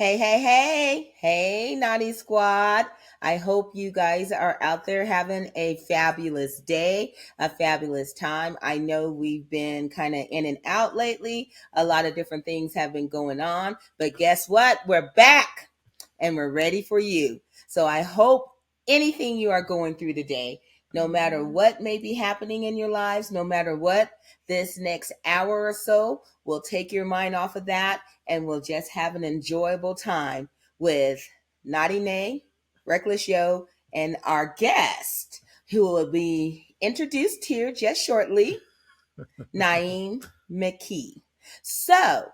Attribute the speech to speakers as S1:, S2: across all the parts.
S1: Hey, hey, hey, hey, Naughty Squad. I hope you guys are out there having a fabulous day, a fabulous time. I know we've been kind of in and out lately. A lot of different things have been going on, but guess what? We're back and we're ready for you. So I hope anything you are going through today, no matter what may be happening in your lives, no matter what, this next hour or so will take your mind off of that and we'll just have an enjoyable time with Nae, Reckless Yo, and our guest, who will be introduced here just shortly, Na'im McKee. So,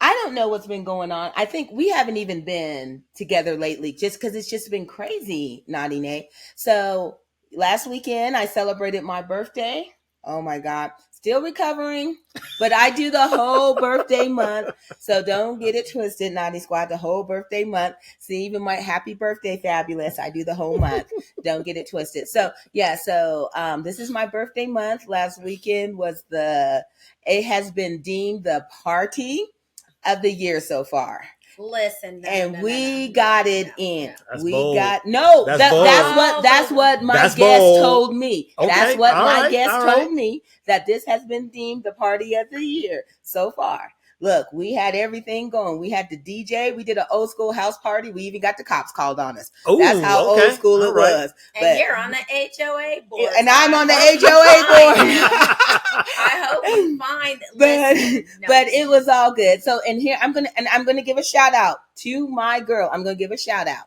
S1: I don't know what's been going on. I think we haven't even been together lately just because it's just been crazy, Nae. So, last weekend, I celebrated my birthday. Oh my God. Still recovering, but I do the whole birthday month. So don't get it twisted, Naughty Squad, the whole birthday month. See, even my happy birthday, fabulous. I do the whole month. Don't get it twisted. So, yeah, this is my birthday month. Last weekend it has been deemed the party of the year so far.
S2: Listen,
S1: we got it in.
S3: That's
S1: We
S3: bold.
S1: got no. That's what my
S3: That's
S1: guest
S3: bold.
S1: told me.
S3: Okay,
S1: That's what my guest
S3: all
S1: told
S3: right.
S1: me, that this has been deemed the party of the year so far. Look, we had everything going. We had the DJ. We did an old school house party. We even got the cops called on us.
S3: Ooh,
S1: That's how
S3: okay,
S1: old school it
S3: all right.
S1: was.
S2: And you're on the HOA board.
S1: And I'm on the
S2: hope
S1: HOA
S2: you
S1: board.
S2: find them. I hope you find.
S1: But it was all good. So, and here I'm gonna give a shout out to my girl. I'm gonna give a shout out.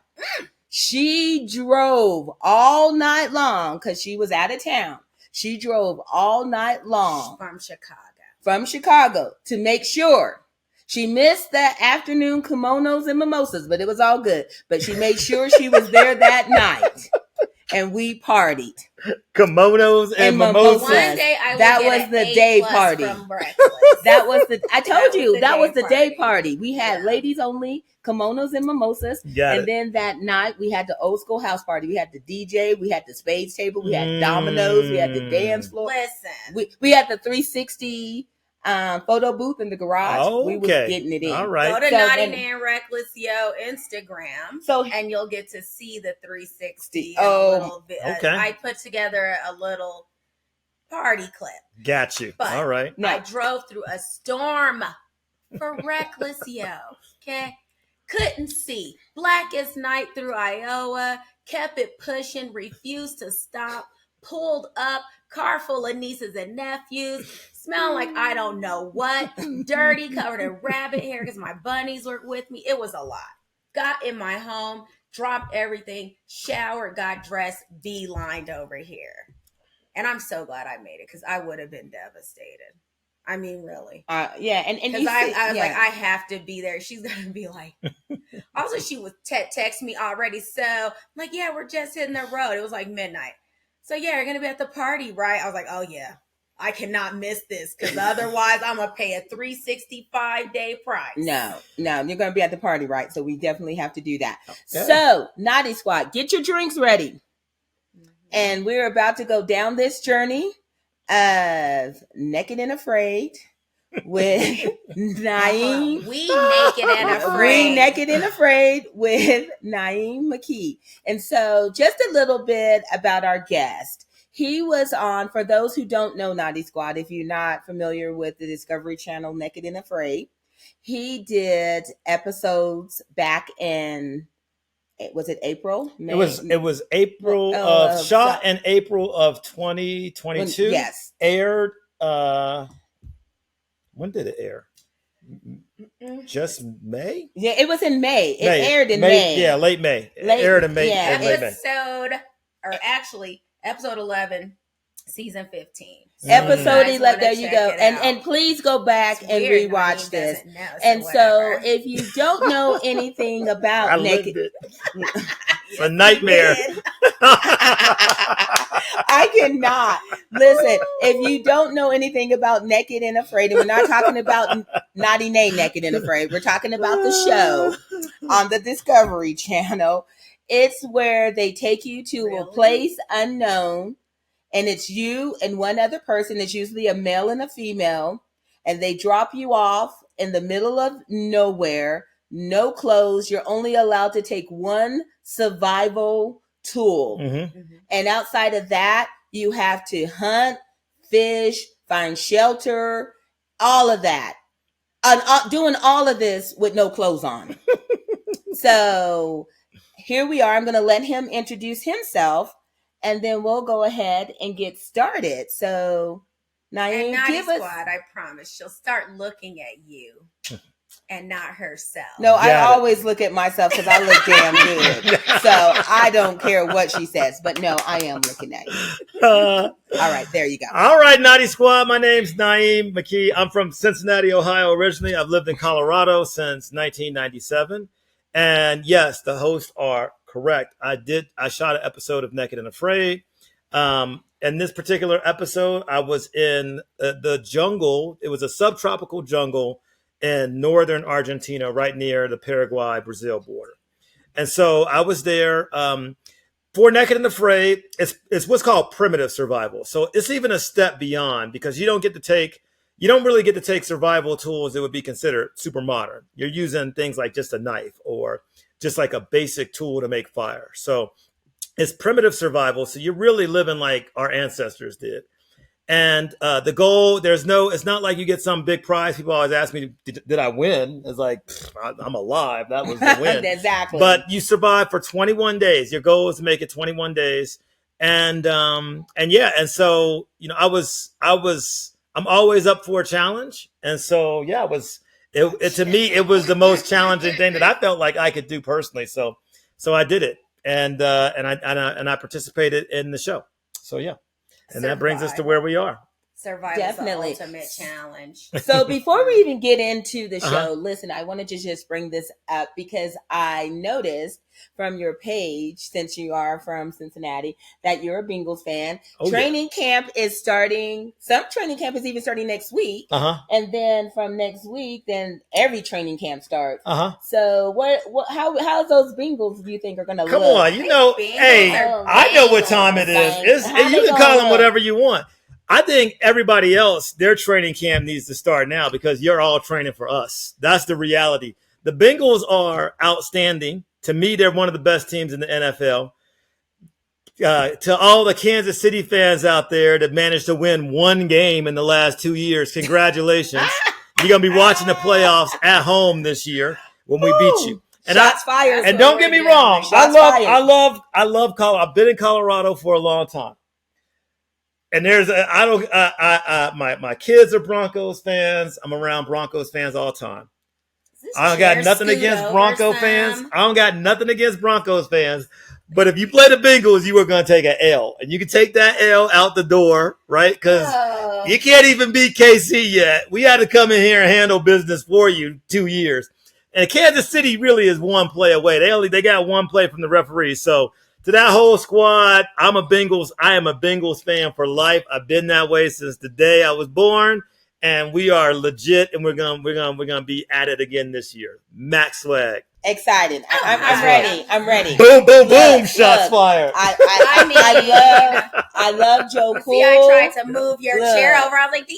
S1: She drove all night long because she was out of town. She drove all night long from Chicago to make sure. She missed the afternoon kimonos and mimosas, but it was all good. But she made sure she was there that night. And we partied.
S3: Kimonos and mimosas.
S2: One day
S1: that was the day party. That was I told you, that was the day party. We had ladies only, kimonos and mimosas. And then that night we had the old school house party. We had the DJ, we had the spades table, we had dominoes, we had the dance floor.
S2: Listen.
S1: We had the 360 photo booth in the garage. We was getting it in.
S3: All right.
S2: Go to Nae and Reckless Yo Instagram, and you'll get to see the 360. I put together a little party clip.
S3: Got you.
S2: But
S3: all right.
S2: I drove through a storm for Reckless Yo. Okay, couldn't see. Black as night through Iowa. Kept it pushing. Refused to stop. Pulled up. Car full of nieces and nephews, smell like I don't know what, dirty, covered in rabbit hair because my bunnies were with me. It was a lot. Got in my home, dropped everything, showered, got dressed, beelined over here. And I'm so glad I made it because I would have been devastated. I mean, really.
S1: And
S2: because I was like, I have to be there. She's gonna be like. Also, she was text me already. So I'm like, yeah, we're just hitting the road. It was like midnight. So yeah, you're gonna be at the party, right? I was like, oh yeah, I cannot miss this because otherwise I'm gonna pay a 365-day price.
S1: No, you're gonna be at the party, right? So we definitely have to do that. Okay. So, Naughty Squad, get your drinks ready, and we're about to go down this journey of Naked and Afraid with Na'im.
S2: We naked and afraid
S1: with Na'im McKee. And so just a little bit about our guest. He was on, for those who don't know Naughty Squad, if you're not familiar with the Discovery Channel Naked and Afraid, he did episodes back in, was it April? May?
S3: It was April of shot in April of 2022.
S1: Yes.
S3: Aired when did it air? Just May?
S1: Yeah, it was in May. It aired in May.
S3: Yeah, late May. It aired in May.
S1: Yeah.
S2: Episode 11, season 15.
S1: Episode 11, there you go. And please go back and rewatch this. So if you don't know anything about Naked...
S3: It's a nightmare.
S1: I cannot. Listen, if you don't know anything about Naked and Afraid, and we're not talking about Naughty Nae Naked and Afraid, we're talking about the show on the Discovery Channel. It's where they take you to a place unknown, and it's you and one other person. It's usually a male and a female, and they drop you off in the middle of nowhere no clothes. You're only allowed to take one survival tool. And outside of that, you have to hunt, fish, find shelter, all of that. Doing all of this with no clothes on. So here we are. I'm going to let him introduce himself, and then we'll go ahead and get started. So, Na'im, give us.
S2: Squad, I promise she'll start looking at you and not herself.
S1: No, I always look at myself because I look damn good. So I don't care what she says. But no, I am looking at you. All right, there you go.
S3: All right, Naughty Squad. My name's Na'im McKee. I'm from Cincinnati, Ohio originally. I've lived in Colorado since 1997. And yes, the hosts are correct. I shot an episode of Naked and Afraid. In this particular episode, I was in the jungle. It was a subtropical jungle in northern Argentina, right near the Paraguay-Brazil border. And so I was there for Naked and Afraid. It's what's called primitive survival. So it's even a step beyond, because you don't really get to take survival tools that would be considered super modern. You're using things like just a knife or just like a basic tool to make fire. So it's primitive survival. So you're really living like our ancestors did. And the goal, it's not like you get some big prize. People always ask me, did I win? It's like, I'm alive. That was the win.
S1: Exactly.
S3: But you survive for 21 days. Your goal is to make it 21 days. And so, I'm always up for a challenge. And so, yeah, to me, it was the most challenging thing that I felt like I could do personally. So I did it. And I participated in the show. So, yeah. And that brings us to where we are.
S2: Survival is the ultimate challenge.
S1: So before we even get into the show, listen, I wanted to just bring this up because I noticed from your page, since you are from Cincinnati, that you're a Bengals fan. Training camp is starting. Some training camp is even starting next week. And then from next week, then every training camp starts. So how those Bengals do you think are going to look?
S3: Come on, I know what time it is. You can call them whatever you want. I think everybody else, their training camp needs to start now because you're all training for us. That's the reality. The Bengals are outstanding. To me, they're one of the best teams in the NFL. To all the Kansas City fans out there that managed to win one game in the last 2 years, congratulations. You're going to be watching the playoffs at home this year when we beat you. And
S1: Shots fired.
S3: And don't get me wrong. I love Colorado. I've been in Colorado for a long time. And my kids are Broncos fans. I'm around Broncos fans all the time. I don't got nothing against Bronco fans. I don't got nothing against Broncos fans. But if you play the Bengals, you are going to take an L. And you can take that L out the door, right? Because you can't even beat KC yet. We had to come in here and handle business for you 2 years. And Kansas City really is one play away. They got one play from the referee. So to that whole squad, I am a Bengals fan for life. I've been that way since the day I was born. And we are legit, and we're gonna be at it again this year. Max swag.
S1: Excited. I'm ready. I'm ready.
S3: Boom, boom, boom. Shots fired.
S1: I love Joe Cool.
S2: See, I tried to move your chair over. I was like,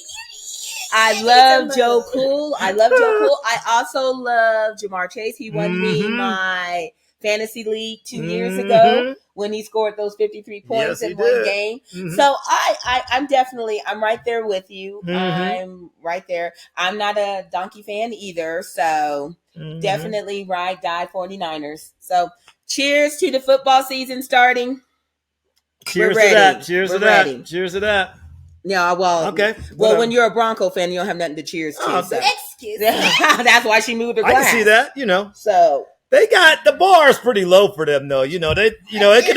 S1: I love Joe Cool. I also love Jamar Chase. He won me my fantasy league 2 years ago when he scored those 53 points in one game. So I'm right there with you. I'm right there. I'm not a Donkey fan either. So definitely ride, die 49ers. So cheers to the football season starting.
S3: Cheers to that. Cheers to that. Cheers to that.
S1: Yeah, well,
S3: okay.
S1: Well, when you're a Bronco fan, you don't have nothing to cheers to. So.
S2: Excuse me.
S1: That's why she moved her glass.
S3: I can see that,
S1: So
S3: they got the bar is pretty low for them, though. It can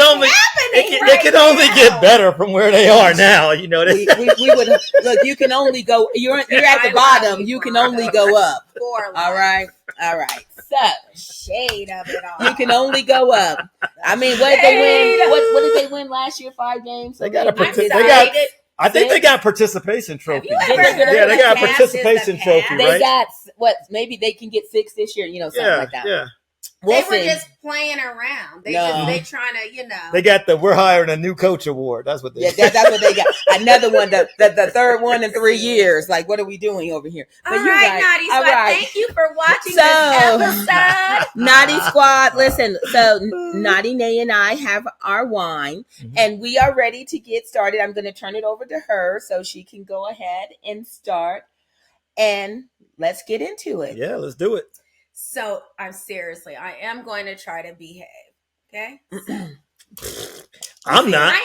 S3: only get better from where they are now.
S1: We would look. You can only go. You're at the bottom. You can only go up. All right. So
S2: shade of it all.
S1: You can only go up. I mean, what did they win? What did they win last year? 5 games. So
S3: I think they got participation trophy.
S2: They
S3: got a participation trophy, right?
S1: They got what? Maybe they can get 6 this year. Something like that.
S3: Yeah.
S1: We'll
S2: they were
S1: see.
S2: just playing around. They trying to,
S3: They got the "We're hiring a new coach" award. That's what they.
S1: Yeah, that's what they got. Another one, the third one in 3 years. Like, what are we doing over here?
S2: But all right, Naughty Squad. Thank you for watching this episode.
S1: Naughty Squad, listen. So Naughty Nae and I have our wine, and we are ready to get started. I'm going to turn it over to her so she can go ahead and start. And let's get into it.
S3: Yeah, let's do it.
S2: So I am going to try to behave. Okay.
S3: I'm not.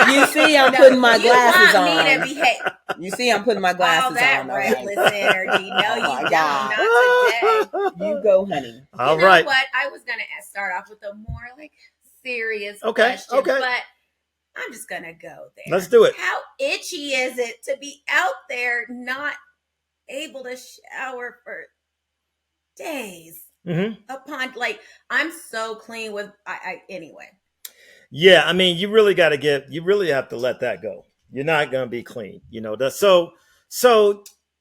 S1: You see, I'm putting my glasses on.
S2: You want me to behave.
S1: You see, I'm putting my glasses
S2: all that
S1: on.
S2: Reckless energy. No,
S1: Oh,
S2: you don't. Not today.
S1: You go, honey.
S3: All
S2: you know
S3: right.
S2: What? I was going to start off with a more like serious
S3: Okay.
S2: question, but I'm just going to go there.
S3: Let's do it.
S2: How itchy is it to be out there not able to shower for days upon, like, I'm so clean with I anyway.
S3: Yeah, I mean, you really have to let that go. You're not going to be clean, so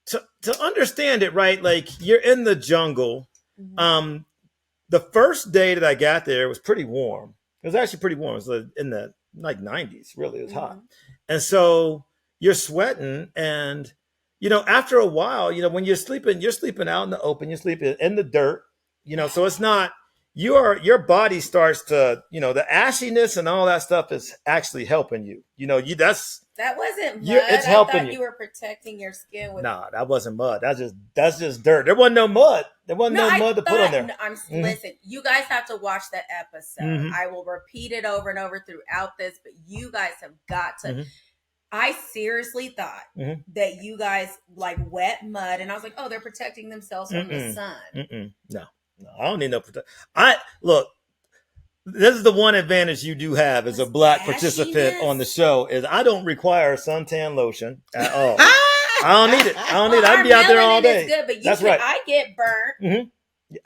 S3: to understand it, right? Like, you're in the jungle. The first day that I got there, it was pretty warm. It was actually pretty warm. It was in the like 90s, really. It was hot. And so you're sweating, and after a while, when you're sleeping out in the open, you're sleeping in the dirt, so it's not your body starts to, the ashiness and all that stuff is actually helping you.
S2: That wasn't mud.
S3: It's helping you.
S2: You were protecting your skin with.
S3: Nah, that wasn't mud. That's just dirt. There wasn't no mud. There wasn't no mud to put on there.
S2: Listen, you guys have to watch the episode. I will repeat it over and over throughout this, but you guys have got to. I seriously thought that you guys like wet mud, and I was like, oh, they're protecting themselves from the sun.
S3: No, I don't need no protection. Look. This is the one advantage you do have as a black participant on the show is I don't require suntan lotion at all. I don't need it. I'd be out there all day.
S2: Good, but
S3: that's right.
S2: I get burnt.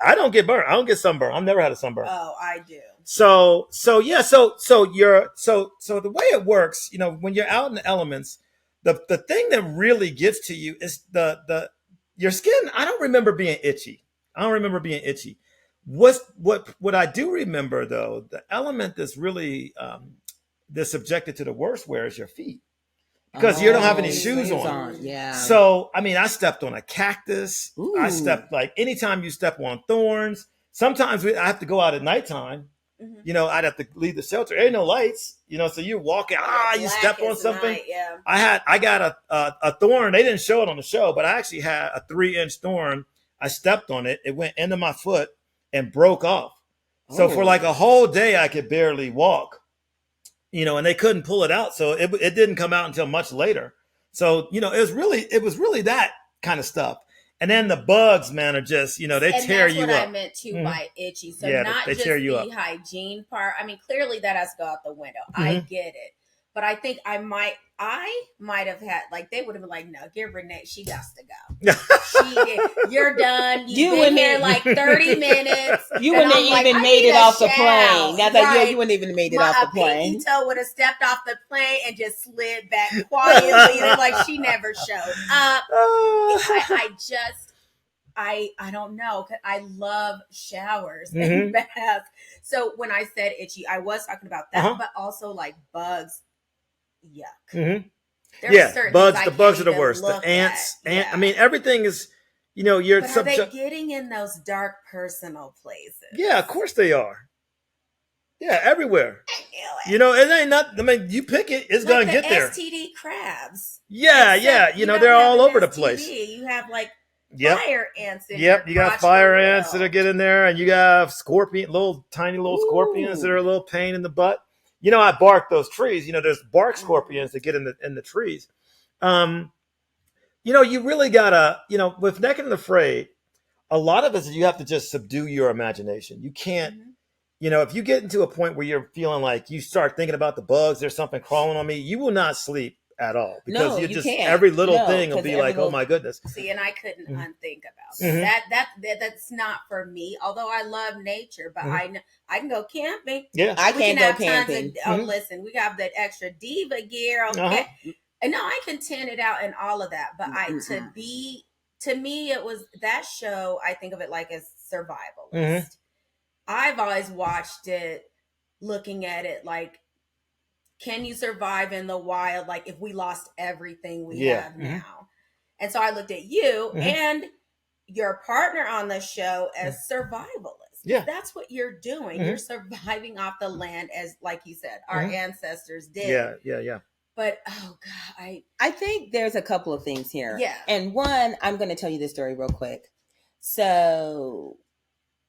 S3: I don't get burnt. I don't get sunburn. I've never had a sunburn.
S2: Oh, I do.
S3: So the way it works, when you're out in the elements, the thing that really gets to you is your skin. I don't remember being itchy. What I do remember, though, the element that's really that's subjected to the worst wear is your feet, because you don't have any shoes on.
S1: Yeah.
S3: So I stepped on a cactus.
S1: Ooh.
S3: I stepped, like, anytime you step on thorns. Sometimes I have to go out at nighttime. I'd have to leave the shelter. There ain't no lights. So you're walking. You step on something.
S2: Night, yeah.
S3: I got a thorn. They didn't show it on the show, but I actually had a 3-inch thorn. I stepped on it. It went into my foot and broke off. So for like a whole day, I could barely walk, and they couldn't pull it out. So it didn't come out until much later. So, it was really that kind of stuff. And then the bugs, man, are just, they tear you up.
S2: That's what I meant too by itchy. So not
S3: they
S2: just
S3: tear you
S2: the
S3: up.
S2: hygiene part. Clearly that has to go out the window. I get it. But I think I might have had, like, they would have been like, no, give Renee, she got to go. You're done. You've been here like 30 minutes.
S1: You wouldn't have even made it off the plane. That's like, you wouldn't even made it off the plane.
S2: Pinky toe would have stepped off the plane and just slid back quietly, like she never showed up. I don't know. I love showers and baths. So when I said itchy, I was talking about that, but also like bugs. Yuck.
S3: Bugs. The bugs are the worst. The ants. Everything is. You're.
S2: But are they getting in those dark personal places?
S3: Yeah, of course they are. Yeah, everywhere. It ain't nothing. You pick it, it's
S2: like
S3: gonna get there.
S2: STD crabs.
S3: Yeah. They're all over the place.
S2: You have like fire ants.
S3: You got fire ants that'll get in there, and you got tiny little scorpions that are a little pain in the butt. I bark those trees. There's bark scorpions that get in the trees. You really gotta, with Naked and Afraid, a lot of it is you have to just subdue your imagination. You can't, if you get into a point where you're feeling like you start thinking about the bugs, there's something crawling on me, you will not sleep at all, because you can't. Every little thing will be like, oh my goodness.
S2: See, and I couldn't unthink about that. That's not for me. Although I love nature, but I can go camping.
S3: Yeah,
S1: I can't go camping.
S2: Listen, we have that extra diva gear. Okay, and no, I can tan it out and all of that. But to me, it was that show. I think of it like as survivalist.
S3: Mhm.
S2: I've always watched it looking at it like, can you survive in the wild? Like if we lost everything we
S3: Yeah.
S2: have
S3: Mhm.
S2: now. And so I looked at you
S3: Mhm.
S2: and your partner on the show as survivalists.
S3: Yeah.
S2: That's what you're doing.
S3: Mhm.
S2: You're surviving off the land as, like you said, our
S3: Mhm.
S2: ancestors did.
S3: Yeah, yeah, yeah.
S2: But oh god,
S1: I think there's a couple of things here.
S2: Yeah.
S1: And one, I'm going to tell you this story real quick. So,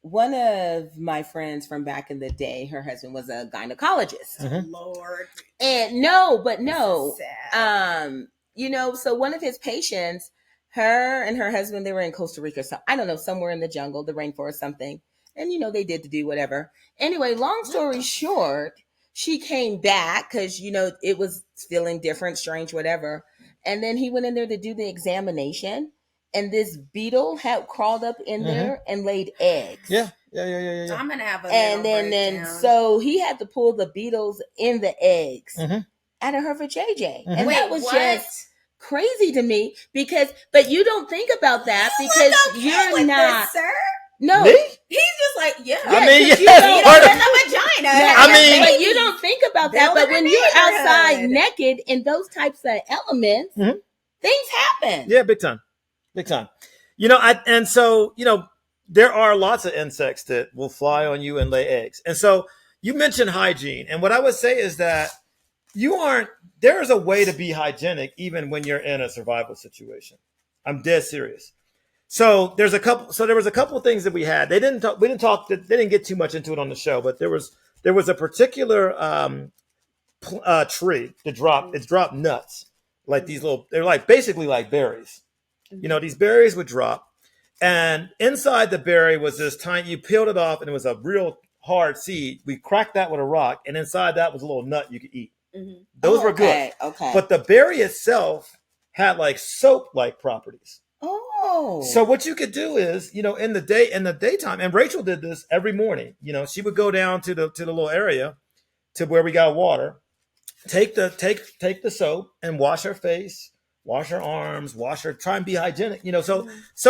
S1: one of my friends from back in the day, her husband was a gynecologist.
S3: Mhm.
S2: Lord.
S1: And no,
S2: This is sad.
S1: you know, so one of his patients, her and her husband, they were in Costa Rica, so I don't know, somewhere in the jungle, the rainforest, something. And you know, they did to do whatever. Anyway, long story short, she came back because you know it was feeling different, strange, whatever. And then he went in there to do the examination, and this beetle had crawled up in there and laid eggs.
S3: Yeah, yeah, yeah, yeah, yeah.
S2: I'm gonna have a
S1: And
S2: mental
S1: then
S2: breakdown.
S1: so he had to pull the beetles in the eggs
S3: Mhm.
S1: out of her for JJ.
S3: Mhm.
S1: And
S2: Wait,
S1: that was
S2: what?
S1: just crazy to me because, but you don't think about that because
S2: okay
S1: you're
S2: with
S1: not.
S2: this, sir.
S1: No,
S3: Me?
S2: He's just like, yeah.
S3: I mean,
S1: because
S3: yeah,
S1: you
S2: He
S3: part
S2: don't
S3: of-
S2: in the vagina.
S1: No,
S3: I mean-
S1: but you don't think about that. But
S2: Building a
S1: when you're outside
S2: neighborhood.
S1: naked in those types of elements,
S3: Mhm.
S1: things happen.
S3: Yeah, big time. Big time. You know, and so, you know, there are lots of insects that will fly on you and lay eggs. And so you mentioned hygiene. And what I would say is that there is a way to be hygienic even when you're in a survival situation. I'm dead serious. So there was a couple of things that we had. They didn't get too much into it on the show, but there was a particular tree that dropped nuts, like these little, they're like basically like berries. You know, these berries would drop, and inside the berry was this tiny, you peeled it off and it was a real hard seed. We cracked that with a rock, and inside that was a little nut you could eat.
S2: Mhm.
S3: Those were good.
S1: Okay.
S3: But the berry itself had like soap-like properties.
S1: Oh.
S3: So what you could do is, you know, in the daytime, and Rachel did this every morning. You know, she would go down to the little area to where we got water, take the soap and wash her face, wash her arms, try and be hygienic. You know, so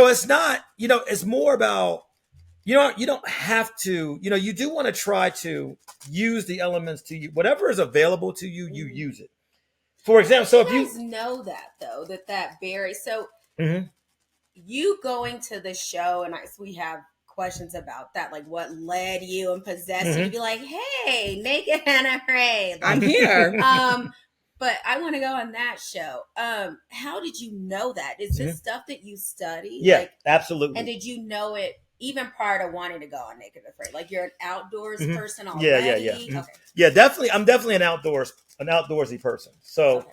S3: it's not, you know, it's more about, you don't have to, you know, you do want to try to use the elements to you, whatever is available to you, you use it. For example, so if
S2: you
S3: you
S2: guys know that though, that berry. So
S3: Mhm.
S2: you going to the show, and we have questions about that, like what led you and possessed you to be like, hey, naked and afraid.
S1: I'm here.
S2: But I want to go on that show. How did you know that? Is this stuff that you study?
S3: Yeah,
S2: like,
S3: absolutely.
S2: And did you know it even prior to wanting to go on Naked and Afraid? Like you're an outdoors person already?
S3: Yeah.
S2: Okay.
S3: Yeah, definitely. I'm definitely an outdoorsy person. So,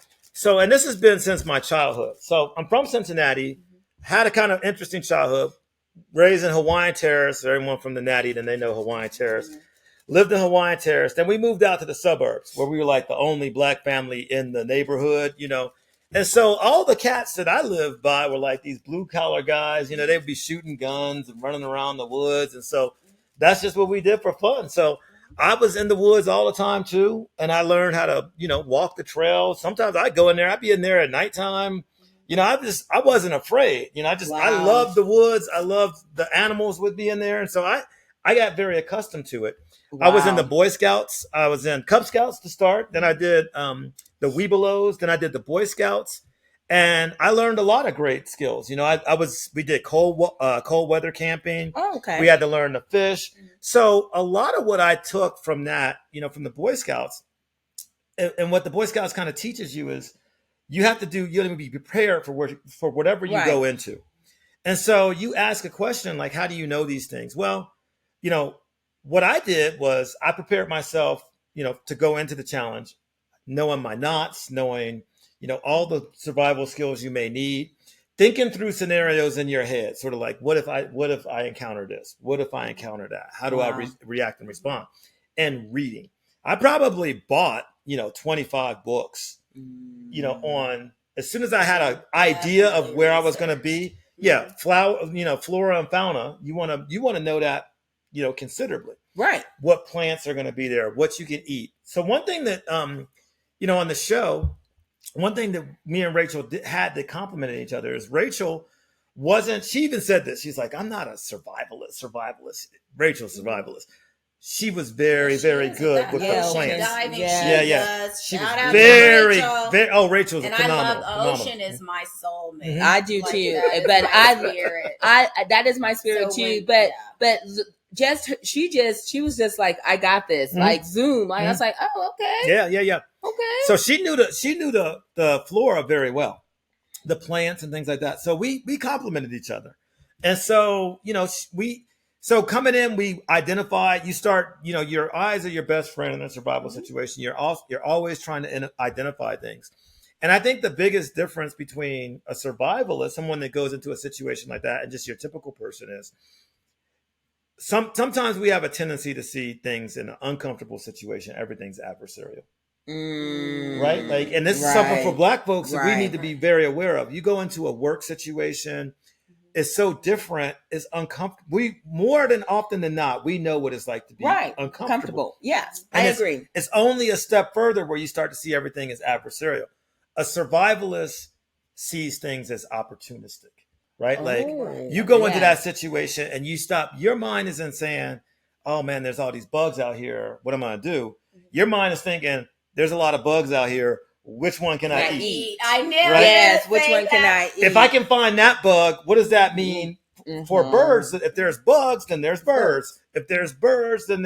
S3: and this has been since my childhood. So I'm from Cincinnati, had a kind of interesting childhood, raised in Hawaiian Terrace. Everyone from the Natty, then they know Hawaiian Terrace. Lived in Hawaiian Terrace. Then we moved out to the suburbs where we were like the only black family in the neighborhood, you know. And so all the cats that I lived by were like these blue collar guys, you know, they would be shooting guns and running around the woods. And so that's just what we did for fun. So I was in the woods all the time too. And I learned how to, you know, walk the trail. Sometimes I'd go in there, I'd be in there at nighttime. You know, I wasn't afraid. You know, I loved the woods. I loved the animals would be in there. And so I got very accustomed to it. Wow. I was in the Boy Scouts. I was in Cub Scouts to start. Then I did the Webelos. Then I did the Boy Scouts. And I learned a lot of great skills. You know, we did cold weather camping.
S1: Oh, okay.
S3: We had to learn to fish. So a lot of what I took from that, you know, from the Boy Scouts, and what the Boy Scouts kind of teaches you is you have to be prepared for whatever you go into. And so you ask a question like, how do you know these things? Well, you know, what I did was I prepared myself, you know, to go into the challenge, knowing my knots, knowing, you know, all the survival skills you may need, thinking through scenarios in your head, sort of like, what if I encounter this? What if I encounter that? How do I react and respond? And reading. I probably bought, you know, 25 books, you know, on as soon as I had an idea of where I was going to be. Yeah, flora and fauna. You want to know that, you know, considerably.
S1: Right.
S3: What plants are going to be there, what you can eat. So one thing that, you know, on the show, one thing that me and Rachel had that complemented each other is Rachel wasn't, she even said this. She's like, I'm not a survivalist. Rachel's survivalist. She was very, very good with the plants.
S2: Diving,
S3: She
S2: Shout
S3: was
S2: out
S3: very,
S2: to Rachel.
S3: very. Oh, Rachel's
S2: and
S3: phenomenal.
S2: I love the ocean is my soulmate.
S1: I do
S2: Like,
S1: too,
S2: that is
S1: but
S2: my spirit.
S1: that is my spirit
S2: So
S1: too.
S2: when-
S1: But she was just like, I got this, like Zoom. Like, I was like, oh, okay,
S3: Yeah.
S1: okay.
S3: So she knew the flora very well, the plants and things like that. So we complimented each other, and so so coming in, we identified. You start, your eyes are your best friend in a survival situation. You're always trying to identify things, and I think the biggest difference between a survivalist, someone that goes into a situation like that, and just your typical person is sometimes we have a tendency to see things in an uncomfortable situation. Everything's adversarial. Right? Like, and this is something for Black folks that we need to be very aware of. You go into a work situation, it's so different, it's uncomfortable. We, more than often than not, we know what it's like to be uncomfortable.
S1: Yes,
S3: and
S1: I agree.
S3: It's only a step further where you start to see everything as adversarial. A survivalist sees things as opportunistic, right? Like, you go into that situation and you stop, your mind isn't saying, oh man, there's all these bugs out here, what am I gonna do? Your mind is thinking, there's a lot of bugs out here. Which one can I eat?
S2: I never.
S1: Yes, which one can I eat?
S3: If I can find that bug, what does that mean for birds? If there's bugs, then there's birds. If there's birds, then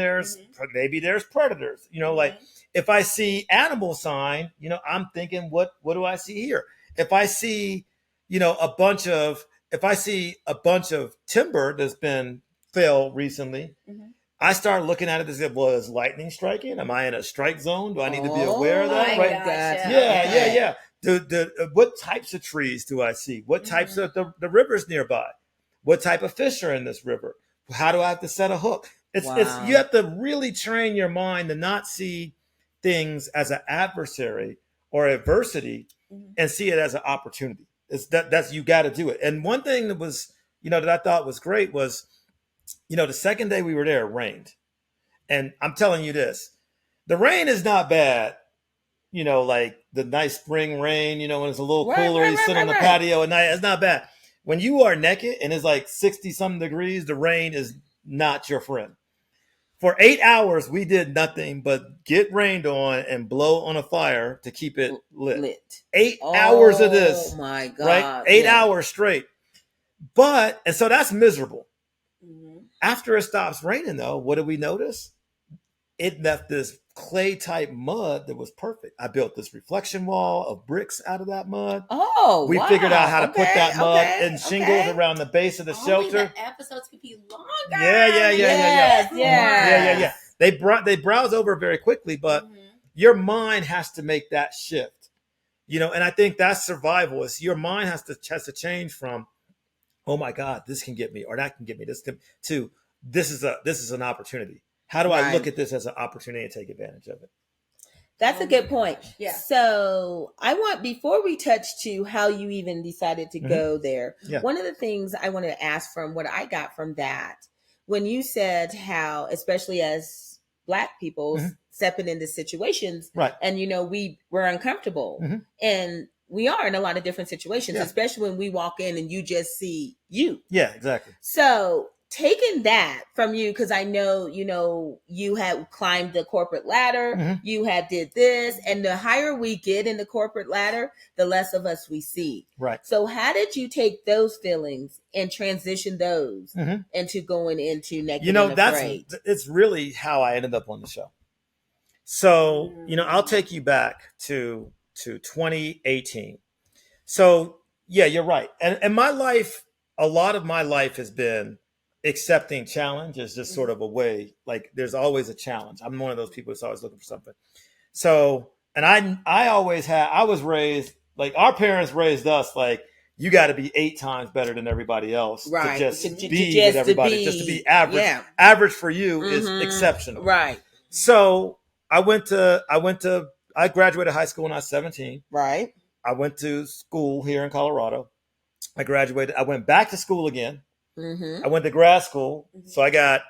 S3: maybe there's predators. Like, if I see animal sign, I'm thinking, what do I see here? If I see, a bunch of timber that's been felled recently, I start looking at it as if, well, is lightning striking? Am I in a strike zone? Do I need to be aware of that? Right? Yeah. What types of trees do I see? What types of the rivers nearby? What type of fish are in this river? How do I have to set a hook? It's you have to really train your mind to not see things as an adversary or adversity and see it as an opportunity. That's you got to do it. And one thing that was, that I thought was great was, the second day we were there, it rained. And I'm telling you this, the rain is not bad. Like the nice spring rain, when it's a little cooler, you sit on the patio at night. It's not bad. When you are naked and it's like 60 something degrees, the rain is not your friend. For 8 hours, we did nothing but get rained on and blow on a fire to keep it lit. 8 hours of this.
S1: Oh my God.
S3: Right? 8 hours straight. And so that's miserable. After it stops raining, though, what did we notice? It left this clay type mud that was perfect. I built this reflection wall of bricks out of that mud.
S1: We
S3: figured out how to put that mud and shingles around the base of the shelter.
S2: The episodes could be longer.
S3: Yeah. They browse over very quickly, but your mind has to make that shift. And I think that's survival. Is your mind has to change from, oh my God, this can get me, or that can get me, to this is an opportunity. How do I look at this as an opportunity and take advantage of it?
S1: That's a good point.
S2: Yeah.
S1: So I want, before we touch to how you even decided to go there, one of the things I want to ask from what I got from that, when you said how, especially as Black people stepping into situations, and we were uncomfortable, and we are in a lot of different situations, especially when we walk in and you just see you.
S3: Yeah, exactly.
S1: So taking that from you, because I know, you had climbed the corporate ladder, you had did this, and the higher we get in the corporate ladder, the less of us we see.
S3: Right.
S1: So how did you take those feelings and transition those into going into Naked and Afraid?
S3: It's really how I ended up on the show. So, I'll take you back to 2018. So yeah, you're right. And my life, a lot of my life has been accepting challenge as just sort of a way, like there's always a challenge. I'm one of those people that's always looking for something. So, and I was raised, like our parents raised us, like you got to be 8 times better than everybody else to just be with everybody, just to be average. Yeah. Average for you is exceptional.
S1: Right.
S3: So I graduated high school when I was 17.
S1: Right.
S3: I went to school here in Colorado. I graduated. I went back to school again. I went to grad school. So I got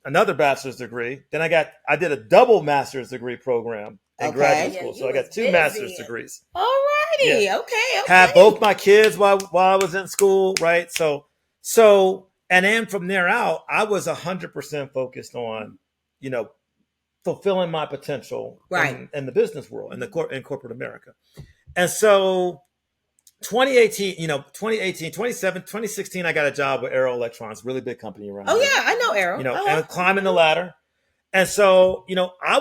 S3: another bachelor's degree. Then I did a double master's degree program in graduate school. So I got 2 master's degrees.
S1: All righty. Okay.
S3: Had both my kids while I was in school, right? So, and then from there out, I was 100% focused on, you know, fulfilling my potential
S1: Right.
S3: in the business world, in corporate America. And so 2016, I got a job with Aero Electronics, really big company around
S1: Oh
S3: here.
S1: yeah, I know Arrow.
S3: You know, and climbing the ladder. And so, you know, I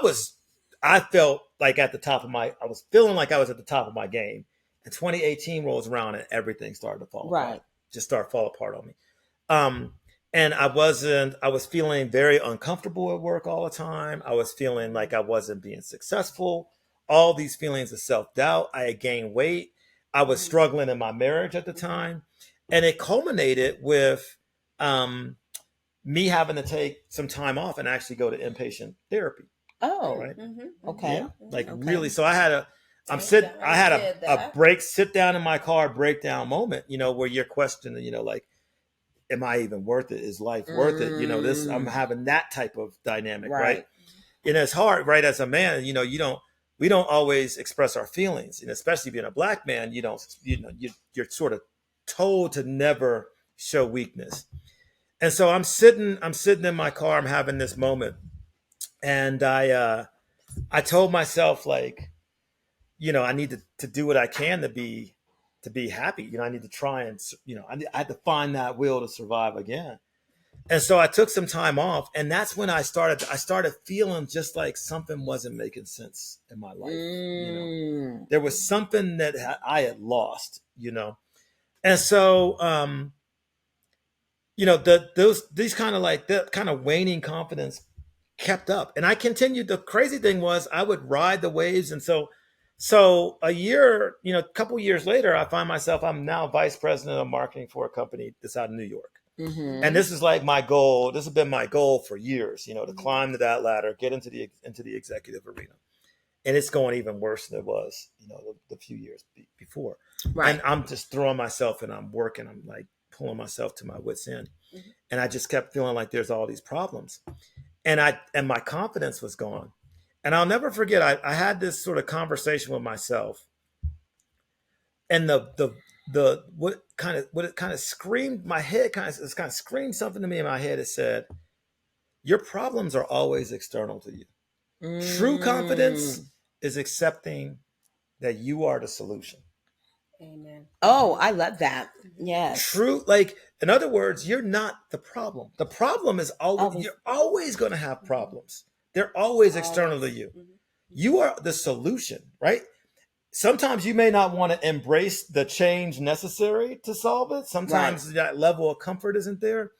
S3: felt like I was feeling like I was at the top of my game. And 2018 rolls around and everything started to fall apart. Just started to fall apart on me. And I was feeling very uncomfortable at work all the time. I was feeling like I wasn't being successful. All these feelings of self-doubt. I had gained weight. I was struggling in my marriage at the time. And it culminated with me having to take some time off and actually go to inpatient therapy.
S1: Oh,
S3: right.
S1: Okay.
S3: Yeah, like really. So I had a sit down in my car breakdown moment, you know, where you're questioning, you know, like, am I even worth it? Is life worth it? You know, I'm having that type of dynamic, right? And it's hard, right? As a man, you know, we don't always express our feelings, and especially being a black man, you're sort of told to never show weakness. And so I'm sitting in my car, I'm having this moment, and I told myself, like, you know, I need to do what I can to be happy. You know, I need to try and, you know, I had to find that will to survive again. And so I took some time off, and that's when I started feeling just like something wasn't making sense in my life. You know, there was something that I had lost, you know. And so, you know, these kind of waning confidence kept up, and I continued. The crazy thing was I would ride the waves. And so a year, you know, a couple years later, I find myself, I'm now vice president of marketing for a company that's out of New York. And this is like my goal. This has been my goal for years, you know, to climb to that ladder, get into the executive arena. And it's going even worse than it was, you know, the few years before. Right. And I'm just throwing myself, and I'm working. I'm like pulling myself to my wits end. And I just kept feeling like there's all these problems. And my confidence was gone. And I'll never forget, I had this sort of conversation with myself. And what it kind of screamed my head, kind of screamed something to me in my head. It said, your problems are always external to you. True confidence is accepting that you are the solution.
S2: Amen.
S1: Oh, I love that. Yes.
S3: True. Like, in other words, you're not the problem. The problem is you're always going to have problems. They're always external to you. You are the solution, right? Sometimes you may not want to embrace the change necessary to solve it. Sometimes that level of comfort isn't there.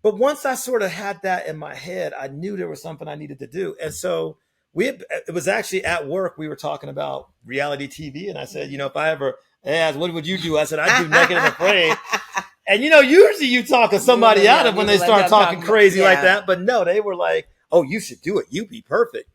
S3: But once I sort of had that in my head, I knew there was something I needed to do. And so it was actually at work, we were talking about reality TV. And I said, you know, if I ever asked, what would you do? I said, I'd do Naked and Afraid. And, you know, usually you talk somebody out of when they start talking crazy like that. But no, they were like, oh, you should do it. You'd be perfect.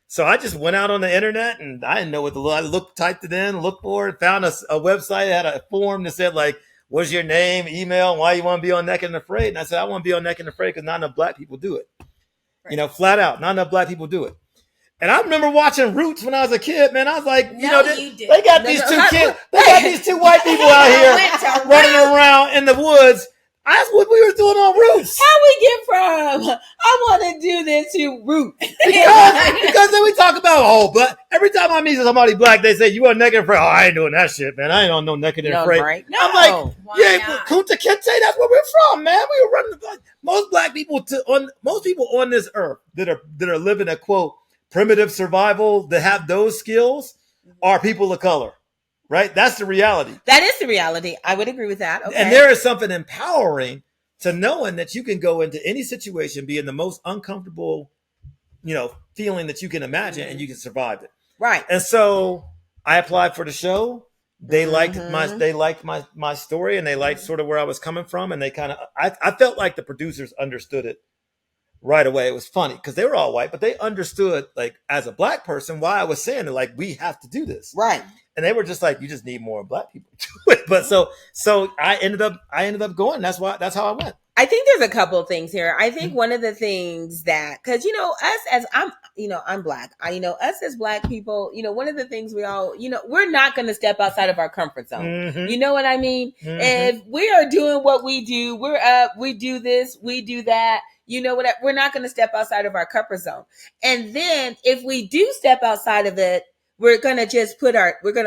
S3: So I just went out on the internet, and I didn't know what to look. I typed it in, looked for it, found a website that had a form that said, like, what's your name, email, why you want to be on Naked and Afraid? And I said, I want to be on Naked and Afraid because not enough black people do it. Right. You know, flat out, not enough black people do it. And I remember watching Roots when I was a kid, man. I was like, they got these two kids, they got these two white people out here running around in the woods. That's what we were doing on Roots.
S1: How we get from I want to do this to Roots?
S3: because then we talk about but every time I meet somebody black, they say, you are Naked and Afraid. Oh, I ain't doing that shit, man. I ain't on no Naked and Afraid.
S1: Right? No.
S3: I'm like, Kunta Kinte, that's where we're from, man. We were running the most black people most people on this earth that are living a quote primitive survival, that have those skills, are people of color. Right? That's the reality.
S1: That is the reality. I would agree with that. Okay.
S3: And there is something empowering to knowing that you can go into any situation, be in the most uncomfortable, you know, feeling that you can imagine, and you can survive it.
S1: Right.
S3: And so I applied for the show. They liked my story, and they liked sort of where I was coming from. And they kind of, I felt like the producers understood it right away. It was funny because they were all white, but they understood, like, as a black person, why I was saying it, like, we have to do this.
S1: Right.
S3: And they were just like, you just need more black people to do it. But so I ended up going. That's how I went.
S1: I think there's a couple of things here. I think one of the things that, because us as I'm black. Us as black people, one of the things we all, we're not going to step outside of our comfort zone.
S3: Mm-hmm.
S1: You know what I mean?
S3: Mm-hmm.
S1: If we are doing what we do, we're up, we do this, we do that. You know what? We're not going to step outside of our comfort zone. And then if we do step outside of it, we're gonna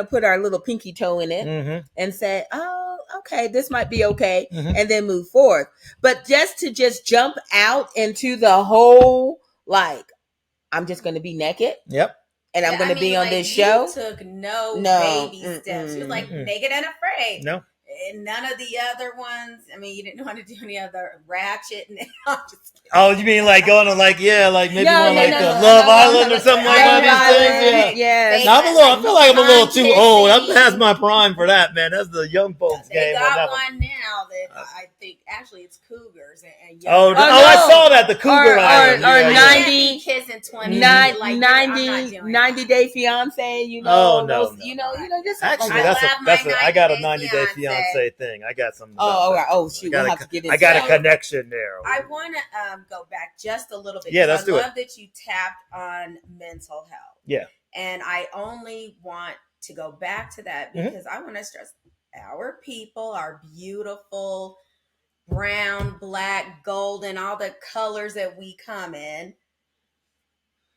S1: put our little pinky toe in it
S3: Mm-hmm.
S1: and say, oh, okay, this might be okay,
S3: Mm-hmm.
S1: and then move forward. But just to jump out into the whole, like, I'm just gonna be naked.
S3: Yep.
S1: And I'm gonna be on this show.
S2: You took no baby steps. You're like naked and afraid.
S3: No.
S2: And none of the other ones. I mean, you didn't want to do any other ratchet. I'm just kidding.
S3: Oh, you mean like going to maybe
S1: No,
S3: Love Island or something like that? Things? Yeah. Now I feel like I'm a little too old. I'm past my prime for that, man. That's the young folks game.
S2: They got one now that I think actually it's cougars and
S3: young. I saw that, the cougar island.
S1: Or 90
S2: kids in 20
S1: 90 Day Fiance,
S3: no.
S1: Just
S3: actually I got a 90 Day Fiance thing. I got something.
S1: All right. Oh shoot, we'll have to get into
S3: I got a connection there.
S2: I want to go back just a little bit.
S3: Yeah, let's do it.
S2: I love that you tapped on mental health.
S3: Yeah.
S2: And I only want to go back to that because I want to stress our people are beautiful, brown, black, golden, all the colors that we come in.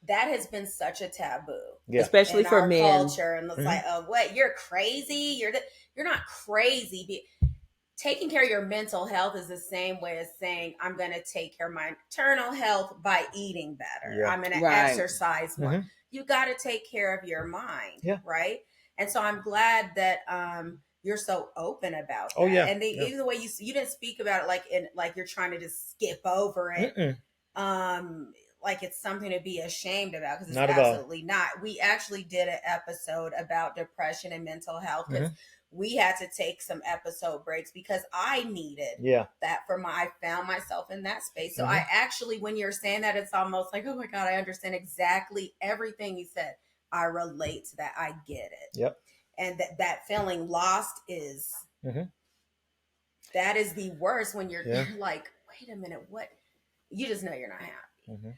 S2: That has been such a taboo,
S1: especially for
S2: our
S1: men.
S2: Culture, and it's like, oh, what? You're crazy. You're not crazy. Taking care of your mental health is the same way as saying I'm going to take care of my internal health by eating better. Yeah. I'm going to exercise more. You got to take care of your mind, right? And so I'm glad that you're so open about that.
S3: Oh yeah,
S2: and even the way you didn't speak about it like you're trying to just skip over it. Like it's something to be ashamed about, because it's absolutely not. We actually did an episode about depression and mental health because we had to take some episode breaks because I needed that I found myself in that space. So I actually, when you're saying that, it's almost like, oh my God, I understand exactly everything you said. I relate to that. I get it.
S3: Yep.
S2: And that feeling lost is, that is the worst when you're like, wait a minute, what? You just know you're not happy.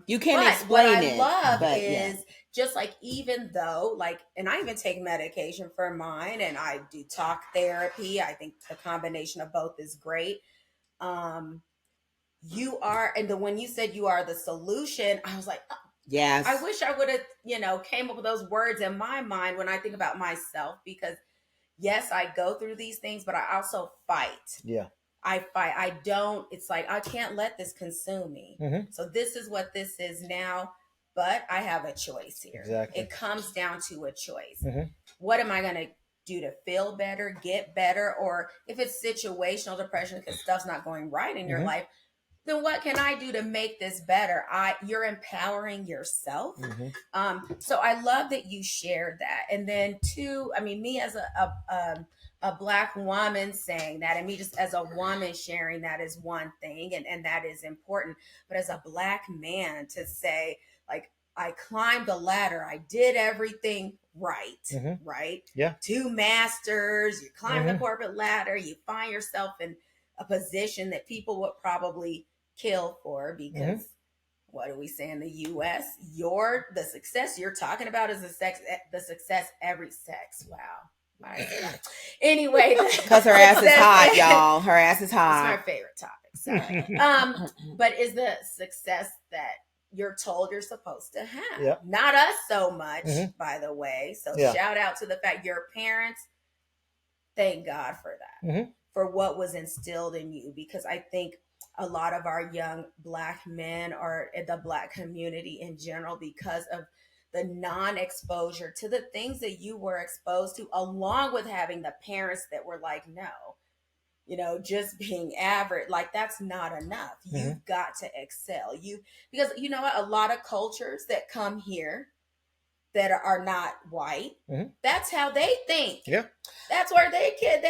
S1: You can't explain it.
S2: What I love is just like, even though and I even take medication for mine and I do talk therapy. I think the combination of both is great. You are, and when you said you are the solution, I was like, oh,
S1: yes.
S2: I wish I would have, came up with those words in my mind when I think about myself, because yes, I go through these things, but I also fight.
S3: Yeah.
S2: I fight. I don't, it's like, I can't let this consume me. So this is what this is now, but I have a choice here.
S3: Exactly.
S2: It comes down to a choice. What am I going to do to feel better, get better? Or if it's situational depression because stuff's not going right in your life, then what can I do to make this better? You're empowering yourself. So I love that you shared that. And then two, I mean, me as a Black woman saying that, and me just as a woman sharing that is one thing, and that is important. But as a Black man to say, like, I climbed the ladder, I did everything right, right?
S3: Yeah.
S2: 2 masters, you climb the corporate ladder, you find yourself in a position that people would probably kill for, because what do we say in the U.S.? The success you're talking about is the success every sex. Wow. Anyway,
S1: because her ass is hot, y'all. Her ass is hot.
S2: It's my favorite topic. Sorry. But is the success that you're told you're supposed to have?
S3: Yep.
S2: Not us so much, by the way. So shout out to the fact your parents. Thank God for that, for what was instilled in you, because I think a lot of our young Black men, or the Black community in general, because of the non-exposure to the things that you were exposed to, along with having the parents that were like, no, just being average, like, that's not enough. You've got to excel. Because you know what? A lot of cultures that come here, that are not white.
S3: Mhm.
S2: That's how they think.
S3: Yeah.
S2: That's where their kids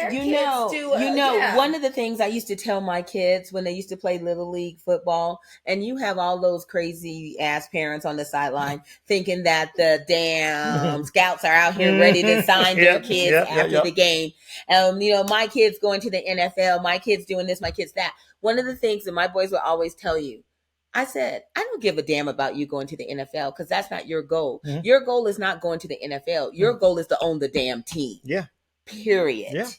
S2: do. Yeah.
S1: One of the things I used to tell my kids when they used to play little league football, and you have all those crazy ass parents on the sideline thinking that the damn scouts are out here ready to sign their kids after the game. My kids going to the NFL, my kids doing this, my kids that. One of the things that my boys will always tell you, I said, I don't give a damn about you going to the NFL because that's not your goal.
S3: Mhm.
S1: Your goal is not going to the NFL. Your goal is to own the damn team.
S3: Yeah.
S1: Period.
S3: Yeah.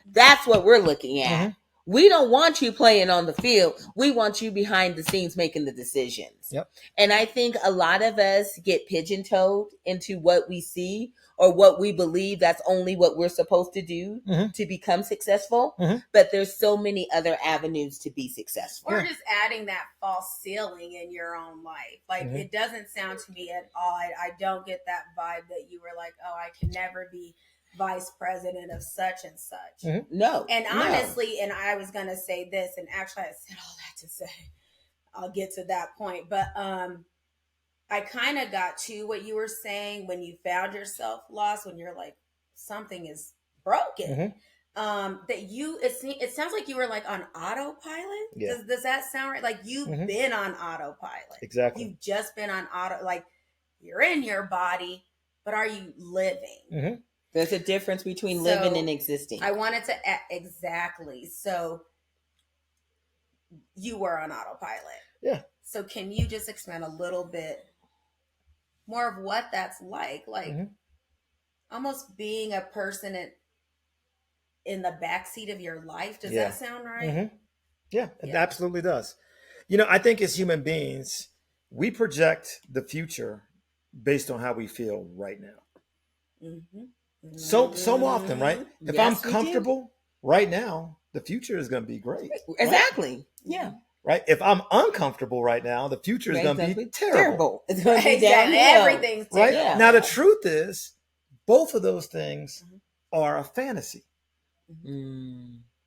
S1: That's what we're looking at.
S3: Mhm.
S1: We don't want you playing on the field. We want you behind the scenes making the decisions.
S3: Yep.
S1: And I think a lot of us get pigeon-toed into what we see or what we believe that's only what we're supposed to do to become successful. But there's so many other avenues to be successful.
S2: Or just adding that false ceiling in your own life. Like, it doesn't sound to me at all. I don't get that vibe that you were like, oh, I can never be vice president of such and such.
S1: No.
S2: And honestly, and I was going to say this, and actually I said all that to say, I'll get to that point. But I kind of got to what you were saying when you found yourself lost, when you're like, something is broken. That it sounds like you were like on autopilot.
S3: Yeah.
S2: Does that sound right? Like you've been on autopilot.
S3: Exactly.
S2: You've just been on like you're in your body, but are you living?
S1: There's a difference between living and existing.
S2: I wanted to exactly. So you were on autopilot.
S3: Yeah.
S2: So can you just expand a little bit more of what that's like almost being a person in the backseat of your life? Does that sound right?
S3: Yeah, it absolutely does. I think as human beings, we project the future based on how we feel right now. So often, right? If I'm comfortable right now, the future is going to be great.
S1: Exactly.
S3: Right?
S1: Yeah.
S3: Right? If I'm uncomfortable right now, the future is going to be terrible.
S1: It's going to be
S2: downhill. Everything's
S3: right.
S2: Yeah.
S3: Now, the truth is, both of those things are a fantasy.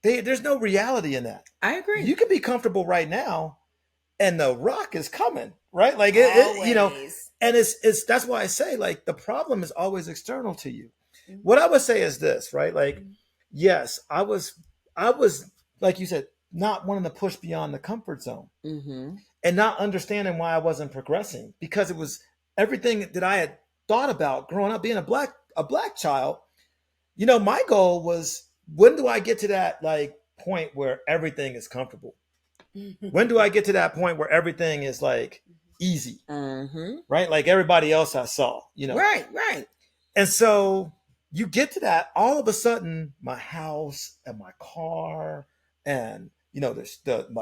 S3: There's no reality in that.
S1: I agree.
S3: You can be comfortable right now, and the rock is coming, right? Like and it's that's why I say, like, the problem is always external to you. What I would say is this, right? Like, yes, I was like you said, not wanting to push beyond the comfort zone and not understanding why I wasn't progressing, because it was everything that I had thought about growing up being a black child. My goal was, when do I get to that like point where everything is comfortable? When do I get to that point where everything is like easy? Right? Like everybody else I saw,
S1: Right.
S3: And so you get to that, all of a sudden, my house and my car and,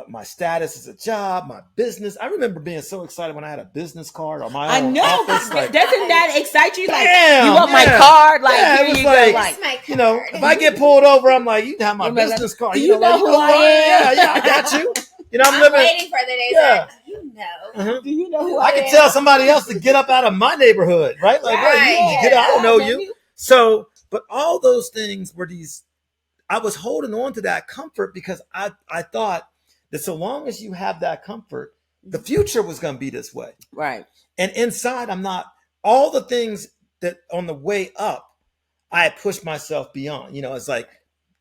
S3: my status as a job, my business. I remember being so excited when I had a business card on my own office. Like,
S1: doesn't that excite you? Like,
S3: damn,
S1: you want my card? Like,
S3: here
S1: you
S3: you
S1: go.
S3: like,
S1: Like,
S2: my card.
S3: if I get pulled over, I'm like, you can have my business card.
S1: Do you know who I am?
S3: Yeah, I got you. I'm
S2: I'm waiting for the days that you know.
S1: do you know who I
S3: I
S1: am?
S3: can tell somebody else to get up out of my neighborhood, right? Like,
S2: Right.
S3: you need to get out. I don't know you. So, but all those things were I was holding on to that comfort because I thought that so long as you have that comfort, the future was going to be this way.
S1: Right.
S3: And inside, I'm not. All the things that on the way up, I had pushed myself beyond. It's like,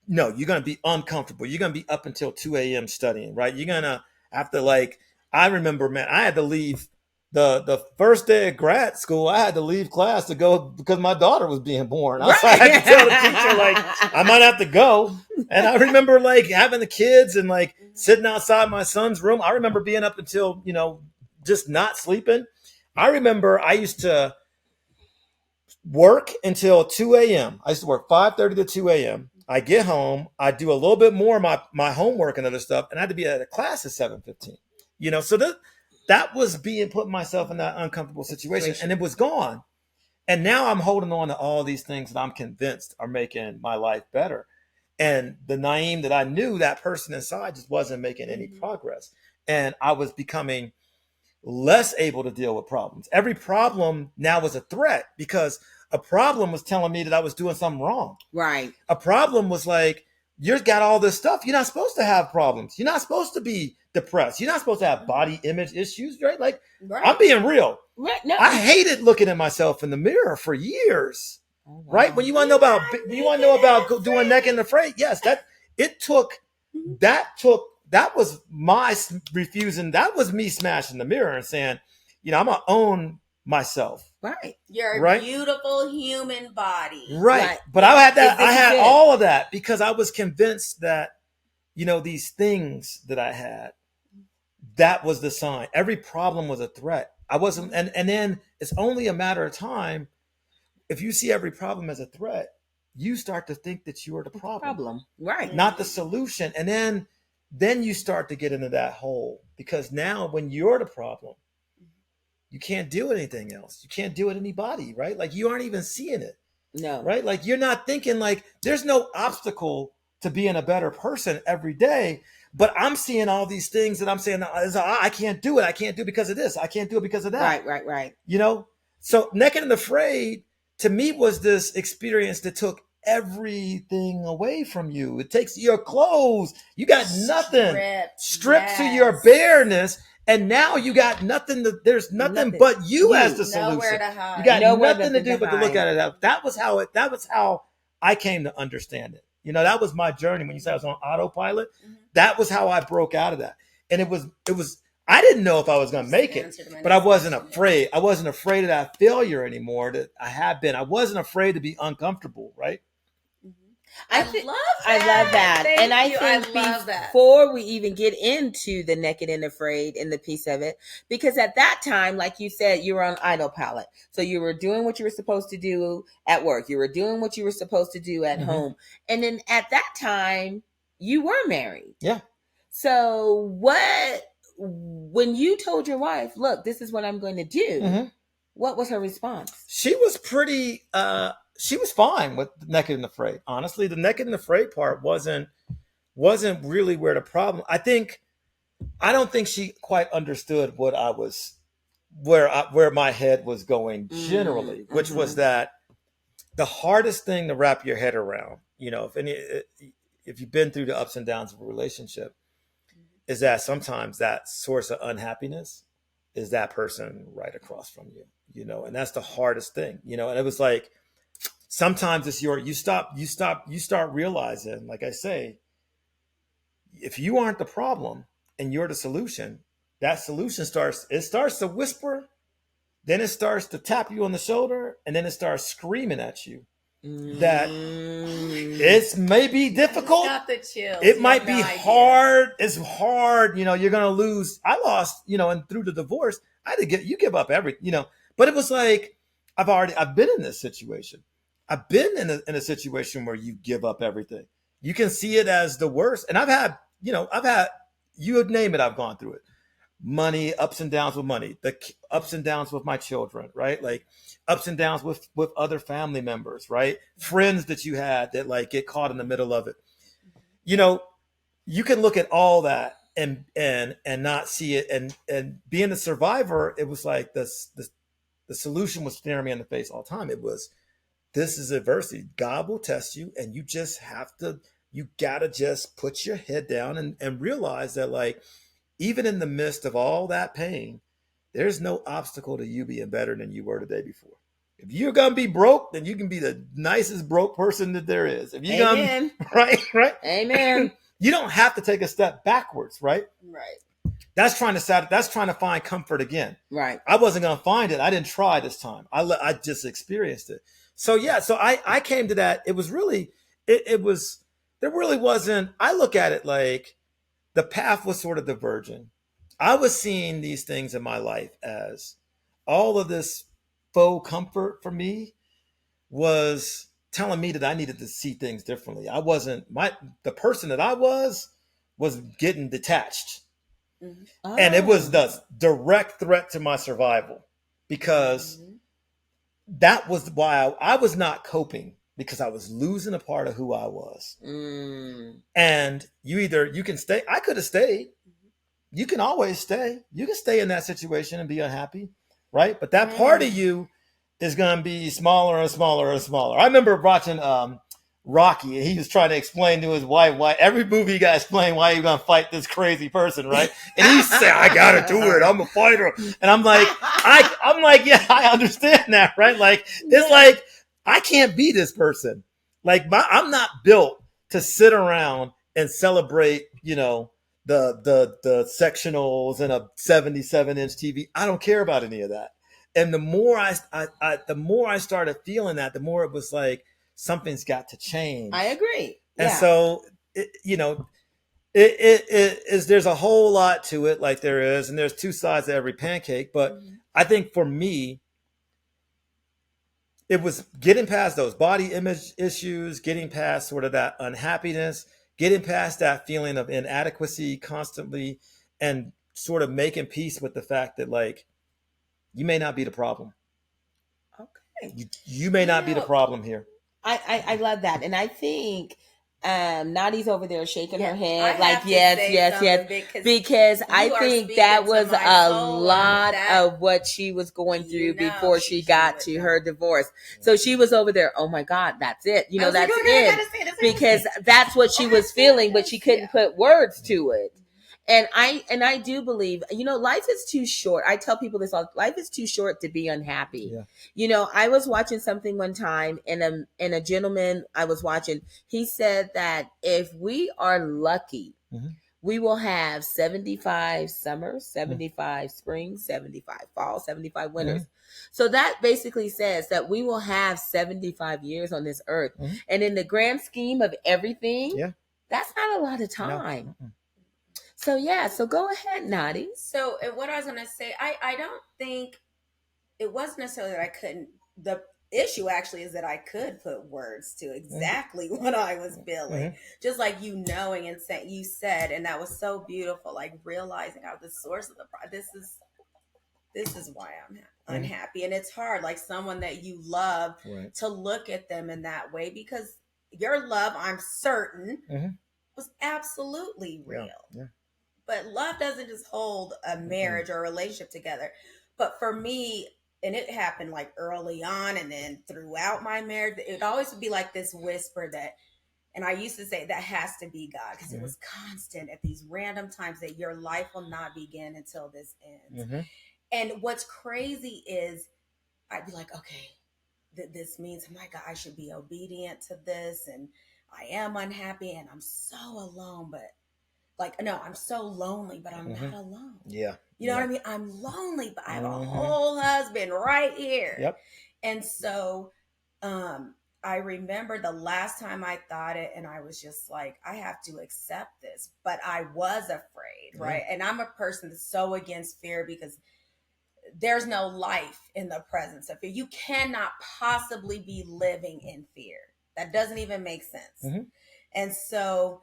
S3: no, you're going to be uncomfortable. You're going to be up until 2 a.m. studying, right? You're going to have to, like, I remember, man, I had to leave the first day of grad school. I had to leave class to go because my daughter was being born. So I had to tell the teacher, like, I might have to go. And I remember, like, having the kids and, like, sitting outside my son's room. I remember being up until, just not sleeping. I remember I used to work until 2 a.m. I used to work 5:30 to 2 a.m. I get home, I do a little bit more of my homework and other stuff, and I had to be at a class at 7:15. So that was putting myself in that uncomfortable situation, and it was gone. And now I'm holding on to all these things that I'm convinced are making my life better. And the Na'im that I knew, that person inside, just wasn't making any progress. And I was becoming less able to deal with problems. Every problem now was a threat because a problem was telling me that I was doing something wrong.
S1: Right.
S3: A problem was like, you've got all this stuff. You're not supposed to have problems. You're not supposed to be depressed. You're not supposed to have body image issues, right? Like, I'm being real.
S1: Right. No.
S3: I hated looking at myself in the mirror for years.
S1: Oh, wow.
S3: Right? When you want to know about doing Naked and Afraid, yes, that was my refusing. That was me smashing the mirror and saying, I'm gonna own myself.
S1: Right.
S2: Your beautiful human body.
S3: Right. But I had that. I had all of that because I was convinced that, these things that I had, that was the sign. Every problem was a threat. I wasn't, and then it's only a matter of time. If you see every problem as a threat, you start to think that you are the problem.
S1: Right?
S3: Not the solution, and then you start to get into that hole because now when you're the problem, you can't deal with anything else. You can't deal with anybody, right? Like you aren't even seeing it.
S1: No.
S3: Right? Like you're not thinking like there's no obstacle to being a better person every day. But I'm seeing all these things that I'm saying, I can't do it. I can't do it because of this. I can't do it because of that.
S1: Right.
S3: So Naked and Afraid to me was this experience that took everything away from you. It takes your clothes. You got nothing. Stripped to your bareness. And now you got nothing. There's nothing but you as the solution.
S2: Nowhere to hide.
S3: You got nothing to do but to look at it. That was how I came to understand it. That was my journey. When you said I was on autopilot, that was how I broke out of that. And it was. I didn't know if I was going to make it, but I wasn't afraid. I wasn't afraid of that failure anymore that I have been. I wasn't afraid to be uncomfortable. Right.
S1: I love that. And I think before we even get into the Naked and Afraid and the piece of it, because at that time, like you said, you were on autopilot. So you were doing what you were supposed to do at work. You were doing what you were supposed to do at home. And then at that time, you were married.
S3: Yeah.
S1: So when you told your wife, look, this is what I'm going to do, what was her response?
S3: She was pretty... she was fine with Naked and Afraid. Honestly, the Naked and Afraid part wasn't really where the problem. I don't think she quite understood what I was, where my head was going generally, which was that the hardest thing to wrap your head around, if you've been through the ups and downs of a relationship, is that sometimes that source of unhappiness is that person right across from you, and that's the hardest thing, and it was like, sometimes it's you start realizing, like I say, if you aren't the problem and you're the solution, that solution starts to whisper, then it starts to tap you on the shoulder, and then it starts screaming at you that it may be difficult. It might be hard. It's hard. You're going to lose. I lost, and through the divorce, I had to you give up everything, but it was like, I've been in this situation. I've been in a situation where you give up everything. You can see it as the worst. And I've had, you would name it, I've gone through it. Money, ups and downs with money, the ups and downs with my children, right? Like ups and downs with other family members, right? Friends that you had that like get caught in the middle of it. You can look at all that and not see it. And being a survivor, it was like the solution was staring me in the face all the time. It was, this is adversity. God will test you, and you gotta just put your head down and realize that, like, even in the midst of all that pain, there's no obstacle to you being better than you were the day before. If you're gonna be broke, then you can be the nicest broke person that there is. If you're
S1: Amen.
S3: Right.
S1: Amen.
S3: You don't have to take a step backwards, right?
S2: Right.
S3: That's trying to find comfort again.
S1: Right.
S3: I wasn't gonna find it. I didn't try this time. I just experienced it. So yeah, so I came to that. It was really, there really wasn't, I look at it like the path was sort of diverging. I was seeing these things in my life as all of this faux comfort for me was telling me that I needed to see things differently. I wasn't, the person that I was getting detached. Oh. And it was the direct threat to my survival because that was why I was not coping, because I was losing a part of who I was. And you can stay. I could have stayed. You can always stay. You can stay in that situation and be unhappy, right? But that part of you is going to be smaller and smaller and smaller. I remember watching Rocky, and he was trying to explain to his wife why every movie he got to explain why you're gonna fight this crazy person, right? And he said, "I gotta do it. I'm a fighter." And I'm like, I'm like, yeah, I understand that, right? Like, it's like I can't be this person. Like, I'm not built to sit around and celebrate, the sectionals and a 77-inch TV. I don't care about any of that. And the more the more I started feeling that, the more it was like something's got to change.
S1: I agree.
S3: And so, there's a whole lot to it, like there is, and there's two sides to every pancake. But I think for me, it was getting past those body image issues, getting past sort of that unhappiness, getting past that feeling of inadequacy constantly, and sort of making peace with the fact that, like, you may not be the problem.
S1: Okay.
S3: You may not be the problem here.
S1: I love that. And I think Nadi's over there shaking her head
S2: I
S1: like,
S2: have to
S1: yes,
S2: say
S1: yes,
S2: something
S1: because I
S2: you are
S1: think
S2: speaking
S1: that
S2: to
S1: was
S2: my
S1: a
S2: soul on
S1: lot
S2: that.
S1: of what she was going through
S2: You know,
S1: before she got
S2: she
S1: to
S2: would
S1: her
S2: know.
S1: divorce. So she was over there, oh my God, that's it. You know,
S2: I was like,
S1: that's
S2: "Oh, no, I
S1: it.
S2: gotta say this,
S1: Because that's what she was feeling, but she couldn't put words to it. And I do believe, life is too short. I tell people this all, life is too short to be unhappy.
S3: Yeah.
S1: I was watching something one time, and a gentleman I was watching, he said that if we are lucky, we will have 75 summers, 75 springs, 75 fall, 75 winters. So that basically says that we will have 75 years on this earth. And in the grand scheme of everything, that's not a lot of time.
S3: No.
S1: So go ahead, Nadi.
S2: So what I was going to say, I don't think it wasn't necessarily that I couldn't. The issue actually is that I could put words to exactly what I was feeling, just like knowing and saying, you said, and that was so beautiful, like realizing how the source of the this is why I'm unhappy. And it's hard, like someone that you love, to look at them in that way, because your love, I'm certain, was absolutely real.
S3: Yeah.
S2: But love doesn't just hold a marriage or a relationship together. But for me, and it happened like early on and then throughout my marriage, it always would be like this whisper that, and I used to say that has to be God, because it was constant at these random times that your life will not begin until this ends. And what's crazy is I'd be like, okay, this means, oh my God, I should be obedient to this. And I am unhappy and I'm so alone, but like, no, I'm so lonely, but I'm not alone.
S3: Yeah.
S2: You know what I mean? I'm lonely, but I have a whole husband right here.
S3: Yep.
S2: And so I remember the last time I thought it, and I was just like, I have to accept this. But I was afraid, right? And I'm a person that's so against fear, because there's no life in the presence of fear. You cannot possibly be living in fear. That doesn't even make sense. And so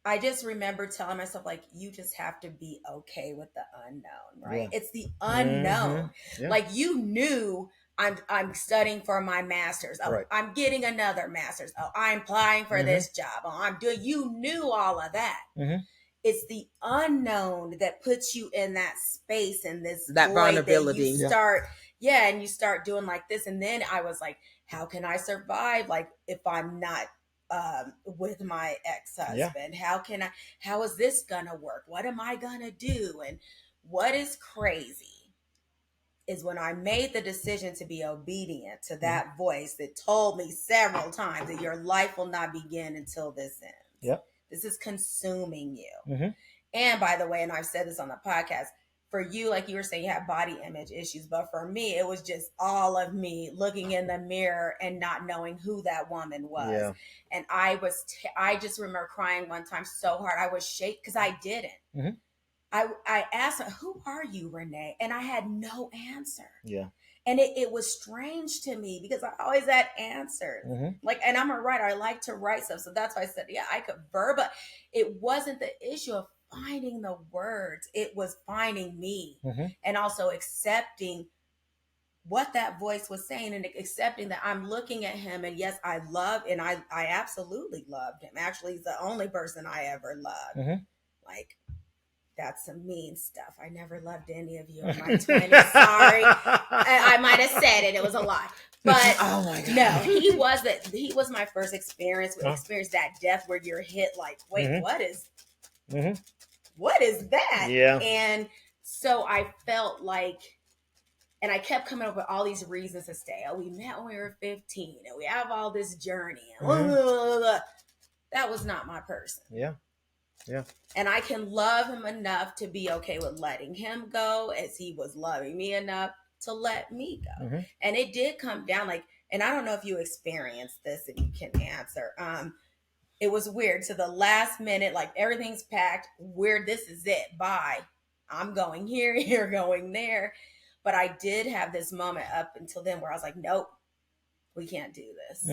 S2: I just remember telling myself, like, you just have to be okay with the unknown, right? It's the unknown. Like, you knew I'm studying for my master's. Oh, I'm getting another master's. Oh, I'm applying for this job. Oh, you knew all of that. It's the unknown that puts you in that space, and that vulnerability. That you start, and you start doing like this. And then I was like, how can I survive? Like, if I'm not with my ex-husband, how is this gonna work? What am I gonna do? And what is crazy is when I made the decision to be obedient to that voice that told me several times that your life will not begin until this ends. This is consuming you. And by the way, and I've said this on the podcast, for you, like you were saying, you have body image issues. But for me, it was just all of me looking in the mirror and not knowing who that woman was. And I just remember crying one time so hard. I was shaking because I didn't. I asked her, who are you, Renee? And I had no answer. And it was strange to me, because I always had answers. Like, and I'm a writer. I like to write stuff. So that's why I said, I could but it wasn't the issue of finding the words. It was finding me, and also accepting what that voice was saying, and accepting that I'm looking at him. And yes, I love, and I absolutely loved him. Actually, he's the only person I ever loved. Like, That's some mean stuff. I never loved any of you in my 20s. Sorry. I might have said it. It was a lie. But
S1: oh my God.
S2: no, he was my first experience that death where you're hit like, wait, what is that?
S3: Yeah.
S2: And so I felt like, and I kept coming up with all these reasons to stay. Oh, we met when we were 15 and we have all this journey. And blah, blah, blah, blah. That was not my person.
S3: Yeah. Yeah.
S2: And I can love him enough to be okay with letting him go as he was loving me enough to let me go. And it did come down like, and I don't know if you experienced this, if you can answer. It was weird. To the last minute, like everything's packed. This is it. Bye. I'm going here. You're going there. But I did have this moment up until then where I was like, nope, we can't do this.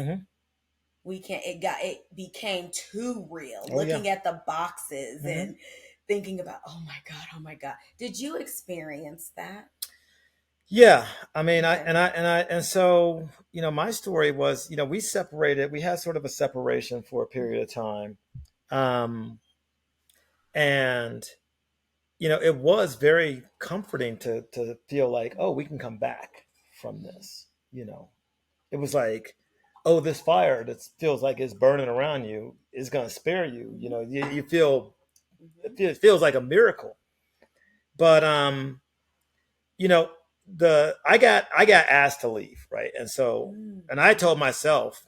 S2: We can't, it became too real. Looking at the boxes and thinking about, oh my God. Did you experience that?
S3: Yeah. I mean, and so, my story was, we separated, we had sort of a separation for a period of time. And, it was very comforting to feel like, oh, we can come back from this, It was like, oh, this fire that feels like it's burning around you is going to spare you. You feel, it feels like a miracle. But, I got asked to leave. Right. And so, and I told myself,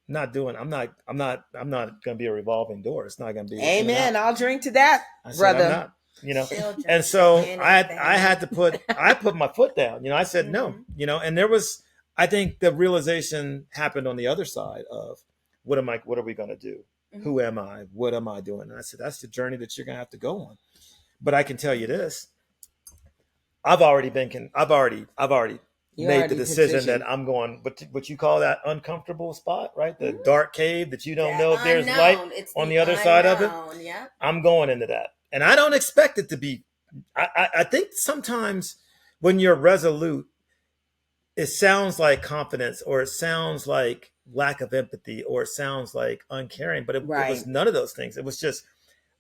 S3: I'm not going to be a revolving door. It's not going to be.
S1: Amen. I'll drink to that, brother.
S2: Children,
S3: and so I had to put my foot down. I said no. And there was, I think the realization happened on the other side of what are we going to do? Who am I? What am I doing? And I said, that's the journey that you're going to have to go on. But I can tell you this, I've already made the decision that I'm going, what you call that uncomfortable spot, right? The dark cave that you don't know if there's light on the other side of it.
S2: Yeah.
S3: I'm going into that. And I don't expect it to be, I think sometimes when you're resolute, it sounds like confidence, or it sounds like lack of empathy, or it sounds like uncaring, but it was none of those things. It was just,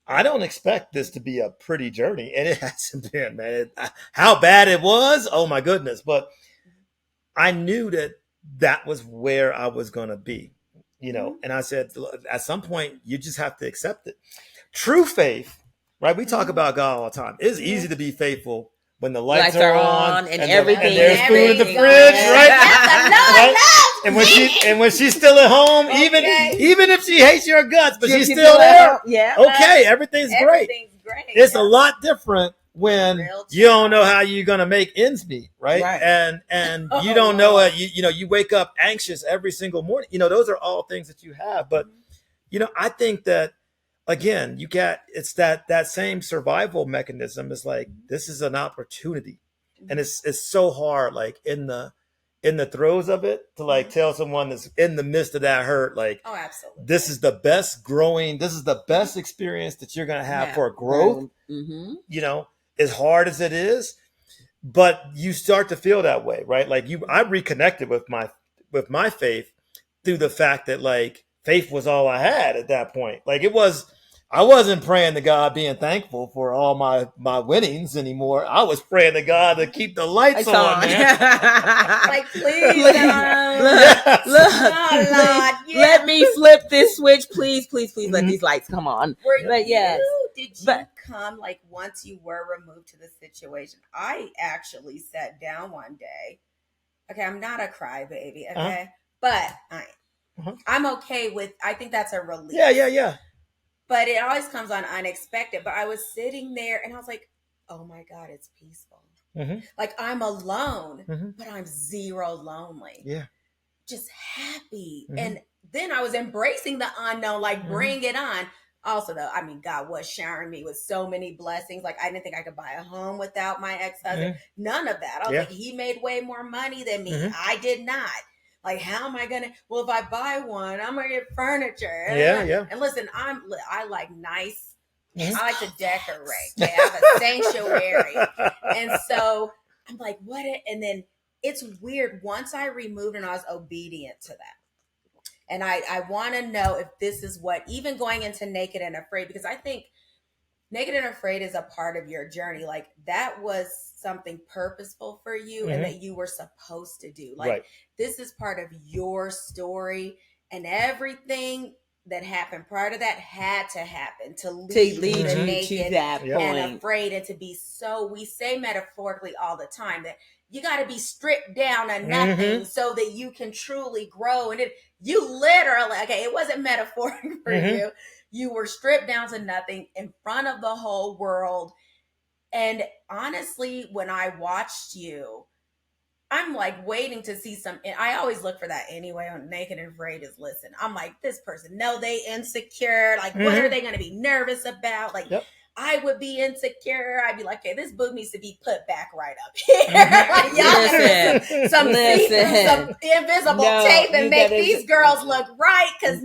S3: I don't expect this to be a pretty journey. And it hasn't been, man. How bad it was, oh my goodness. But I knew that was where I was going to be, and I said, at some point, you just have to accept it. True faith, right? We talk about God all the time. It's easy to be faithful when the lights are on
S1: and everything,
S3: and there's food in the fridge, right? And when she's still at home, even if she hates your guts, but she's still there.
S1: Yeah.
S3: Okay, everything's great. It's a lot different when you don't know how you're gonna make ends meet, right? And you don't know it. You wake up anxious every single morning. Those are all things that you have. But I think that, again, it's that same survival mechanism. Is like, this is an opportunity, and it's so hard, like in the throes of it, to like tell someone that's in the midst of that hurt, like,
S2: oh, absolutely,
S3: this is the best experience that you're gonna have for growth. As hard as it is, but you start to feel that way, right? Like I reconnected with my faith through the fact that, like, faith was all I had at that point. Like, I wasn't praying to God, being thankful for all my winnings anymore. I was praying to God to keep the lights on, man.
S2: Like, please,
S1: let me flip this switch, please. Let these lights come on.
S2: Did you come, like, once you were removed to the situation? I actually sat down one day. Okay, I'm not a crybaby, okay, but I'm okay with. I think that's a relief.
S3: Yeah.
S2: But it always comes on unexpected. But I was sitting there and I was like, oh my God, it's peaceful. Like, I'm alone, but I'm zero lonely.
S3: Yeah.
S2: Just happy. And then I was embracing the unknown, like, bring it on. Also, though, I mean, God was showering me with so many blessings. Like, I didn't think I could buy a home without my ex-husband. None of that. I was like, he made way more money than me. I did not. Like, how am I going to, well, if I buy one, I'm going to get furniture.
S3: Yeah.
S2: And listen, I like nice, I like to decorate. I have a sanctuary. And so I'm like, and then it's weird. Once I removed and I was obedient to that. And I want to know if this is what, even going into Naked and Afraid, because I think Naked and Afraid is a part of your journey. Like that was something purposeful for you and that you were supposed to do. Like this is part of your story, and everything that happened prior to that had to happen to lead you to Naked and Afraid, and to be so, we say metaphorically all the time that you got to be stripped down to nothing so that you can truly grow. And you literally, okay, it wasn't metaphoric for you. You were stripped down to nothing in front of the whole world. And honestly, when I watched you, I'm like waiting to see some. I always look for that anyway on Naked and Afraid is listen. I'm like, this person, no, they insecure. Like, what are they going to be nervous about? Like, I would be insecure. I'd be like, okay, this boob needs to be put back right up here. Like, y'all some invisible tape and make these girls look right. Because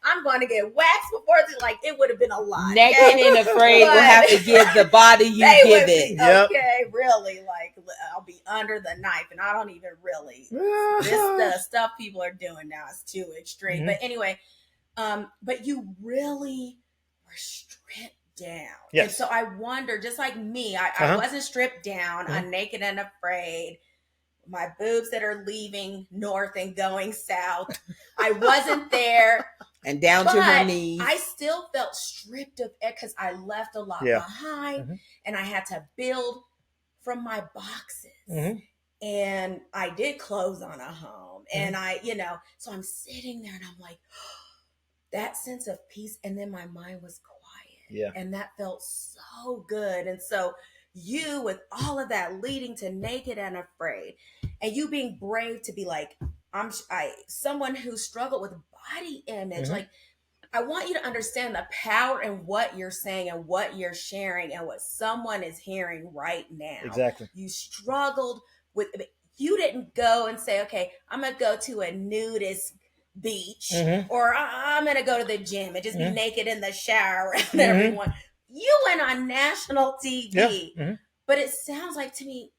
S2: I'm going to get waxed before it's like, it would have been a lot.
S1: Naked and Afraid will have to give the body you give it.
S2: Okay, really, like, I'll be under the knife, and I don't even really. The stuff people are doing now is too extreme. But anyway, but you really were stripped down. And so I wonder, just like me, I wasn't stripped down. I'm naked and afraid. My boobs that are leaving north and going south. I wasn't there.
S1: And down to her knees.
S2: I still felt stripped of it because I left a lot behind and I had to build from my boxes. And I did close on a home. And so I'm sitting there and I'm like, that sense of peace. And then my mind was quiet. And that felt so good. And so you, with all of that leading to Naked and Afraid, and you being brave to be like, someone who struggled with body image, like, I want you to understand the power in what you're saying and what you're sharing and what someone is hearing right now.
S3: Exactly.
S2: You struggled with, you didn't go and say, okay, I'm going to go to a nudist beach or I'm going to go to the gym and just be naked in the shower around everyone. You went on national TV, but it sounds like to me,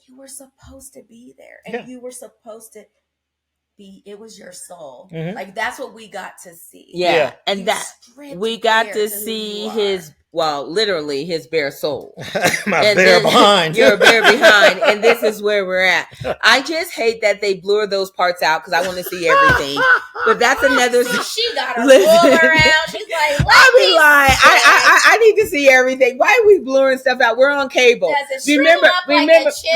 S2: you were supposed to be there and you were supposed to be, it was your soul. Like that's what we got to see.
S1: And you that we got to see his, well, literally his bare soul.
S3: My bare behind.
S1: Your bare behind. And this is where we're at. I just hate that they blur those parts out because I want to see everything. But that's another.
S2: She got her pull around. She's like,
S1: I need to see everything. Why are we blurring stuff out? We're on cable. Remember, Skinamax,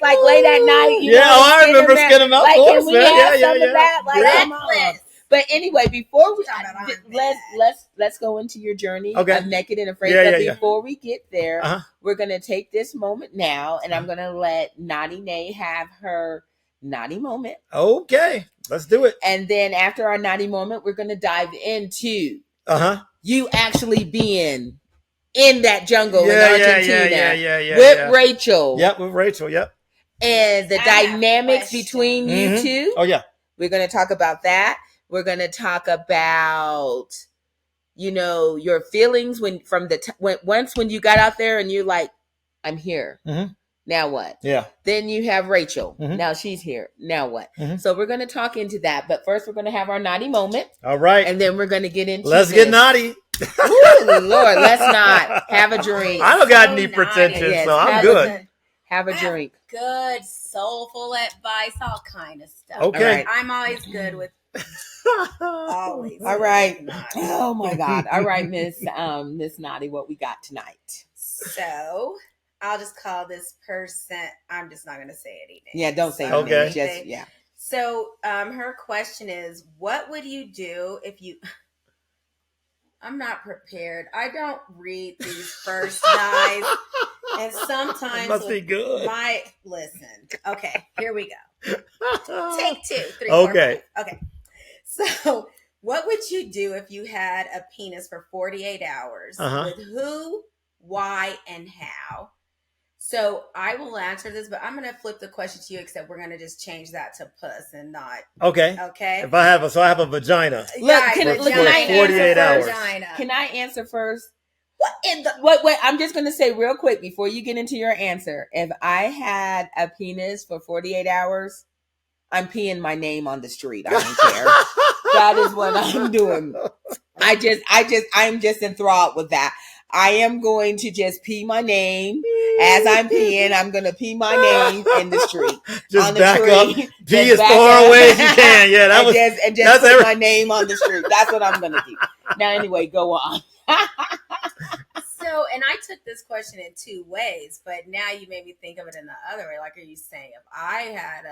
S1: like late at night.
S3: I remember Skinamax.
S1: Like, can we have some of that? Like, but anyway, before we let's go into your journey of Naked and Afraid. But before we get there, we're gonna take this moment now, and I'm gonna let Naughty Nae have her naughty moment.
S3: Okay, let's do it.
S1: And then after our naughty moment, we're gonna dive into you actually being in that jungle in Argentina with Rachel.
S3: Yep, with Rachel. Yep.
S1: And the dynamics between you two.
S3: Oh yeah,
S1: we're gonna talk about that. We're going to talk about, your feelings when you got out there and you're like, I'm here. Now what?
S3: Yeah.
S1: Then you have Rachel. Now she's here. Now what? So we're going to talk into that. But first, we're going to have our naughty moment.
S3: All right.
S1: And then we're going to get into
S3: get naughty.
S1: Ooh, Lord, let's not. Have a drink.
S3: I don't got any pretension, so I'm good.
S1: Have a drink.
S2: Good, soulful advice, all kind of stuff.
S3: Okay.
S2: Right. I'm always good with always.
S1: All right. Oh my God. All right, Miss Naughty, what we got tonight?
S2: So I'll just call this person. I'm just not gonna say anything.
S1: Yeah, don't say anything. Just
S2: So her question is, what would you do if you I'm not prepared. I don't read these first, guys. And sometimes
S3: must be good.
S2: Listen. Okay, here we go. Take 2, 3, 4,
S3: Okay.
S2: 5. Okay. So, what would you do if you had a penis for 48 hours? With who, why, and how? So, I will answer this, but I'm going to flip the question to you, except we're going to just change that to puss and not.
S3: Okay.
S2: Okay.
S3: If I have a vagina.
S1: Look, can I
S3: 48 hours.
S1: Can I answer first? Wait, I'm just going to say real quick before you get into your answer. If I had a penis for 48 hours, I'm peeing my name on the street. I don't care. So That is what I'm doing. I'm just enthralled with that. I am going to just pee my name as I'm peeing. I'm going to pee my name in the street.
S3: Just
S1: on the
S3: back
S1: tree.
S3: up. Pee
S1: Just
S3: as
S1: back
S3: far
S1: up.
S3: away as you can. Yeah, that
S1: and
S3: was.
S1: just put my name on the street. That's what I'm going to do. Now, anyway, go on.
S2: So, and I took this question in two ways, but now you made me think of it in the other way. Like, are you saying if I had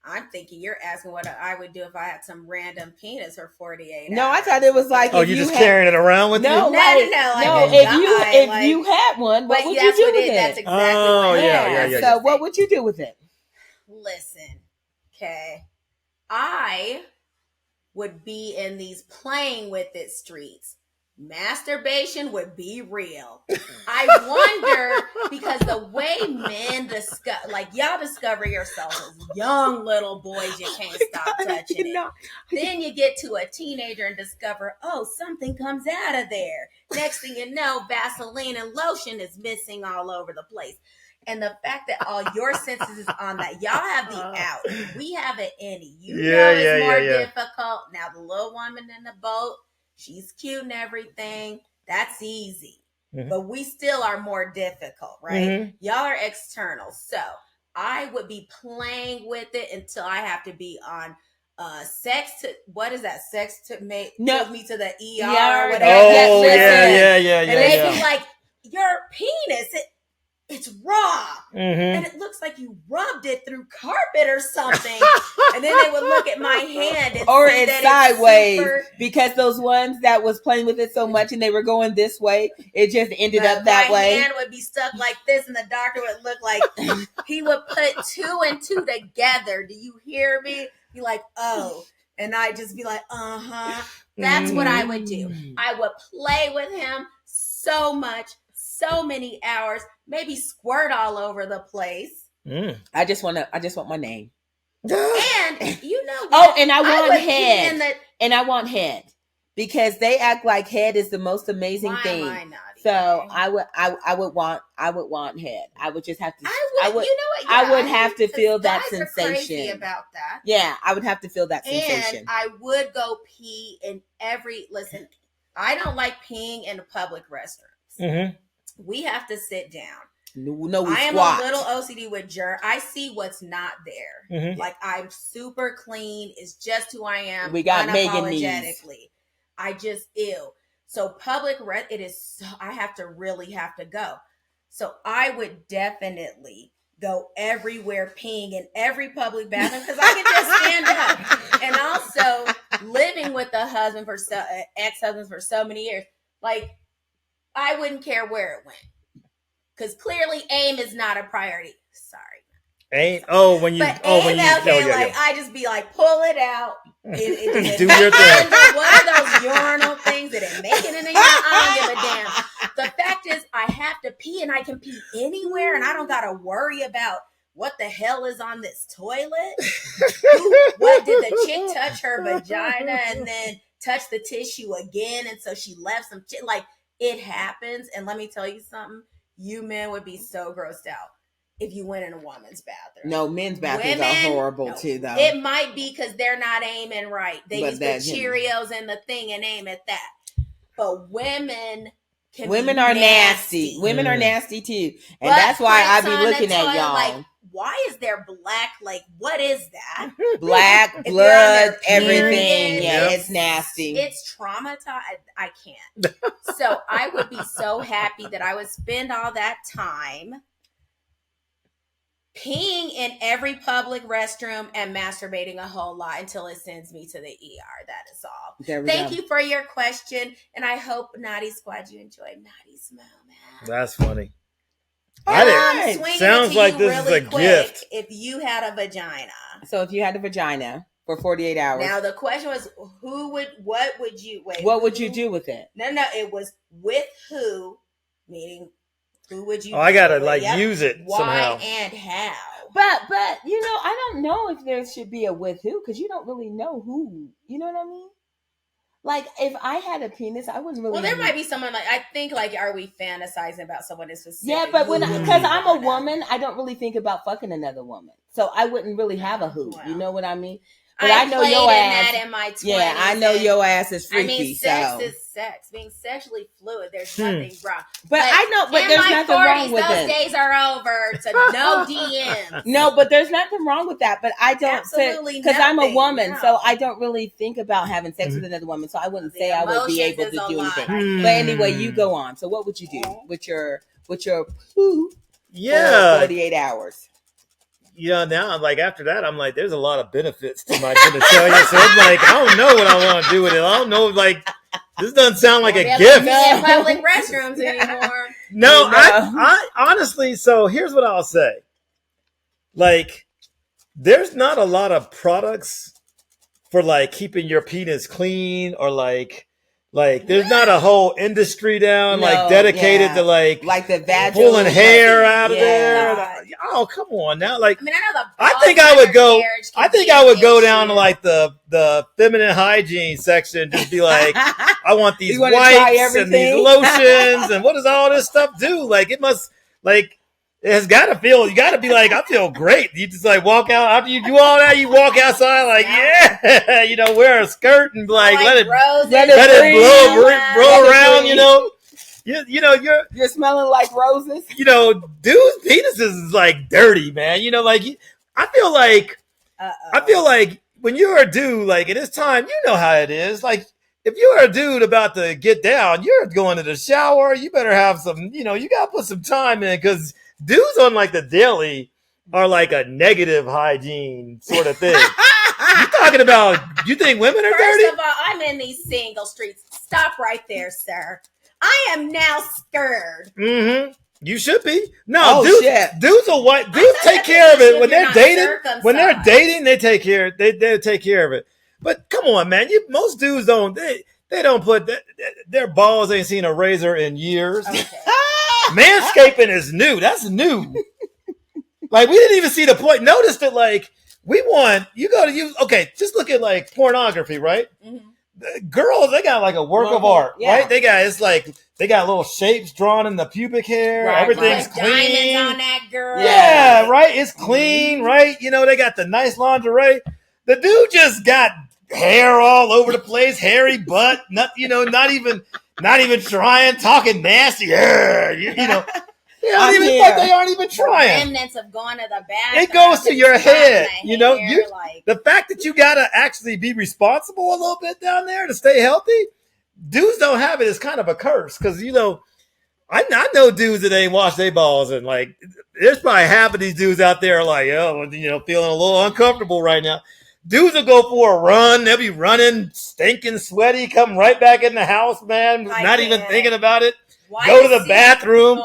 S2: I'm thinking you're asking what I would do if I had some random penis for 48
S1: No,
S2: hours.
S1: I thought it was like,
S3: Oh, you just carrying it around with you?
S1: No,
S2: No.
S1: If you had one, what would you do with it?
S2: That's exactly
S3: Oh,
S2: what
S3: yeah.
S1: So, what would you do with it?
S2: Listen, okay, I would be in these playing with it streets. Masturbation would be real. I wonder, because the way men discover, like y'all discover yourselves as young little boys, you can't stop touching it. Then you get to a teenager and discover, oh, something comes out of there. Next thing you know, Vaseline and lotion is missing all over the place. And the fact that all your senses is on that, y'all have the out. We haven't any. Know it's more difficult. Now the little woman in the boat, she's cute and everything. That's easy. Mm-hmm. But we still are more difficult, right? Mm-hmm. Y'all are external. So I would be playing with it until I have to be on sex to, what is that? Sex to make took me to the ER or whatever.
S3: Oh, yeah.
S2: And they be like, your penis, it's raw. Mm-hmm. And it looks like you rubbed it through carpet or something. And then they would look at my hand and
S1: or
S2: see
S1: it's
S2: that
S1: sideways
S2: it's
S1: because those ones that was playing with it so much and they were going this way, it just ended up that way.
S2: My hand would be stuck like this and the doctor would look like he would put 2 and 2 together. Do you hear me? Be like, oh. And I'd just be like, uh-huh. That's what I would do. I would play with him so much, so many hours, maybe squirt all over the place.
S1: I just want my name.
S2: And you know what?
S1: And I want head. And I want head. Because they act like head is the most amazing thing.
S2: Am I naughty?
S1: So I would want head. I would just have to
S2: you know what? Yeah,
S1: I would have to feel that
S2: guys
S1: sensation.
S2: Are crazy about that.
S1: Yeah, I would have to feel that sensation.
S2: And I would go pee in listen, I don't like peeing in public restrooms. Mm-hmm. We have to sit down.
S1: No,
S2: I am a little OCD with germ. I see what's not there. Mm-hmm. Like I'm super clean. It's just who I am.
S1: We got
S2: unapologetically. I just ew. So it is. So, I have to go. So I would definitely go everywhere peeing in every public bathroom because I can just stand up. And also living with a husband ex-husbands for so many years, like I wouldn't care where it went. Because clearly aim is not a priority. Sorry.
S3: Aim? Oh, when you...
S2: But aim out there, I just be like, pull it out. It
S3: do your thing.
S2: One of those urinal things that it making it in your I don't give a damn. The fact is, I have to pee and I can pee anywhere and I don't got to worry about what the hell is on this toilet. What did the chick touch her vagina and then touch the tissue again? And so she left some shit. Like, it happens. And let me tell you something. You men would be so grossed out if you went in a woman's bathroom.
S1: No, men's bathrooms are horrible too, though.
S2: It might be because they're not aiming right. They use the Cheerios and the thing and aim at that. But women
S1: are nasty. Women are nasty too. And that's why I be looking at y'all.
S2: Like, why is there black? Like, what is that?
S1: Black, blood, everything. Yeah, it's nasty.
S2: It's traumatized. I can't. So I would be so happy that I would spend all that time peeing in every public restroom and masturbating a whole lot until it sends me to the ER. That is all. Thank you for your question. And I hope, Naughty Squad, you enjoyed Naughty's moment.
S3: That's funny.
S2: Sounds like this is a gift. If you had a vagina.
S1: So if you had a vagina for 48 hours.
S2: Now the question was, what would you
S1: do with it?
S2: No, it was with who, meaning who would you
S3: I gotta use it
S2: why
S3: somehow.
S2: And how.
S1: But I don't know if there should be a with who, because you don't really know who. You know what I mean? Like, if I had a penis, I wouldn't really...
S2: Well, there might be someone, I think, are we fantasizing about someone that's specific?
S1: Yeah, but because I'm a woman, I don't really think about fucking another woman. So I wouldn't really have a who. Wow. You know what I mean? But I know
S2: played
S1: your
S2: in
S1: ass.
S2: that in my 20s.
S1: Yeah, I know
S2: and,
S1: your ass is freaky.
S2: I mean, sex
S1: so.
S2: is sex. Being sexually fluid, there's nothing wrong.
S1: But I know, but
S2: in
S1: there's
S2: my
S1: nothing
S2: 40s,
S1: wrong with
S2: those
S1: it.
S2: days are over. To no DMs.
S1: No, but there's nothing wrong with that. But I don't
S2: Absolutely
S1: because I'm a
S2: nothing,
S1: woman,
S2: no.
S1: so I don't really think about having sex with another woman. So I wouldn't say I would be able to do anything. But anyway, you go on. So what would you do with your poo?
S3: Yeah,
S1: 48 hours.
S3: Yeah, now I'm like after that, I'm like, there's a lot of benefits to my genitalia. So I'm like, I don't know what I want to do with it. I don't know, like this doesn't sound like a gift.
S2: In public restrooms anymore.
S3: No, I honestly. So here's what I'll say. Like, there's not a lot of products for like keeping your penis clean or like there's not a whole industry down like dedicated to like
S1: the vaginal
S3: pulling hair out of there. Oh, come on now! Like,
S2: I mean, I know
S3: I think I would go. I think I would go down to like the feminine hygiene section and just be like, I want these wipes and these lotions and what does all this stuff do? Like, it must like. It has got to feel, you got to be like, I feel great. You just like walk out, after you do all that, you walk outside like, yeah, you know, wear a skirt and like let it blow around, you know. You know,
S1: you're smelling like roses.
S3: You know, dudes' penises is like dirty, man. You know, like, I feel like when you're a dude, like at this time, you know how it is. Like, if you're a dude about to get down, you're going to the shower, you better have some, you know, you got to put some time in because dudes on like the daily are like a negative hygiene sort of thing. You talking about, you think women are dirty?
S2: First of all, I'm in these single streets. Stop right there, sir. I am now scared.
S3: Mm-hmm. You should be. No, dudes take care of it when they're dating. When they're dating, they take care. They take care of it. But come on, man. Most dudes don't. They don't put their balls ain't seen a razor in years. Okay. Manscaping is new. That's new. Like, we didn't even see the point. Notice that, like, we want you go to use. Okay, just look at like pornography, right? Mm-hmm. Girls, they got like a work of art, right? They got little shapes drawn in the pubic hair. Right, everything's clean.
S2: Diamonds on that girl.
S3: Yeah, right. It's clean, right? You know, they got the nice lingerie. The dude just got hair all over the place, hairy butt, not even trying, talking nasty. You know. They aren't even trying.
S2: Remnants of going to the bathroom.
S3: It goes to your head. You know, the fact that you got to actually be responsible a little bit down there to stay healthy, dudes don't have it. It's kind of a curse because, you know, I know dudes that ain't washed their balls, and like, there's probably half of these dudes out there like, oh, you know, feeling a little uncomfortable right now. Dudes will go for a run. They'll be running, stinking, sweaty, come right back in the house, man, not even thinking about it. Go to the bathroom.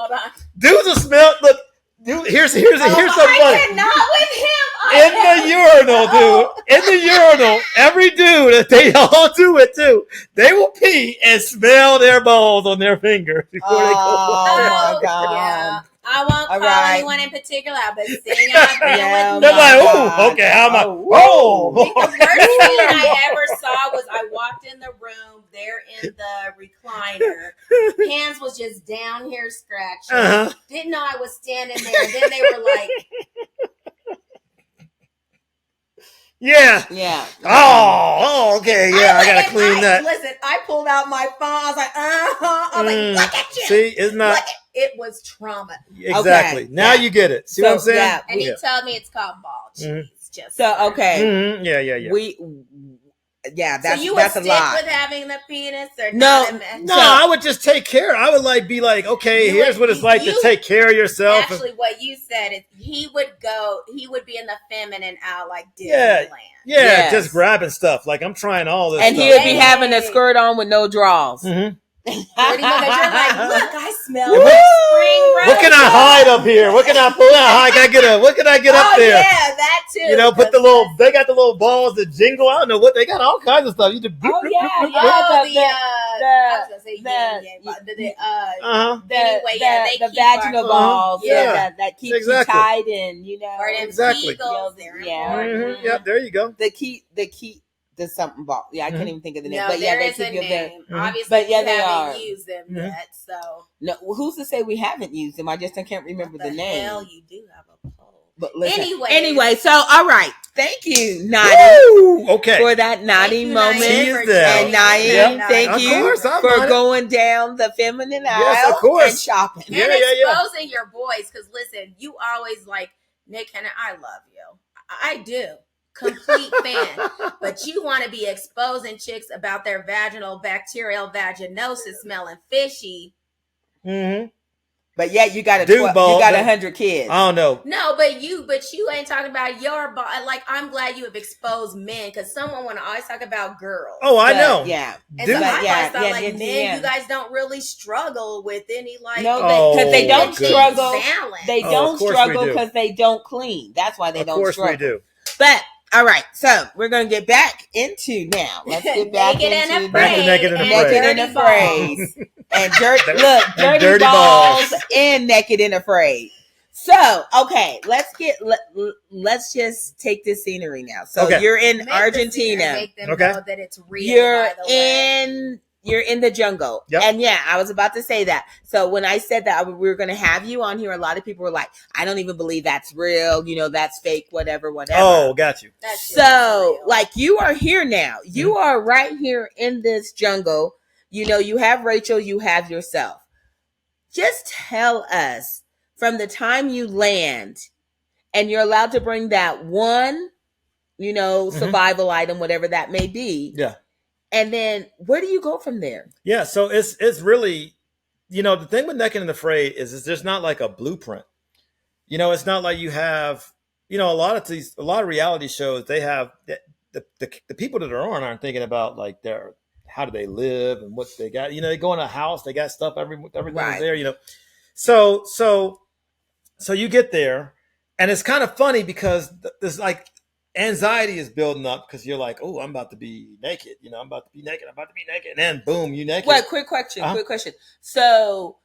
S3: Dudes will smell. Look, dude, here's something funny.
S2: Not with him.
S3: In the urinal, dude. In the urinal, every dude, they all do it too. They will pee and smell their balls on their fingers before they go.
S1: Oh my god.
S2: Yeah. I won't call anyone in particular, but sitting out there with
S3: they're like, oh, okay, how am I?
S2: The worst thing I ever saw was I walked in the room, there in the recliner. Hands was just down here scratching. Didn't know I was standing there. Then they were like,
S3: yeah. Oh, okay, yeah, I gotta clean that.
S2: Listen, I pulled out my phone. I was like, I'm like, look at you.
S3: See, it's not.
S2: It was trauma.
S3: Exactly. Okay. Now you get it. See what I'm saying?
S2: Yeah. And he told me it's called ball cheese. Just
S1: so okay.
S3: Mm-hmm. Yeah.
S1: That's
S2: so you
S1: that's
S2: would
S1: a
S2: stick
S1: lot.
S2: with having the penis or
S3: no? I would just take care. I would be like, okay, here's what it's like to take care of yourself.
S2: Actually, what you said is he would be in the feminine out like Disneyland.
S3: Yeah, just grabbing stuff. Like, I'm trying all this
S1: and
S3: stuff.
S1: he would be having a skirt on with no drawers.
S3: Mm-hmm.
S2: Pretty much, you're like, look, I smell spring roses.
S3: What can I hide up here? What can I pull out? What can I get up there?
S2: Yeah, that too.
S3: You know, they got the little balls that jingle. I don't know what they got. All kinds of stuff. You just
S2: I was gonna say
S1: the vaginal balls that keep you tied in. You know,
S2: or them
S3: exactly.
S2: Eagles,
S3: Yep, there you go.
S1: The key. The something ball. Yeah, I can't even think of the name.
S2: No,
S1: but yeah,
S2: there is a name. Obviously, but yeah, they haven't used them yet. So
S1: no, who's to say we haven't used them? I just can't remember the name.
S2: Hell, you do have a pole.
S1: But listen,
S2: Anyways.
S1: anyway, so all right. Thank you, Nadi,
S3: Okay.
S1: for that Nadi moment.
S3: She is there.
S1: And Naeem,
S3: Yep.
S1: thank
S3: Of
S1: you
S3: course, I'm
S1: for
S3: on it.
S1: going down the feminine
S3: Yes,
S1: aisle
S3: of course.
S1: and shopping.
S3: Yeah,
S2: And
S3: yeah.
S2: exposing your boys. Because listen, you always like, Nick, and I love you. I do. Complete fan. But you want to be exposing chicks about their vaginal bacterial vaginosis smelling fishy.
S3: Mm-hmm.
S1: But yet you got
S3: Dude, ball,
S1: you got
S3: that-
S1: 100 kids.
S3: I don't know.
S2: No, but you ain't talking about your body. Like, I'm glad you have exposed men, because someone want to always talk about girls.
S3: Oh, I
S1: But,
S3: know.
S1: Yeah.
S2: And
S3: Dude.
S2: so I
S1: Yeah,
S2: always thought,
S1: yeah,
S2: like,
S1: yeah,
S2: men,
S1: yeah.
S2: you guys don't really struggle with any, like,
S1: No,
S3: Oh,
S1: because they don't
S3: goodness.
S1: struggle.
S2: balance.
S1: They
S3: Oh,
S1: don't
S3: of course we
S1: struggle
S3: do.
S1: because they don't clean. That's why they
S3: Of
S1: don't
S3: course
S1: struggle.
S3: we do.
S1: But all right, so we're gonna get back into now. Let's get back
S2: Naked and
S1: into
S3: Back to
S2: afraid.
S3: naked and
S2: and
S3: afraid.
S1: naked and
S2: dirty
S1: afraid.
S2: balls.
S1: And dirty,
S3: dirty
S1: balls,
S3: balls.
S1: and naked and afraid. So, okay, let's just take this scenery now. So
S3: Okay.
S1: you're in
S2: Make the
S1: Argentina.
S2: scenery, make them
S3: Okay.
S2: know that it's real,
S1: You're in the jungle.
S3: Yep.
S1: And yeah, I was about to say that. So when I said that we were going to have you on here, a lot of people were like, I don't even believe that's real. You know, that's fake, whatever.
S3: Oh, got you.
S1: So like you are here now. You are right here in this jungle. You know, you have Rachel, you have yourself. Just tell us from the time you land and you're allowed to bring that one, you know, survival item, whatever that may be.
S3: Yeah.
S1: And then where do you go from there?
S3: Yeah, so it's really, you know, the thing with Naked and Afraid is there's not like a blueprint. You know, it's not like you have, you know, a lot of reality shows, they have the people that are on aren't thinking about like how do they live and what they got. You know, they go in a house, they got stuff, everything's
S1: Right.
S3: there, you know. So you get there, and it's kind of funny because there's like anxiety is building up because you're like, oh, I'm about to be naked. You know, I'm about to be naked. And then boom, you naked.
S1: Wait, quick question. So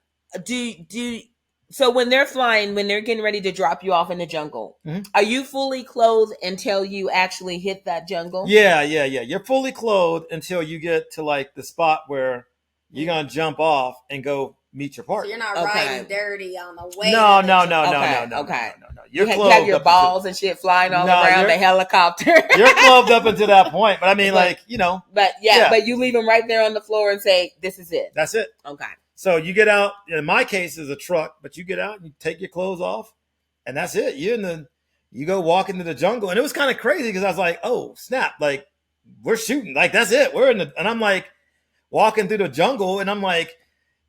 S1: so when they're flying, when they're getting ready to drop you off in the jungle, are you fully clothed until you actually hit that jungle?
S3: Yeah. You're fully clothed until you get to like the spot where you're going to jump off and go meet your partner.
S2: So you're not riding dirty on the way.
S3: No.
S1: Okay.
S3: You're
S1: you
S3: clothed
S1: have your
S3: up
S1: balls and shit flying all around the helicopter.
S3: You're clothed up until that point. But I mean, like, you know.
S1: But but you leave them right there on the floor and say, this is it.
S3: That's it.
S1: Okay.
S3: So you get out, in my case is a truck, but you get out and you take your clothes off and that's it. You go walk into the jungle. And it was kind of crazy because I was like, oh, snap. Like, we're shooting. Like, that's it. And I'm like walking through the jungle and I'm like,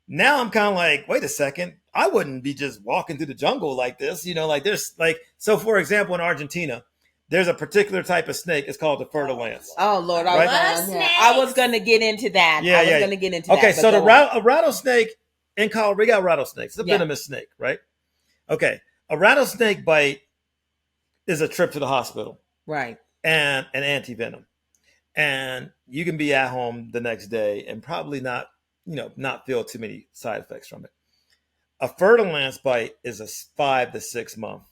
S3: now I'm kind of like, wait a second. I wouldn't be just walking through the jungle like this, you know, like there's like, so for example, in Argentina, there's a particular type of snake. It's called the fer de lance.
S1: Oh, Lord.
S3: Right?
S1: I was going to get into that.
S3: Yeah,
S1: I was going to get into that.
S3: Okay, so a rattlesnake in Colorado, we got rattlesnakes. It's a venomous snake, right? Okay, a rattlesnake bite is a trip to the hospital.
S1: Right.
S3: And an anti-venom. And you can be at home the next day and probably not feel too many side effects from it. A fer de lance bite is a 5 to 6 month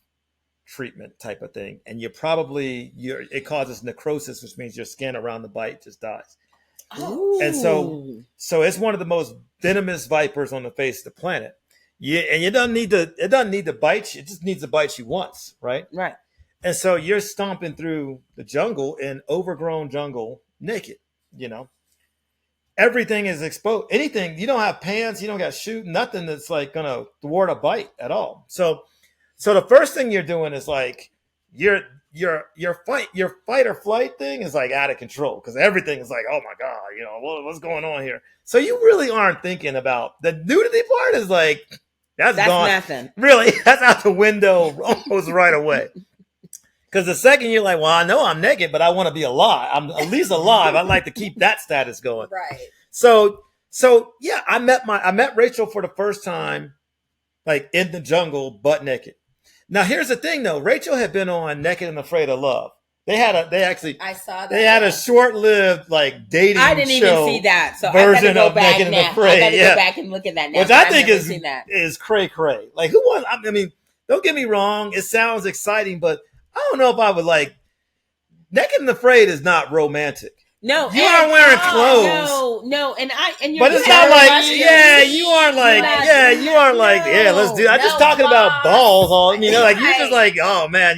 S3: treatment type of thing, and it causes necrosis, which means your skin around the bite just dies.
S1: Ooh.
S3: And so it's one of the most venomous vipers on the face of the planet. And it doesn't need to bite you, it just needs to bite you once, right?
S1: Right.
S3: And so you're stomping through the jungle, in overgrown jungle, naked, you know. Everything is exposed. Anything, you don't have pants, you don't got shoes, nothing that's like gonna thwart a bite at all. So the first thing you're doing is like your fight or flight thing is like out of control because everything is like, oh my God, you know, what's going on here? So you really aren't thinking about the nudity part. Is like that's gone.
S1: Nothing.
S3: Really, that's out the window almost right away. Because the second you're like, well, I know I'm naked, but I want to be alive. I'm at least alive. I'd like to keep that status going.
S2: Right.
S3: So yeah, I met Rachel for the first time, like in the jungle, butt naked. Now here's the thing though, Rachel had been on Naked and Afraid of Love. I saw that. They had a short-lived like dating show.
S1: I didn't even see that, so
S3: version
S1: I gotta go
S3: of
S1: back
S3: Naked and
S1: now.
S3: Afraid.
S1: I gotta go back and look at that now.
S3: Which I think is cray-cray. Like who wants? I mean, don't get me wrong. It sounds exciting, but I don't know if I would like. Naked and Afraid is not romantic.
S1: No,
S3: You aren't wearing clothes.
S1: No, and
S3: But it's not like, you aren't like, you aren't like, let's do. I'm just talking about balls, all you know, like you're just like, oh man,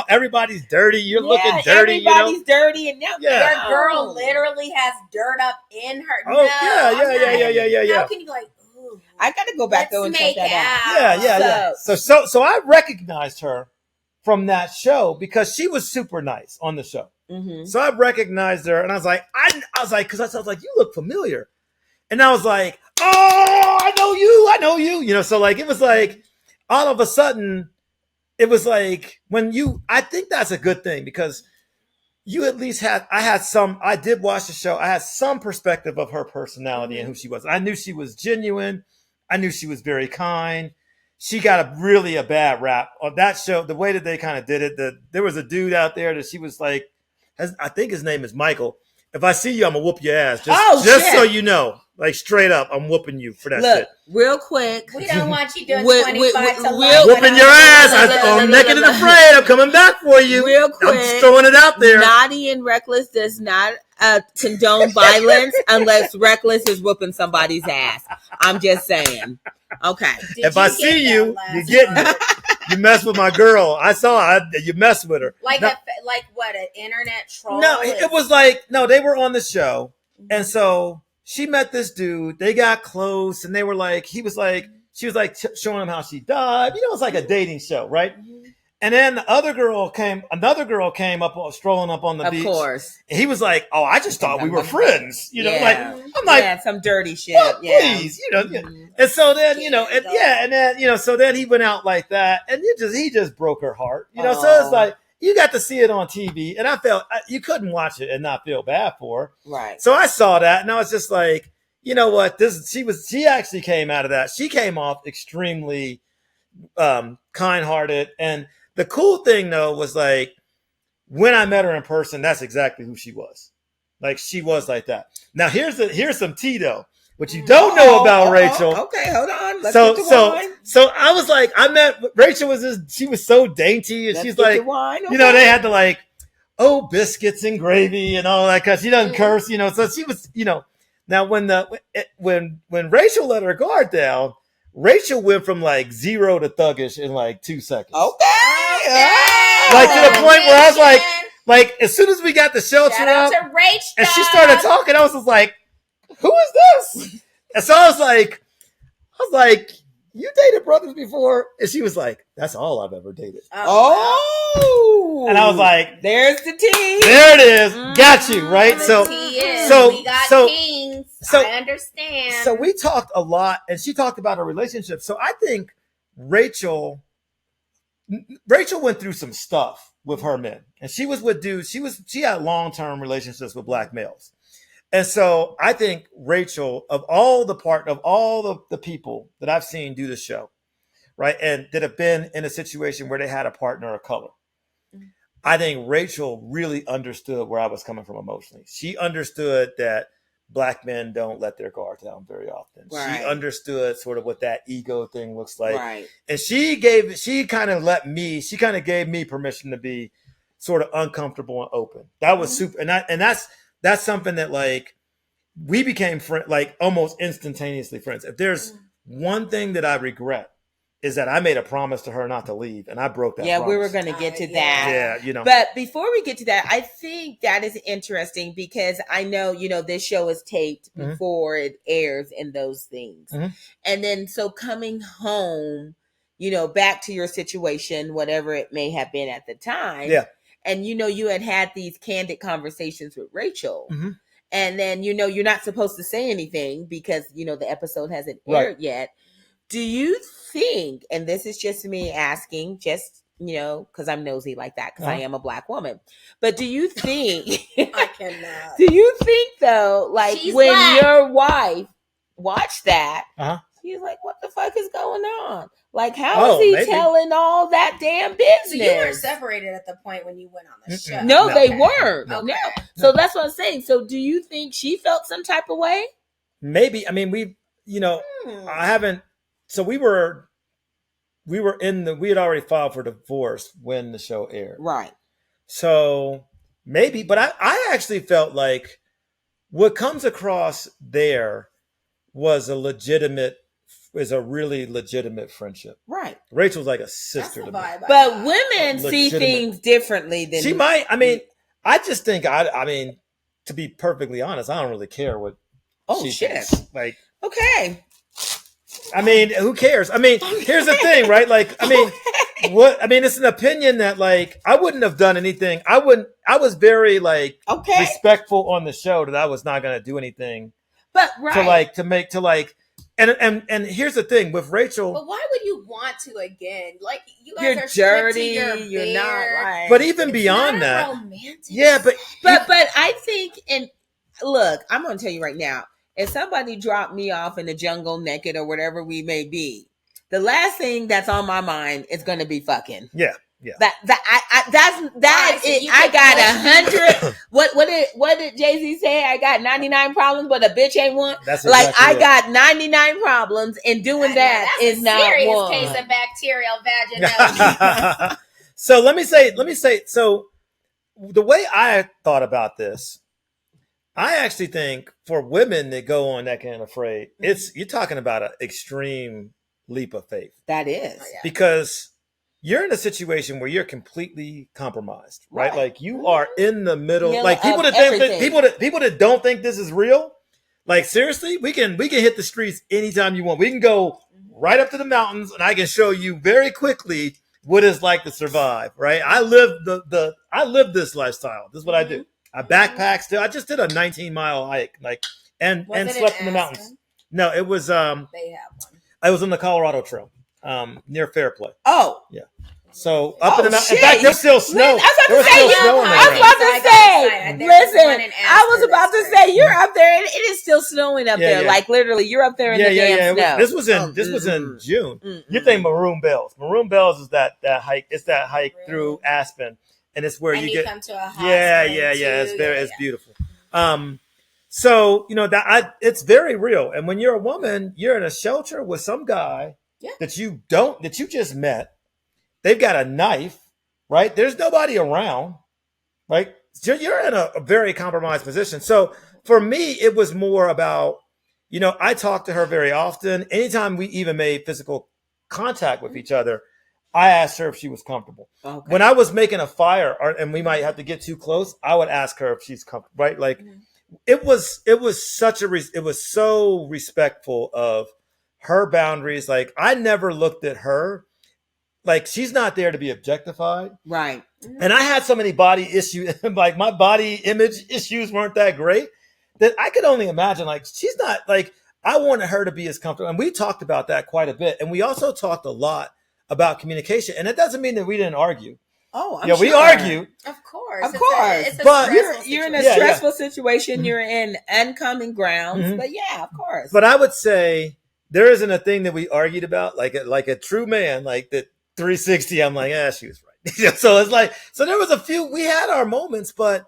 S3: everybody's dirty, you're looking dirty,
S1: everybody's dirty, and now
S2: your girl literally has dirt up in her.
S3: Oh yeah.
S2: How can you like? Ooh,
S1: I gotta go back though and check that out.
S3: Yeah. So I recognized her from that show because she was super nice on the show.
S1: Mm-hmm.
S3: So I recognized her, and I was like, because I was like, you look familiar, and I was like, oh, I know you, you know. So like, it was like, all of a sudden, it was like I think that's a good thing because you at least I did watch the show. I had some perspective of her personality and who she was. I knew she was genuine. I knew she was very kind. She got a bad rap on that show. The way that they kind of did it, there was a dude out there that she was like, I think his name is Michael. If I see you, I'm gonna whoop your ass. Just so you know, like straight up, I'm whooping you for that shit.
S1: Real quick.
S2: We don't want you doing 25 to
S3: whooping your ass. I'm naked and afraid. I'm coming back for you.
S1: Real quick.
S3: I'm just throwing it out there.
S1: Naughty and Reckless does not condone violence unless Reckless is whooping somebody's ass. I'm just saying. Okay.
S3: If I see you, you're getting it. You mess with my girl. I saw you mess with her.
S2: Like what, an internet troll?
S3: No, it was like, they were on the show. And so she met this dude. They got close and they were like, she was like showing him how she died. You know, it's like a dating show, right? Mm-hmm. And then another girl came up, strolling up on the beach. Of
S1: course.
S3: And he was like, oh, I just thought we were friends. You know, like, I'm like,
S1: some dirty shit.
S3: Well, please, you know. Mm-hmm. And so then, so then he went out like that and he just broke her heart. You know, so it's like, you got to see it on TV and I felt you couldn't watch it and not feel bad for her.
S1: Right.
S3: So I saw that and I was just like, you know what? She actually came out of that. She came off extremely kind-hearted. And the cool thing though was like when I met her in person, that's exactly who she was. Like she was like that. Now here's some tea though. What you don't know about Rachel.
S1: Okay, hold on. Let's get the wine.
S3: So I was like, I met Rachel she was so dainty and she's like, you know, they had to like, biscuits and gravy and all that because she doesn't curse, you know. So she was, you know. Now when Rachel let her guard down, Rachel went from like 0 to thuggish in like 2 seconds.
S1: Okay.
S3: Like to the point where I was like as soon as we got the shelter up and she started talking, I was just like, who is this? And so I was like, you dated brothers before? And she was like, that's all I've ever dated.
S1: Oh.
S3: And I was like,
S1: there's the tea.
S3: There it is. Got you, right?
S2: We got kings. I understand.
S3: So we talked a lot and she talked about her relationship. So I think Rachel went through some stuff with her men. And she was with dudes. She had long-term relationships with black males. And so I think Rachel, of all the people that I've seen do the show, right, and that have been in a situation where they had a partner of color, I think Rachel really understood where I was coming from emotionally. She understood that black men don't let their guard down very often. Right. She understood sort of what that ego thing looks like.
S1: Right.
S3: And she kind of gave me permission to be sort of uncomfortable and open. That was super. And that's something that like we became like almost instantaneously friends. If there's one thing that I regret is that I made a promise to her not to leave and I broke that promise.
S1: We were going to get to that.
S3: Yeah, you know.
S1: But before we get to that, I think that is interesting because I know, you know, this show is taped before it airs and those things. Mm-hmm. And then so coming home, you know, back to your situation, whatever it may have been at the time.
S3: Yeah.
S1: And, you know, you had these candid conversations with Rachel. Mm-hmm. And then, you know, you're not supposed to say anything because, you know, the episode hasn't aired yet. Do you think, and this is just me asking, just, you know, because I'm nosy like that because I am a black woman. But do you think,
S2: I cannot.
S1: Do you think, though, like
S2: She's
S1: when
S2: black.
S1: your wife watched that, she's like, what the fuck is going on? Like, how is he telling all that damn business?
S2: So you weren't separated at the point when you went on the show?
S1: No, they weren't.
S2: Okay.
S1: No. So that's what I'm saying. So do you think she felt some type of way?
S3: Maybe. I mean, we had already filed for divorce when the show aired.
S1: Right.
S3: So maybe, but I actually felt like what comes across there was a really legitimate friendship.
S1: Right.
S3: Rachel's like a
S2: That's
S3: sister
S2: the
S3: to me.
S2: vibe.
S1: But women see
S3: Legitimate.
S1: things differently than
S3: She might. I mean, I just think I mean, to be perfectly honest, I don't really care what she thinks. Like,
S1: okay.
S3: I mean, who cares? I mean, here's the thing, right? Like, I mean, it's an opinion that like I wouldn't have done anything. I was very like respectful on the show that I was not going to do anything.
S1: But
S3: and here's the thing with Rachel.
S2: But why would you want to again? Like you guys
S1: you're
S2: are stripped
S1: dirty.
S2: To
S1: You're not like.
S3: But even
S2: it's
S3: beyond
S2: not
S3: that,
S2: romantic.
S3: yeah. But
S1: I think, and look, I'm going to tell you right now. If somebody dropped me off in the jungle naked or whatever we may be, the last thing that's on my mind is going to be fucking.
S3: Yeah.
S1: I got 100. What did Jay-Z say? I got 99 problems, but a bitch ain't one.
S3: That's
S1: like
S3: exactly
S1: I got 99 problems, and doing that is not
S2: serious
S1: one.
S2: Case of bacterial vaginality.
S3: So let me say. So the way I thought about this, I actually think for women that go on Naked and Afraid, you're talking about an extreme leap of faith.
S1: That is
S3: because you're in a situation where you're completely compromised, right? Like you are in the middle. Like people that don't think this is real. Like seriously, we can hit the streets anytime you want. We can go right up to the mountains, and I can show you very quickly what it's like to survive. Right? I live this lifestyle. This is what I do. I backpack still. I just did a 19-mile hike, and slept in the mountains. No, it was
S2: they have one.
S3: I was on the Colorado Trail, near Fairplay.
S1: Oh,
S3: yeah. So up in the mountains.
S1: Shit.
S3: In fact, there's still snow.
S1: I was about to say you're up there, and it is still snowing up there. Like literally, you're up there in the damn snow.
S3: This was in June. You think Maroon Bells? Maroon Bells is that hike. It's that hike through Aspen. And it's where you get
S2: come to a hot
S3: it's beautiful. So it's very real. And when you're a woman, you're in a shelter with some guy that you just met. They've got a knife, right? There's nobody around, right? You're in a very compromised position. So for me, it was more about, I talked to her very often. Anytime we even made physical contact with each other, I asked her if she was comfortable. Okay. When I was making a fire, and we might have to get too close, I would ask her if she's comfortable. Right? Like it was so respectful of her boundaries. Like I never looked at her like she's not there to be objectified.
S1: Right.
S3: And I had so many body issues, like my body image issues weren't that great that I could only imagine. Like she's not like I wanted her to be as comfortable, and we talked about that quite a bit, and we also talked a lot about communication, and it doesn't mean that we didn't argue.
S1: Oh, I'm sure.
S3: We argue.
S2: Of course.
S1: It's but you're in a stressful situation. You're in uncommon grounds. But yeah, of course.
S3: But I would say there isn't a thing that we argued about, like a true man, like that 360. I'm like, she was right. So it's like, so there was a few. We had our moments, but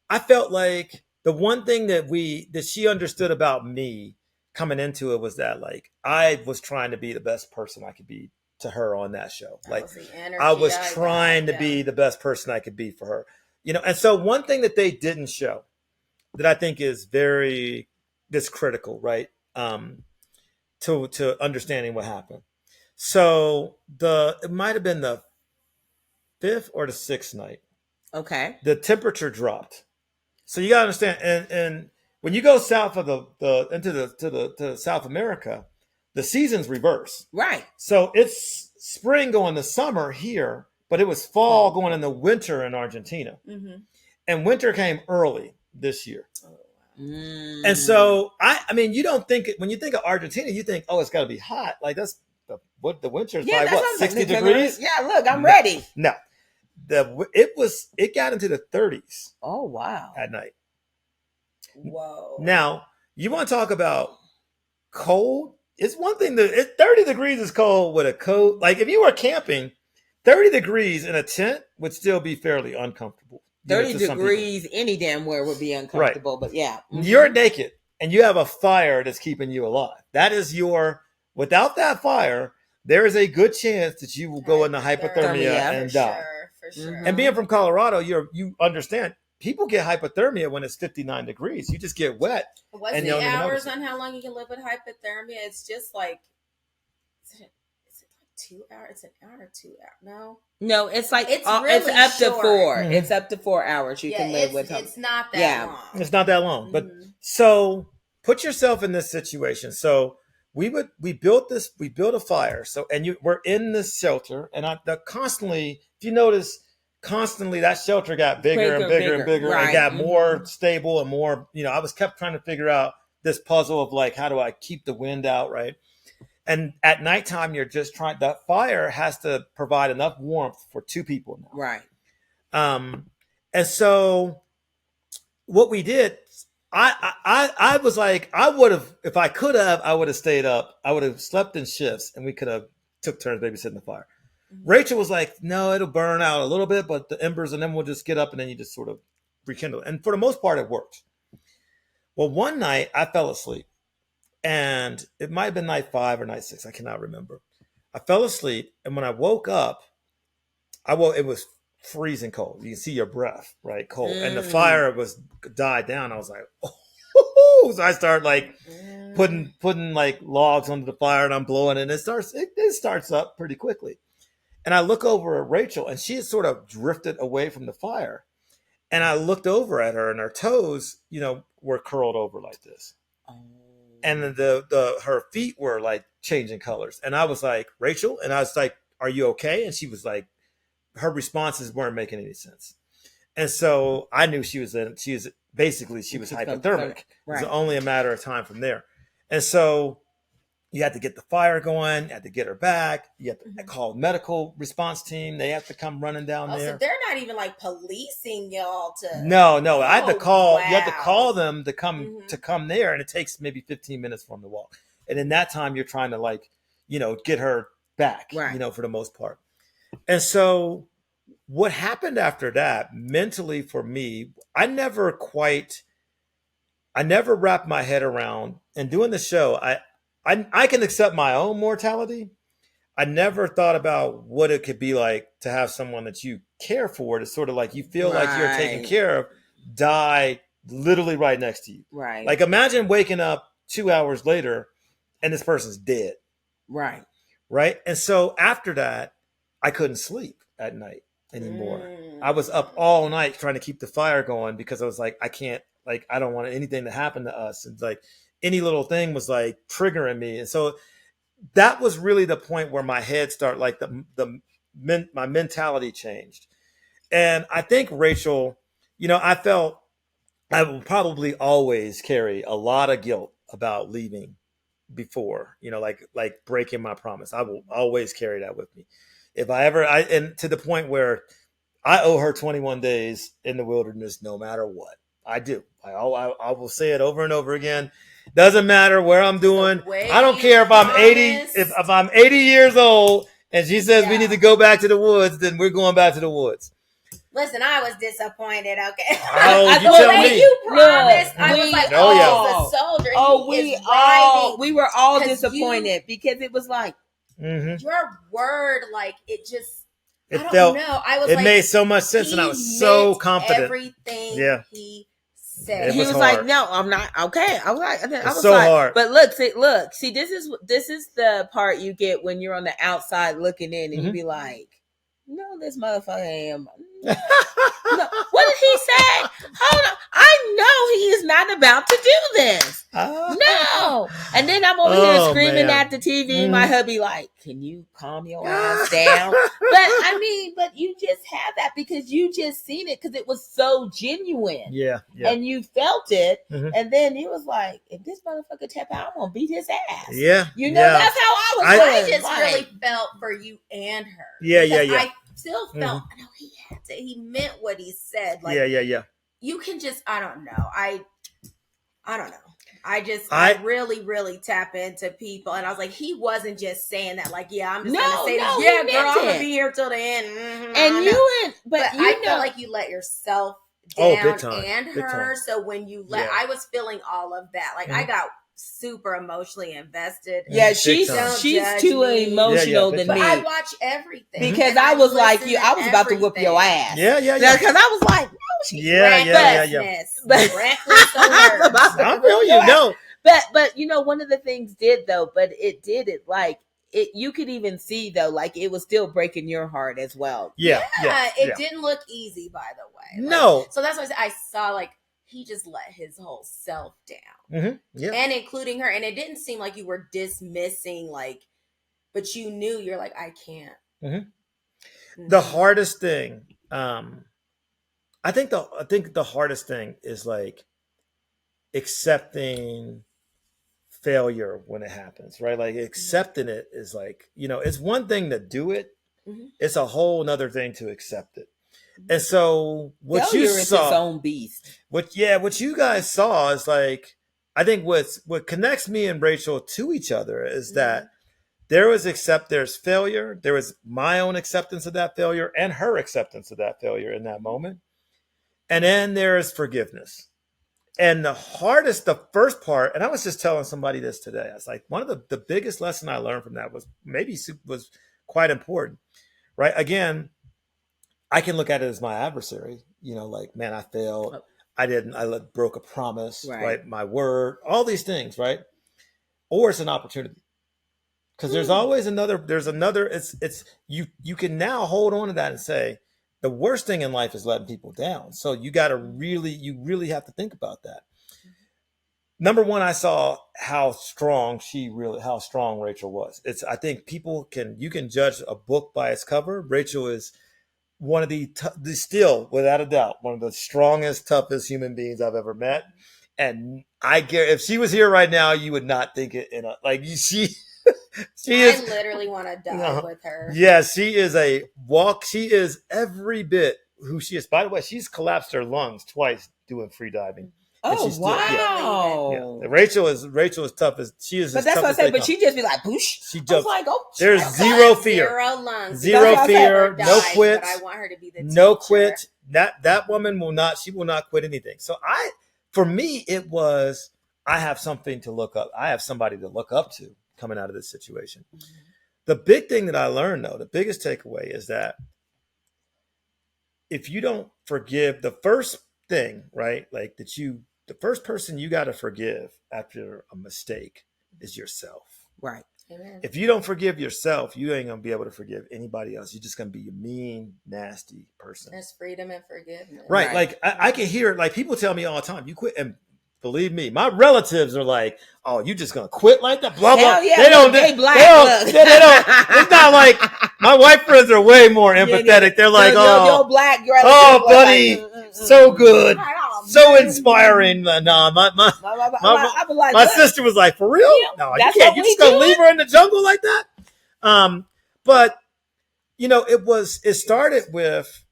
S3: I felt like the one thing that she understood about me coming into it was that like I was trying to be the best person I could be to her on that show. Like I was trying to be the best person I could be for her, and so one thing that they didn't show that I think is that's critical, right? To understanding what happened. So it might've been the 5th or the 6th night.
S1: Okay.
S3: The temperature dropped. So you gotta understand. And when you go south of to South America, the seasons reverse.
S1: Right.
S3: So it's spring going to summer here, but it was fall going into winter in Argentina. Mm-hmm. And winter came early this year. And so, I mean, you don't think, when you think of Argentina, you think, it's got to be hot. Like that's the winter is probably 60 degrees?
S1: Yeah, look, I'm ready.
S3: No. It got into the 30s.
S1: Oh, wow.
S3: At night.
S2: Whoa.
S3: Now, you want to talk about cold? It's one thing 30 degrees is cold with a coat. Like if you were camping, 30 degrees in a tent would still be fairly uncomfortable.
S1: 30 degrees any damn where would be uncomfortable, right. But yeah. Mm-hmm.
S3: You're naked and you have a fire that's keeping you alive. That is without that fire, there is a good chance that you will go into hypothermia and die.
S2: For sure.
S3: And being from Colorado, you understand people get hypothermia when it's 59 degrees. You just get wet.
S2: What's
S3: and you
S2: the
S3: don't even
S2: hours
S3: notice it.
S2: on how long you can live with hypothermia? It's just like, is it like 2 hours? It's an hour or 2 hours. No.
S1: No, it's like
S2: It's
S1: it's
S2: really
S1: up to
S2: short.
S1: 4.
S3: Mhm.
S1: It's up to 4 hours you can live with them.
S2: It's not that
S1: Yeah.
S2: long.
S3: It's not that long. But
S2: Mhm.
S3: so put yourself in this situation. So we built a fire. So we're in this shelter, and constantly, if you notice, constantly that shelter got bigger and bigger and bigger,
S1: Right.
S3: and got
S1: Mhm.
S3: more stable and more. I was kept trying to figure out this puzzle of like, how do I keep the wind out, right? And at nighttime, you're just trying. That fire has to provide enough warmth for 2 people now.
S1: Right.
S3: And so what we did, I was like, I would have, if I could have, I would have stayed up. I would have slept in shifts, and we could have took turns babysitting the fire.
S2: Mhm.
S3: Rachel was like, no, it'll burn out a little bit, but the embers, and then we'll just get up, and then you just sort of rekindle. And for the most part, it worked. Well, one night I fell asleep, and it might have been night 5 or night 6. I cannot remember. I fell asleep, and when I woke up, it was freezing cold. You can see your breath, right? Cold. And the fire was died down. I was like, oh, so I start like putting like logs under the fire, and I'm blowing, and it starts up pretty quickly. And I look over at Rachel, and she had sort of drifted away from the fire. And I looked over at her, and her toes, were curled over like this. And her feet were like changing colors. And I was like, Rachel, and I was like, are you okay? And she was like, her responses weren't making any sense. And so I knew she was hypothermic. Right. It was only a matter of time from there. And so you had to get the fire going, you had to get her back, you have to call medical response team. They have to come running down there.
S2: So they're not even like policing y'all to.
S3: No. I had to call.
S2: Wow.
S3: You had to call them to come there, and it takes maybe 15 minutes for them to walk. And in that time, you're trying to get her back,
S1: right.
S3: for the most part. And so what happened after that mentally for me, I never wrapped my head around, and doing the show, I can accept my own mortality. I never thought about what it could be like to have someone that you care for, to sort of like you feel like you're taken care of, die literally right next to you.
S1: Right.
S3: Like imagine waking up 2 hours later and this person's dead.
S1: Right.
S3: Right. And so after that, I couldn't sleep at night anymore. I was up all night trying to keep the fire going, because I was like, I don't want anything to happen to us. And like any little thing was like triggering me. And so that was really the point where my head started, like my mentality changed. And I think Rachel, I felt I will probably always carry a lot of guilt about leaving before, like breaking my promise. I will always carry that with me. If I ever, and to the point where I owe her 21 days in the wilderness, no matter what. I do. I will say it over and over again. Doesn't matter where I'm doing. I don't care if I'm 80. If I'm 80 years old and she says we need to go back to the woods, then we're going back to the woods.
S2: Listen, I was disappointed. Okay.
S3: Oh, you tell me.
S2: You promised. I was like, he's a soldier.
S1: We were all disappointed because it was like
S2: your word, like it just.
S3: It made so much sense, and I was so confident.
S2: Everything he said.
S1: He was like, "No, I'm not okay." I was like, "I was
S3: so
S1: like,
S3: hard."
S1: But look. See, this is the part you get when you're on the outside looking in, and you be like, "No, this motherfucker am." No. What did he say? Hold on. I know he is not about to do this. No. And then I'm over here screaming at the TV. My hubby like, can you calm your ass down? But you just have that because you just seen it because it was so genuine.
S3: Yeah.
S1: And you felt it. And then he was like, if this motherfucker tap out, I'm going to beat his ass.
S3: Yeah.
S1: That's how I was
S2: I just really felt for you and her.
S3: Yeah.
S2: I still felt, I know he meant what he said. Like,
S3: yeah.
S2: You can just, I don't know. I don't know. I really, really tap into people. And I was like, he wasn't just saying that, like, yeah, I'm just going to say this. Yeah, girl, I'm going to be here till the end. But I felt like you let yourself down
S3: big time,
S2: and
S3: big
S2: her.
S3: time.
S2: So when you I was feeling all of that. Like, I got super emotionally invested.
S1: Yeah,
S3: Big
S1: she's
S3: time.
S1: she's
S2: Don't
S1: too
S2: judge me.
S1: emotional
S3: Yeah,
S1: than
S2: But
S1: me.
S2: I watch everything
S1: Because
S2: and
S1: I was like
S2: listen
S1: you,
S2: to
S1: I was about to whoop your
S2: everything.
S1: ass.
S3: Yeah.
S1: Because I was like, no, she
S2: Recklessness.
S1: But-
S2: Reckless
S1: I was
S2: alert.
S1: about to
S3: I
S1: whoop
S3: feel
S1: your
S3: you.
S1: ass.
S3: No.
S1: But you know, one of the things did though, but it did it like it. You could even see though, like it was still breaking your heart as well.
S3: Yeah.
S2: It didn't look easy, by the way.
S3: No.
S2: So that's why I saw like he just let his whole self down,
S3: Yeah.
S2: and including her. And it didn't seem like you were dismissing, like, but you knew you're like, I can't.
S3: The hardest thing, I think the hardest thing is like accepting failure when it happens, right? Like accepting it is like, it's one thing to do it. It's a whole nother thing to accept it. And so what
S1: Failure
S3: you
S1: is
S3: saw,
S1: its own beast.
S3: what you guys saw is like, I think what connects me and Rachel to each other is that there's failure. There was my own acceptance of that failure and her acceptance of that failure in that moment. And then there is forgiveness. And the first part, and I was just telling somebody this today. I was like, one of the biggest lesson I learned from that was quite important, right? Again, I can look at it as my adversary, like, man, I failed. I broke a promise, right? My word, all these things, right? Or it's an opportunity. Because there's another, it's you can now hold on to that and say, the worst thing in life is letting people down. So you really have to think about that. Number one, I saw how strong Rachel was. I think you can judge a book by its cover. Rachel is one of still, without a doubt, one of the strongest, toughest human beings I've ever met. And I guarantee if she was here right now, you would not think it
S2: I literally want to die with her.
S3: Yeah, she is she is every bit who she is. By the way, she's collapsed her lungs twice doing free diving.
S1: Oh wow!
S3: Yeah. Rachel is tough as she is.
S1: But that's what I say. But she just be like, "Boosh."
S3: She jumps.
S1: Like, oh,
S3: there's zero fear, zero fear, no quit.
S2: But I want her to be the
S3: no
S2: teacher.
S3: Quit. That woman will not. She will not quit anything. So for me, it was I have something to look up. I have somebody to look up to coming out of this situation. The big thing that I learned, though, the biggest takeaway is that if you don't forgive, the first thing, right, like the first person you got to forgive after a mistake is yourself.
S1: Right.
S2: Amen.
S3: If you don't forgive yourself, you ain't gonna be able to forgive anybody else. You're just gonna be a mean, nasty person.
S2: There's freedom and forgiveness.
S3: Right. Like I can hear it. Like people tell me all the time, you quit. And believe me, my relatives are like, "Oh, you just gonna quit like that?" Blah blah.
S1: Yeah,
S3: they don't.
S1: They black.
S3: They don't. It's not like my white friends are way more empathetic. They're like,
S1: you're black.
S3: Oh, buddy, so good, so inspiring. No, my sister was like, "For real? No, you can't. You just gonna leave her in the jungle like that?" But it started with.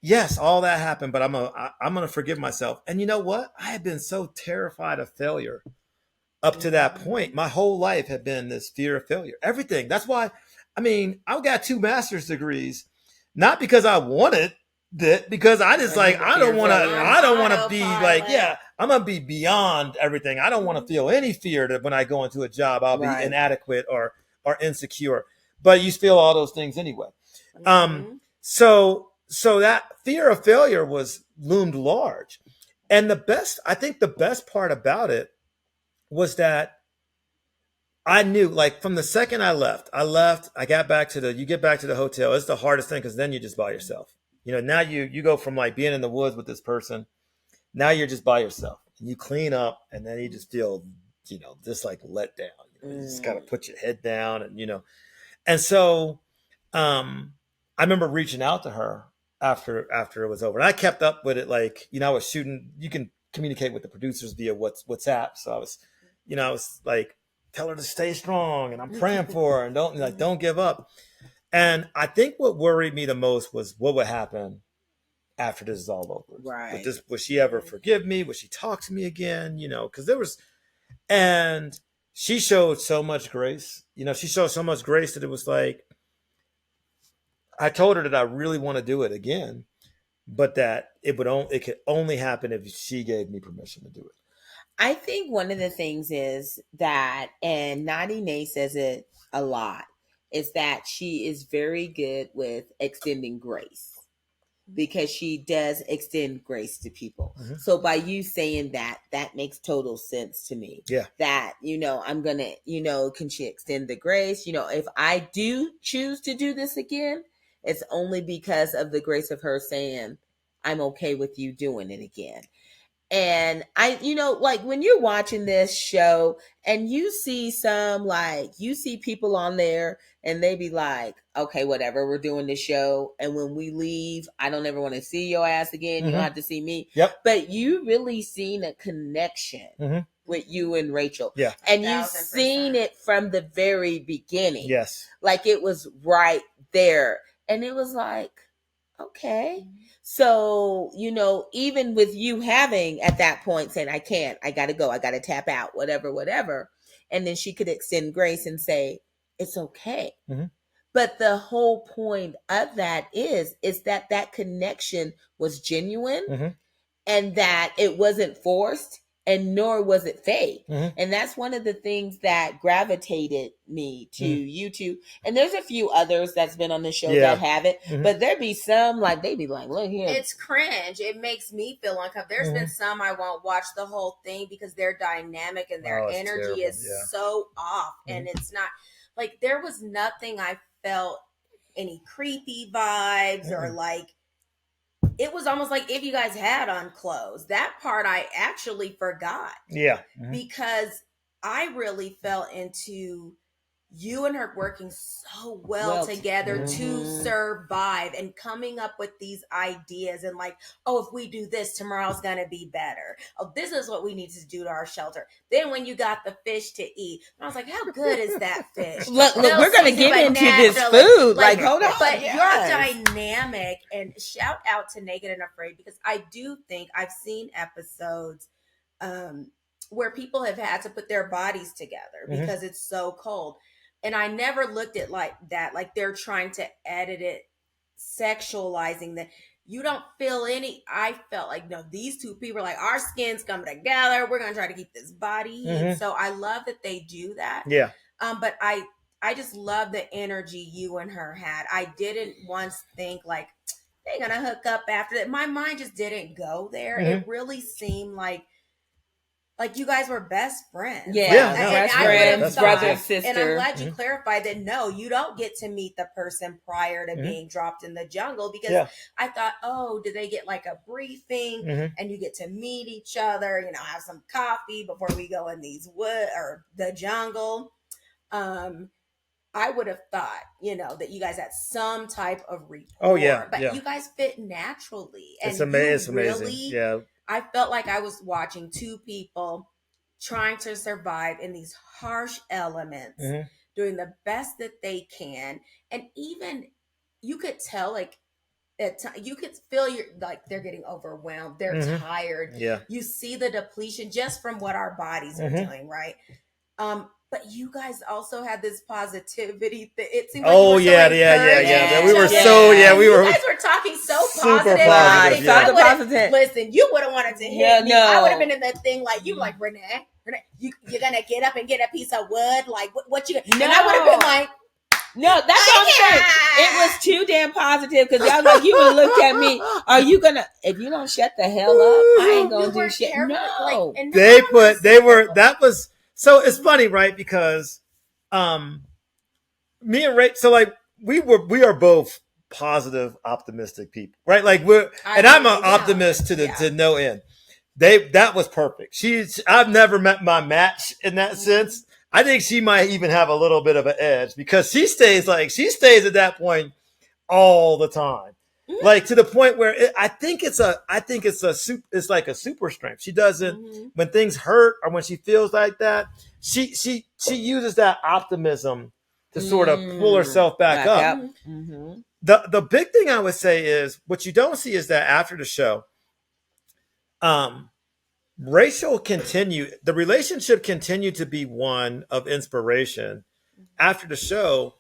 S3: Yes, all that happened, but I'm gonna forgive myself. And you know what? I had been so terrified of failure up to that point. My whole life had been this fear of failure. Everything. That's why, I got 2 master's degrees, not because I wanted it, because I just I don't want to be like, I'm gonna be beyond everything. I don't want to feel any fear that when I go into a job, I'll be inadequate or insecure. But you feel all those things anyway. So that fear of failure loomed large. And I think the best part about it was that I knew, like, from the second I got back to you get back to the hotel. It's the hardest thing because then you're just by yourself. Now you go from like being in the woods with this person. Now you're just by yourself and you clean up and then you just feel, just like let down. You just got to put your head down and so, I remember reaching out to her after it was over. And I kept up with it. Like, I was shooting, you can communicate with the producers via WhatsApp. So I was like, tell her to stay strong and I'm praying for her and don't give up. And I think what worried me the most was what would happen after this is all over.
S1: Right.
S3: Would she ever forgive me? Would she talk to me again? Because and she showed so much grace. She showed so much grace that it was like, I told her that I really want to do it again, but that it could only happen if she gave me permission to do it.
S1: I think one of the things is that, and Nae says it a lot, is that she is very good with extending grace, because she does extend grace to people.
S3: Mhm.
S1: So by you saying that, that makes total sense to me.
S3: Yeah.
S1: That, I'm going to, can she extend the grace? If I do choose to do this again, it's only because of the grace of her saying, I'm okay with you doing it again. And like when you're watching this show and you see people on there and they be like, okay, whatever, we're doing this show. And when we leave, I don't ever want to see your ass again. You don't have to see me.
S3: Yep.
S1: But you really seen a connection with you and Rachel.
S3: Yeah.
S1: And you've seen it from the very beginning.
S3: Yes.
S1: Like it was right there. And it was like, okay. So, even with you having at that point saying, I can't, I got to go, I got to tap out, whatever. And then she could extend grace and say, it's okay.
S3: Mm-hmm.
S1: But the whole point of that is that connection was genuine, and that it wasn't forced, and nor was it fake. And that's one of the things that gravitated me to you two. And there's a few others that's been on the show that have it, but there be some like they be like, look here,
S2: it's cringe. It makes me feel uncomfortable. There's been some I won't watch the whole thing because their dynamic and their energy is so off, and it's not like there was nothing I felt any creepy vibes or like. It was almost like if you guys had on clothes. That part I actually forgot.
S3: Yeah.
S2: Because I really fell into you and her working so well together to survive and coming up with these ideas and like, oh, if we do this, tomorrow's gonna be better. Oh, this is what we need to do to our shelter. Then when you got the fish to eat, I was like, how good is that fish?
S1: Look, we're gonna get into this food. Like, hold on.
S2: But your dynamic, and shout out to Naked and Afraid, because I do think I've seen episodes where people have had to put their bodies together because it's so cold. And I never looked at like that, like they're trying to edit it, sexualizing that. You don't feel any. I felt like, no, these two people are like, our skins come together. We're gonna try to keep this body heat. So I love that they do that.
S3: Yeah.
S2: But I just love the energy you and her had. I didn't once think like they're gonna hook up after that. My mind just didn't go there. It really seemed like you guys were best friends.
S1: Yeah,
S2: best
S1: friends, brother, sister.
S2: And I'm glad you clarified that. No, you don't get to meet the person prior to being dropped in the jungle, because I thought, oh, do they get like a briefing and you get to meet each other, have some coffee before we go in these wood or the jungle. I would have thought, that you guys had some type of rapport.
S3: Oh yeah,
S2: but you guys fit naturally. And
S3: it's amazing.
S2: Really, I felt like I was watching two people trying to survive in these harsh elements, doing the best that they can. And even you could tell, like, you could feel they're getting overwhelmed. They're tired.
S3: Yeah.
S2: You see the depletion just from what our bodies are doing, right? But you guys also had this positivity. It seemed like
S3: We were
S2: You guys were talking so positive. Listen, you would have wanted to hit me. I would have been in that thing like you, like Renee, you're gonna get up and get a piece of wood. Like what you? No. And I would have been like.
S1: No, that's what I'm saying. It was too damn positive because y'all like you would looked at me. Are you gonna? If you don't shut the hell up, I ain't gonna do shit. No,
S3: that was. So it's funny, right? Because me and Ray, so like we are both positive, optimistic people, right? Like I'm an optimist to no end. That was perfect. I've never met my match in that sense. I think she might even have a little bit of an edge because she stays at that point all the time. Like to the point where it's like a super strength. She doesn't when things hurt or when she feels like that, she uses that optimism to sort of pull herself back up. The big thing I would say is what you don't see is that after the show, the relationship continued to be one of inspiration. After the show,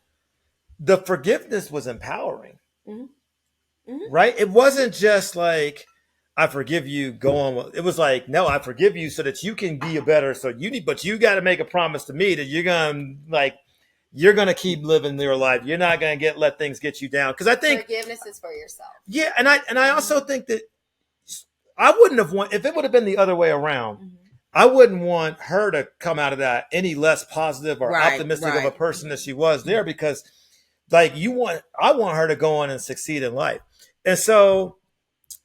S3: the forgiveness was empowering. Right? It wasn't just like, I forgive you. Go on. It was like, no, I forgive you so that you can be a better. So but you got to make a promise to me that you're gonna keep living your life. You're not gonna let things get you down. Because I think
S2: forgiveness is for yourself.
S3: Yeah, and I also think that I wouldn't have want if it would have been the other way around.
S2: Mm-hmm.
S3: I wouldn't want her to come out of that any less positive or
S1: Right,
S3: optimistic of
S1: right.
S3: a person that she was there, because like I want her to go on and succeed in life. And so,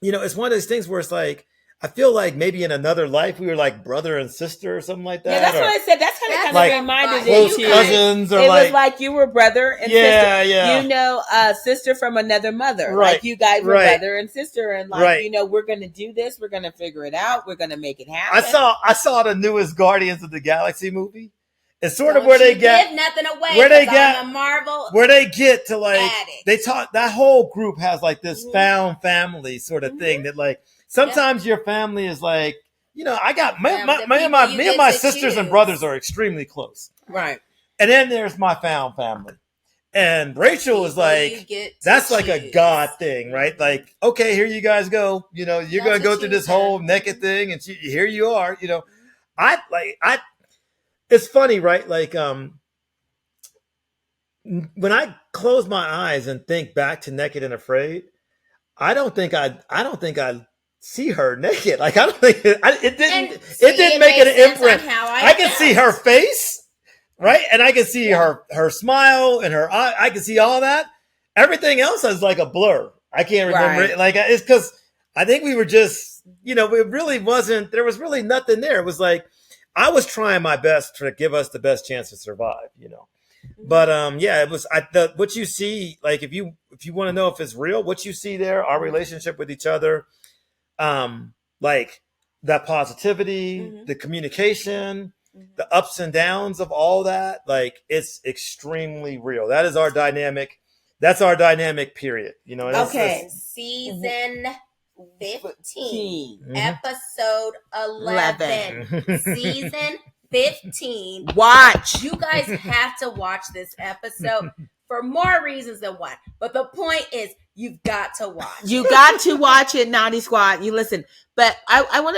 S3: it's one of those things where it's like, I feel like maybe in another life we were like brother and sister or something like that.
S1: Yeah, that's what I said. That's kind
S3: like
S1: of reminded
S3: close
S1: me too.
S3: cousins, or
S1: It
S3: like
S1: was like you were brother and
S3: Yeah,
S1: sister.
S3: yeah.
S1: Sister from another mother.
S3: Right,
S1: Like you guys were
S3: right.
S1: brother and sister, and like
S3: Right.
S1: we're gonna do this. We're gonna figure it out. We're gonna make it happen.
S3: I saw the newest Guardians of the Galaxy movie. It's sort of
S2: Don't
S3: where they
S2: you
S3: get
S2: give nothing away.
S3: where they
S2: 'cause
S3: get-
S2: I'm a Marvel.
S3: where they get to like
S2: addict.
S3: they talk that whole group has like this
S2: Mhm.
S3: found family sort of thing that like sometimes your family is like, I got
S2: Yeah, the
S3: me and my
S2: people you
S3: me and
S2: get
S3: my
S2: to
S3: sisters and
S2: choose.
S3: brothers are extremely close.
S1: Right.
S3: And then there's my found family. And Rachel is
S2: People you
S3: like,
S2: get to
S3: that's like a
S2: choose.
S3: God thing, right? Like, okay, here you guys go. You're
S2: Got
S3: going to
S2: to
S3: go through this
S2: choose
S3: whole
S2: them.
S3: naked thing, and here you are. I it's funny, right? Like, when I close my eyes and think back to Naked and Afraid, I don't think I see her naked. Like, I don't think it didn't make an imprint. I can see her face, right? And I can see her smile and her eye. I can see all that. Everything else is like a blur. I can't remember
S1: Right.
S3: it. Like, it's because I think we were just, it really wasn't, there was really nothing there. It was like, I was trying my best to give us the best chance to survive, But it was what you see, like if you want to know if it's real, what you see there, our relationship with each other, like that positivity, the communication, the ups and downs of all that, like it's extremely real. That is our dynamic. That's our dynamic period.
S1: Okay.
S2: Season 15,
S1: Mhm.
S2: episode 11. Season 15.
S1: Watch.
S2: You guys have to watch this episode for more reasons than one. But the point is, you've got to watch.
S1: You got to watch it, Naughty Squad. You listen, but I want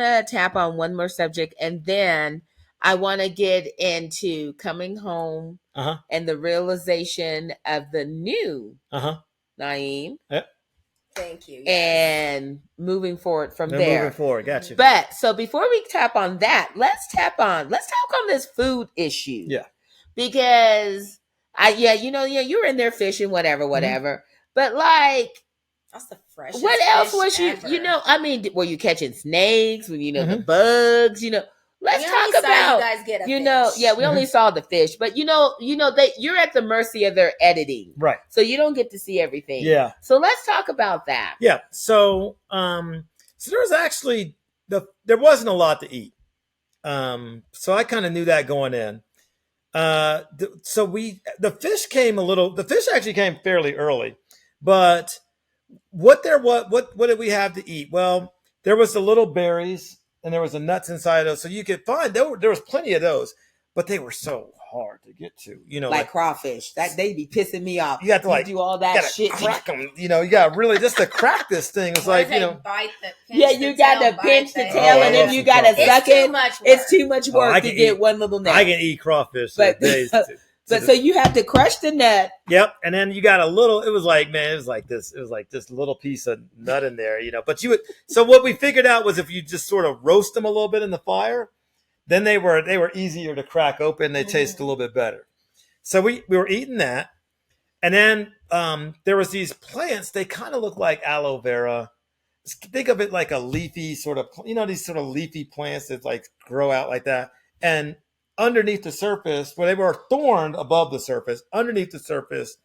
S1: to tap on one more subject, and then I want to get into coming home and the realization of the new Na'im.
S3: Yep.
S2: Thank you.
S1: And moving forward from there.
S3: Moving forward, gotcha.
S1: But so before we tap on that, let's talk on this food issue.
S3: Yeah.
S1: Because you were in there fishing, whatever. But like,
S2: that's the freshest.
S1: What else was
S2: ever.
S1: were you catching snakes? When the bugs? Let's talk about.
S2: You guys get a fish.
S1: We only saw the fish, but you're at the mercy of their editing,
S3: right?
S1: So you don't get to see everything.
S3: Yeah.
S1: So let's talk about that.
S3: Yeah. So there was actually there wasn't a lot to eat. So I kind of knew that going in. The fish actually came fairly early, but what did we have to eat? Well, there was the little berries and there was the nuts inside of those. So you could find there was plenty of those, but they were so hard to get to,
S1: like crawfish. That they be pissing me off.
S3: You have to
S1: do all that shit.
S3: Crack them, you got really just to crack this thing. It's like,
S2: bite
S1: you got to pinch the tail, and then you got to suck it. It's too much work to get one little nut.
S3: I can eat crawfish, but
S1: so you have to crush the nut.
S3: Yep, and then you got a little. It was like this little piece of nut in there, But so what we figured out was if you just sort of roast them a little bit in the fire, then they were easier to crack open. They taste a little bit better. So we were eating that, and then there was these plants. They kind of look like aloe vera. Think of it like a leafy sort of, these sort of leafy plants that like grow out like that, and underneath the surface, where they were thorned above the surface, underneath the surface,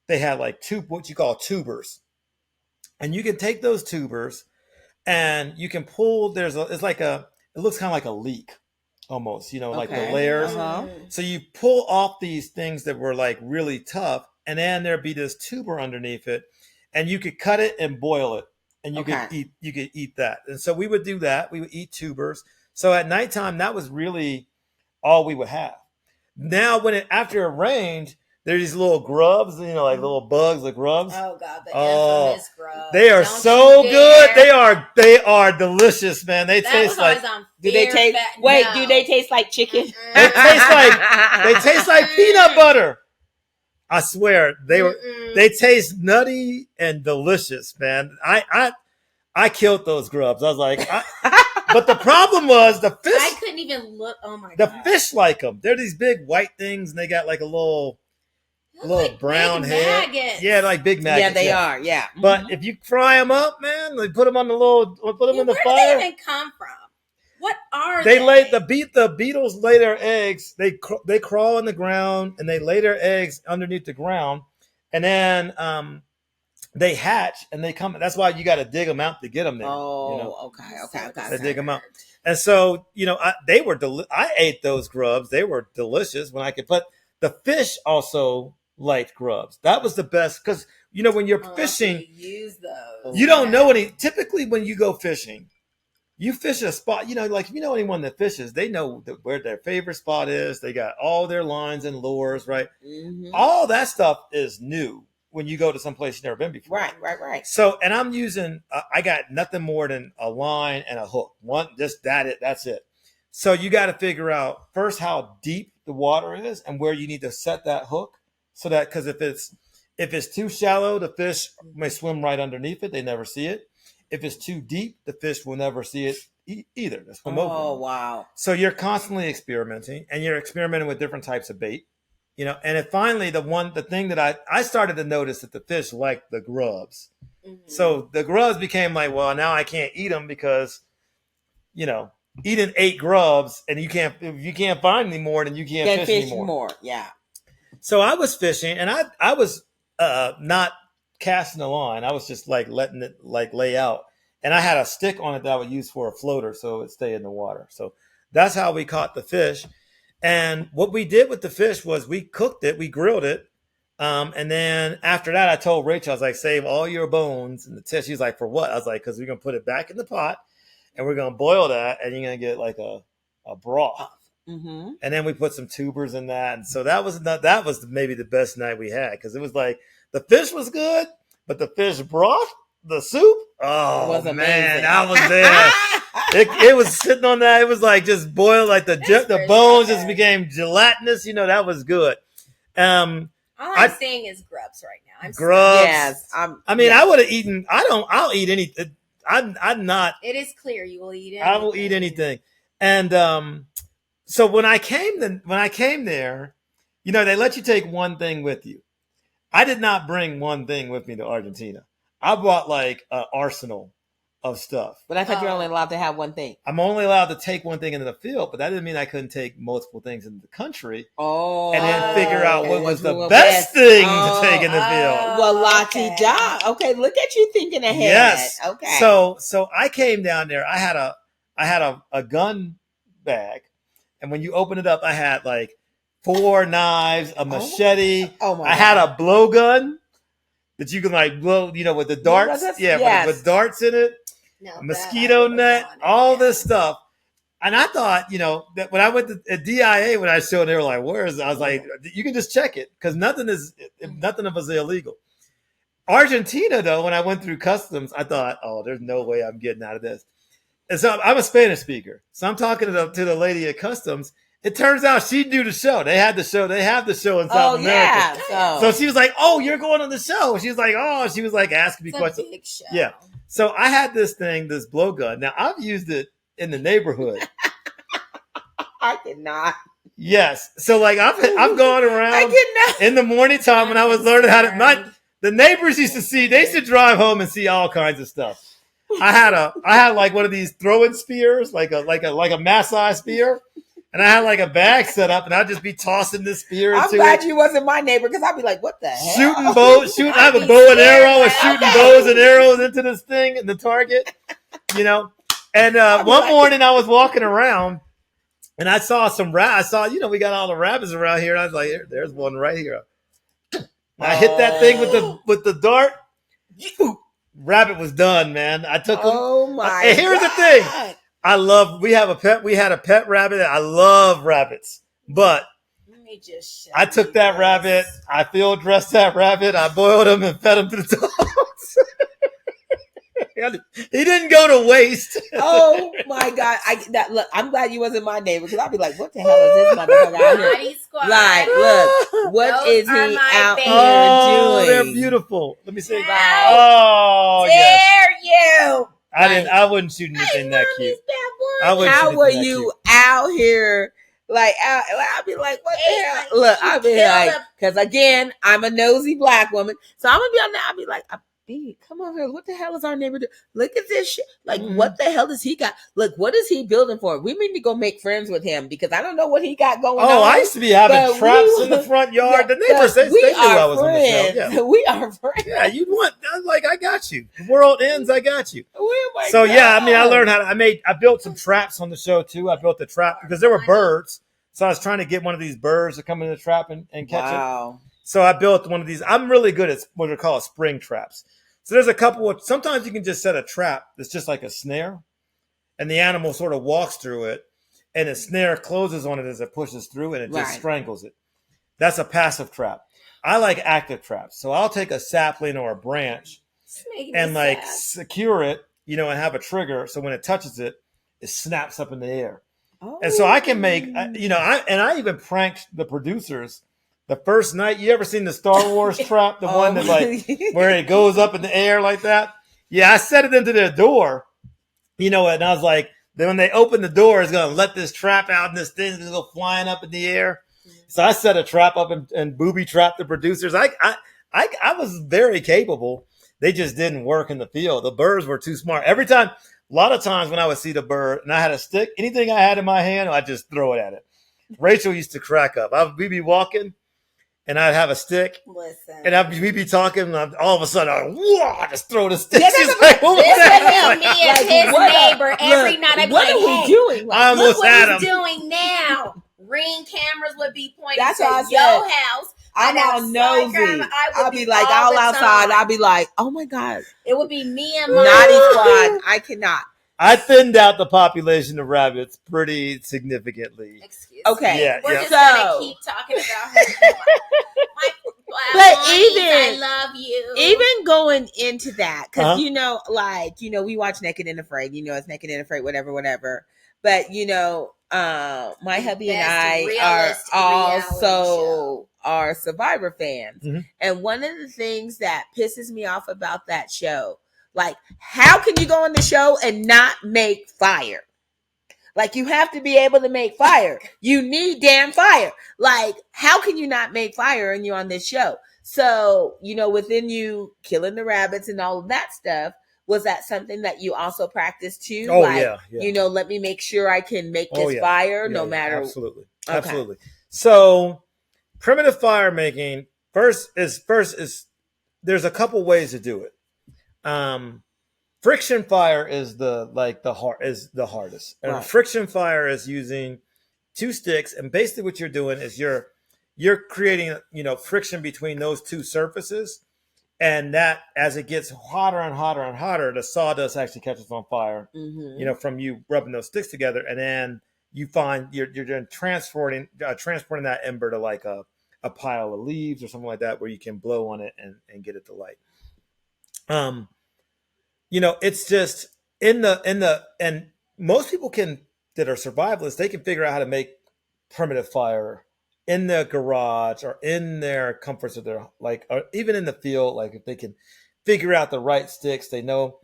S3: they had like what you call tubers. And you can take those tubers and you can pull, it looks kind of like a leek almost, like the layers. So you pull off these things that were like really tough, and then there'd be this tuber underneath it, and you could cut it and boil it, and you could eat that. And so we would do that. We would eat tubers. So at nighttime, that was really all we would have. Now, after it rained, There's these little grubs, like little bugs, like grubs.
S2: Oh God, the
S3: Oh,
S2: infamous grubs.
S3: they are
S2: Don't
S3: so
S2: you
S3: good.
S2: dare.
S3: They are delicious, man. They
S2: That
S3: taste
S2: was
S3: like
S2: always on
S1: Do they
S2: Fear
S1: taste?
S2: Fa-
S1: Wait,
S2: no.
S1: do they taste like chicken?
S3: they taste like peanut butter. I swear
S2: Mm-mm.
S3: they taste nutty and delicious, man. I killed those grubs. I was like, but the problem was the fish.
S2: I couldn't even look. Oh my
S3: The
S2: God.
S3: fish like them. They're these big white things, and they got like a little
S2: They look like
S3: brown
S2: big
S3: head.
S2: maggots.
S3: Yeah, like big maggots.
S1: Yeah, they are. Yeah.
S3: But if you fry them up, man, they put them on put them in the
S2: Where
S3: fire.
S2: do they even come from? What are
S3: They
S2: they?
S3: lay the beetles lay their eggs. They crawl in the ground and they lay their eggs underneath the ground, and then they hatch and they come. That's why you got to dig them out to get them there.
S1: Oh, okay.
S3: They dig them out, and so they were. I ate those grubs. They were delicious when I could. But the fish also liked grubs. That was the best because when you're fishing,
S2: you use those.
S3: you don't know any. Typically, when you go fishing, you fish a spot. Like if you know anyone that fishes, they know where their favorite spot is. They got all their lines and lures, right?
S1: Mm-hmm.
S3: All that stuff is new when you go to some place you've never been before.
S1: Right.
S3: So, and I'm using, I got nothing more than a line and a hook. That's it. So you got to figure out first how deep the water is and where you need to set that hook, so that because if it's too shallow, the fish may swim right underneath it. They never see it. If it's too deep, the fish will never see it either. They swim over.
S1: Oh, wow.
S3: So you're constantly experimenting, and you're experimenting with different types of bait. And then finally, the thing that I started to notice that the fish liked the grubs. Mm-hmm. So the grubs became like, well, now I can't eat them because, eating 8 grubs and if you can't find any more, then you can't fish anymore.
S1: Yeah.
S3: So I was fishing, and I was not casting a line. I was just like letting it like lay out, and I had a stick on it that I would use for a floater so it would stay in the water. So that's how we caught the fish. And what we did with the fish was we cooked it, we grilled it. And then after that, I told Rachel, I was like, save all your bones and the tip. She's like, for what? I was like, because we're going to put it back in the pot and we're going to boil that. And you're going to get like a broth.
S1: Mm-hmm.
S3: And then we put some tubers in that. And so that was maybe the best night we had. Because it was like, the fish was good, but the fish broth, the soup, man, I was there. It was sitting on that. It was like just boiled, like the bones just became gelatinous. That was good.
S2: All I'm seeing is grubs right now. I'm
S3: grubs.
S1: Yes.
S3: I would have eaten. I'll eat anything. I'm not.
S2: It is clear you will eat anything.
S3: I will eat anything. And so when I came there, they let you take one thing with you. I did not bring one thing with me to Argentina. I brought like an arsenal of stuff.
S1: But I thought you're only allowed to have one thing.
S3: I'm only allowed to take one thing into the field, but that didn't mean I couldn't take multiple things into the country.
S1: Oh.
S3: And then figure out what was the best thing to take in the field.
S1: Well, la-ti-da. Okay, look at you thinking ahead.
S3: Yes.
S1: Okay.
S3: So I came down there. I had a gun bag, and when you open it up, I had like 4 knives, a machete. I had a blowgun that you can like blow, with the darts. With darts in it.
S2: No,
S3: Mosquito net, all this stuff. And I thought, that when I went to DIA, when I showed, they were like, "Where is it?" I was like, "You can just check it because nothing of us is illegal." Argentina, though, when I went through customs, I thought, "Oh, there's no way I'm getting out of this." And so I'm a Spanish speaker, so I'm talking to the lady at customs. It turns out she do the show. They have the show in South America.
S1: Yeah.
S3: So she was like, "Oh, you're going on the show." She was like, asking me questions.
S2: Big show.
S3: Yeah. So I had this blowgun. Now I've used it in the neighborhood.
S1: I cannot.
S3: Yes. So like I've gone around
S1: I cannot.
S3: in the morning time when I was learning how to. The neighbors used to see. They used to drive home and see all kinds of stuff. I had like one of these throwing spears, like a massage spear. And I had like a bag set up, and I'd just be tossing this spear into it.
S1: I'm glad you wasn't my neighbor, because I'd be like, "What the hell?"
S3: Shooting bows. I have a bow and arrow, and shooting bows and arrows into this thing and the target. And one morning I was walking around, and I saw some rabbits. I saw, we got all the rabbits around here, and I was like, "There's one right here." I hit that thing with the dart. Rabbit was done, man. I took him.
S1: Oh my!
S3: And here's the thing. We had a pet rabbit. I love rabbits, but
S2: me just show
S3: I took
S2: you
S3: that
S2: this.
S3: rabbit. I field dressed that rabbit. I boiled him and fed him to the dogs. He didn't go to waste.
S1: Oh my God! Look, I'm glad you wasn't my neighbor because I'd be like, "What the hell is this motherfucker out here?"
S2: Naughty Squad.
S1: Like, look, what
S2: Those
S1: is
S2: are
S1: he
S2: my
S1: out
S2: babies.
S3: Oh,
S1: here
S3: they're
S1: doing?
S3: beautiful. Let me see.
S2: How
S3: Oh, yes.
S2: dare you?
S3: I wouldn't shoot anything that cute. I wouldn't shoot
S1: How were
S3: anything that
S1: you
S3: cute.
S1: out here? Like, I'd be like, what the hell?
S2: Like,
S1: Look,
S2: you
S1: I'd be
S2: killed
S1: like,
S2: a-
S1: because again, I'm a nosy black woman. So I'm going to be on there. I'd be like, B, come over here. What the hell is our neighbor doing? Look at this shit. Like, what the hell does he got? Look, what is he building for? We need to go make friends with him because I don't know what he got going on.
S3: Oh, I used to be having
S1: But
S3: traps in the front yard. The neighbors, they knew I was on the show. Yeah.
S1: We are friends.
S3: Yeah, you'd want, like, I got you. The world ends, I got you.
S1: Oh my
S3: So, yeah, I mean, I
S1: God.
S3: learned how to, I built some traps on the show, too. I built a trap because there were birds. So I was trying to get one of these birds to come in the trap and catch it.
S1: Wow.
S3: So I built one of these. I'm really good at what are called spring traps. So there's a couple of, sometimes you can just set a trap that's just like a snare, and the animal sort of walks through it, and the snare closes on it as it pushes through, and it just strangles it. That's a passive trap. I like active traps. So I'll take a sapling or a branch and like secure it, you know, and have a trigger. So when it touches it, it snaps up in the air. Oh. And so I can make, you know, I even pranked the producers. The first night, you ever seen the Star Wars trap? The one that like, where it goes up in the air like that? Yeah, I set it into their door, you know, and I was like, then when they open the door, it's going to let this trap out and this thing's going to go flying up in the air. So I set a trap up and booby trapped the producers. I was very capable. They just didn't work in the field. The birds were too smart. Every time, a lot of times when I would see the bird and I had a stick, anything I had in my hand, I'd just throw it at it. Rachel used to crack up. We'd be walking and I'd have a stick.
S2: Listen.
S3: And we'd be talking and all of a sudden, I just throw the stick.
S2: This would be me as his neighbor every night. I'd be like,
S1: what are we doing?
S3: Like,
S2: look what he's doing now. Ring cameras would be pointing to your house.
S1: I'm all nosy. I'll be like all outside. I'll be like, oh my God.
S2: It would be me and my
S1: Naughty Squad. I cannot.
S3: I thinned out the population of rabbits pretty significantly.
S2: Excuse
S1: okay.
S2: me.
S3: Yeah,
S2: We're just gonna keep talking about her.
S1: But even
S2: I love you.
S1: Even going into that, because you know, like, you know, we watch Naked and Afraid. You know, it's Naked and Afraid, whatever. But you know, my hubby and I are also are Survivor fans, and one of the things that pisses me off about that show, like, how can you go on the show and not make fire? Like, you have to be able to make fire. You need damn fire. Like, how can you not make fire and you're on this show? So, you know, within you killing the rabbits and all of that stuff, was that something that you also practiced too?
S3: Oh,
S1: like,
S3: yeah.
S1: You know, let me make sure I can make this fire no matter.
S3: Absolutely. Okay. Absolutely. So, primitive fire making, first is there's a couple ways to do it. Friction fire is the hardest. And right. Friction fire is using two sticks, and basically what you're doing is you're creating, you know, friction between those two surfaces, and that as it gets hotter and hotter and hotter, the sawdust actually catches on fire. You know, from you rubbing those sticks together, and then you find you're transporting that ember to like a pile of leaves or something like that, where you can blow on it and get it to light. You know, it's just and most people that are survivalists, they can figure out how to make primitive fire in their garage or in their comforts of their, like, or even in the field. Like, if they can figure out the right sticks, they know.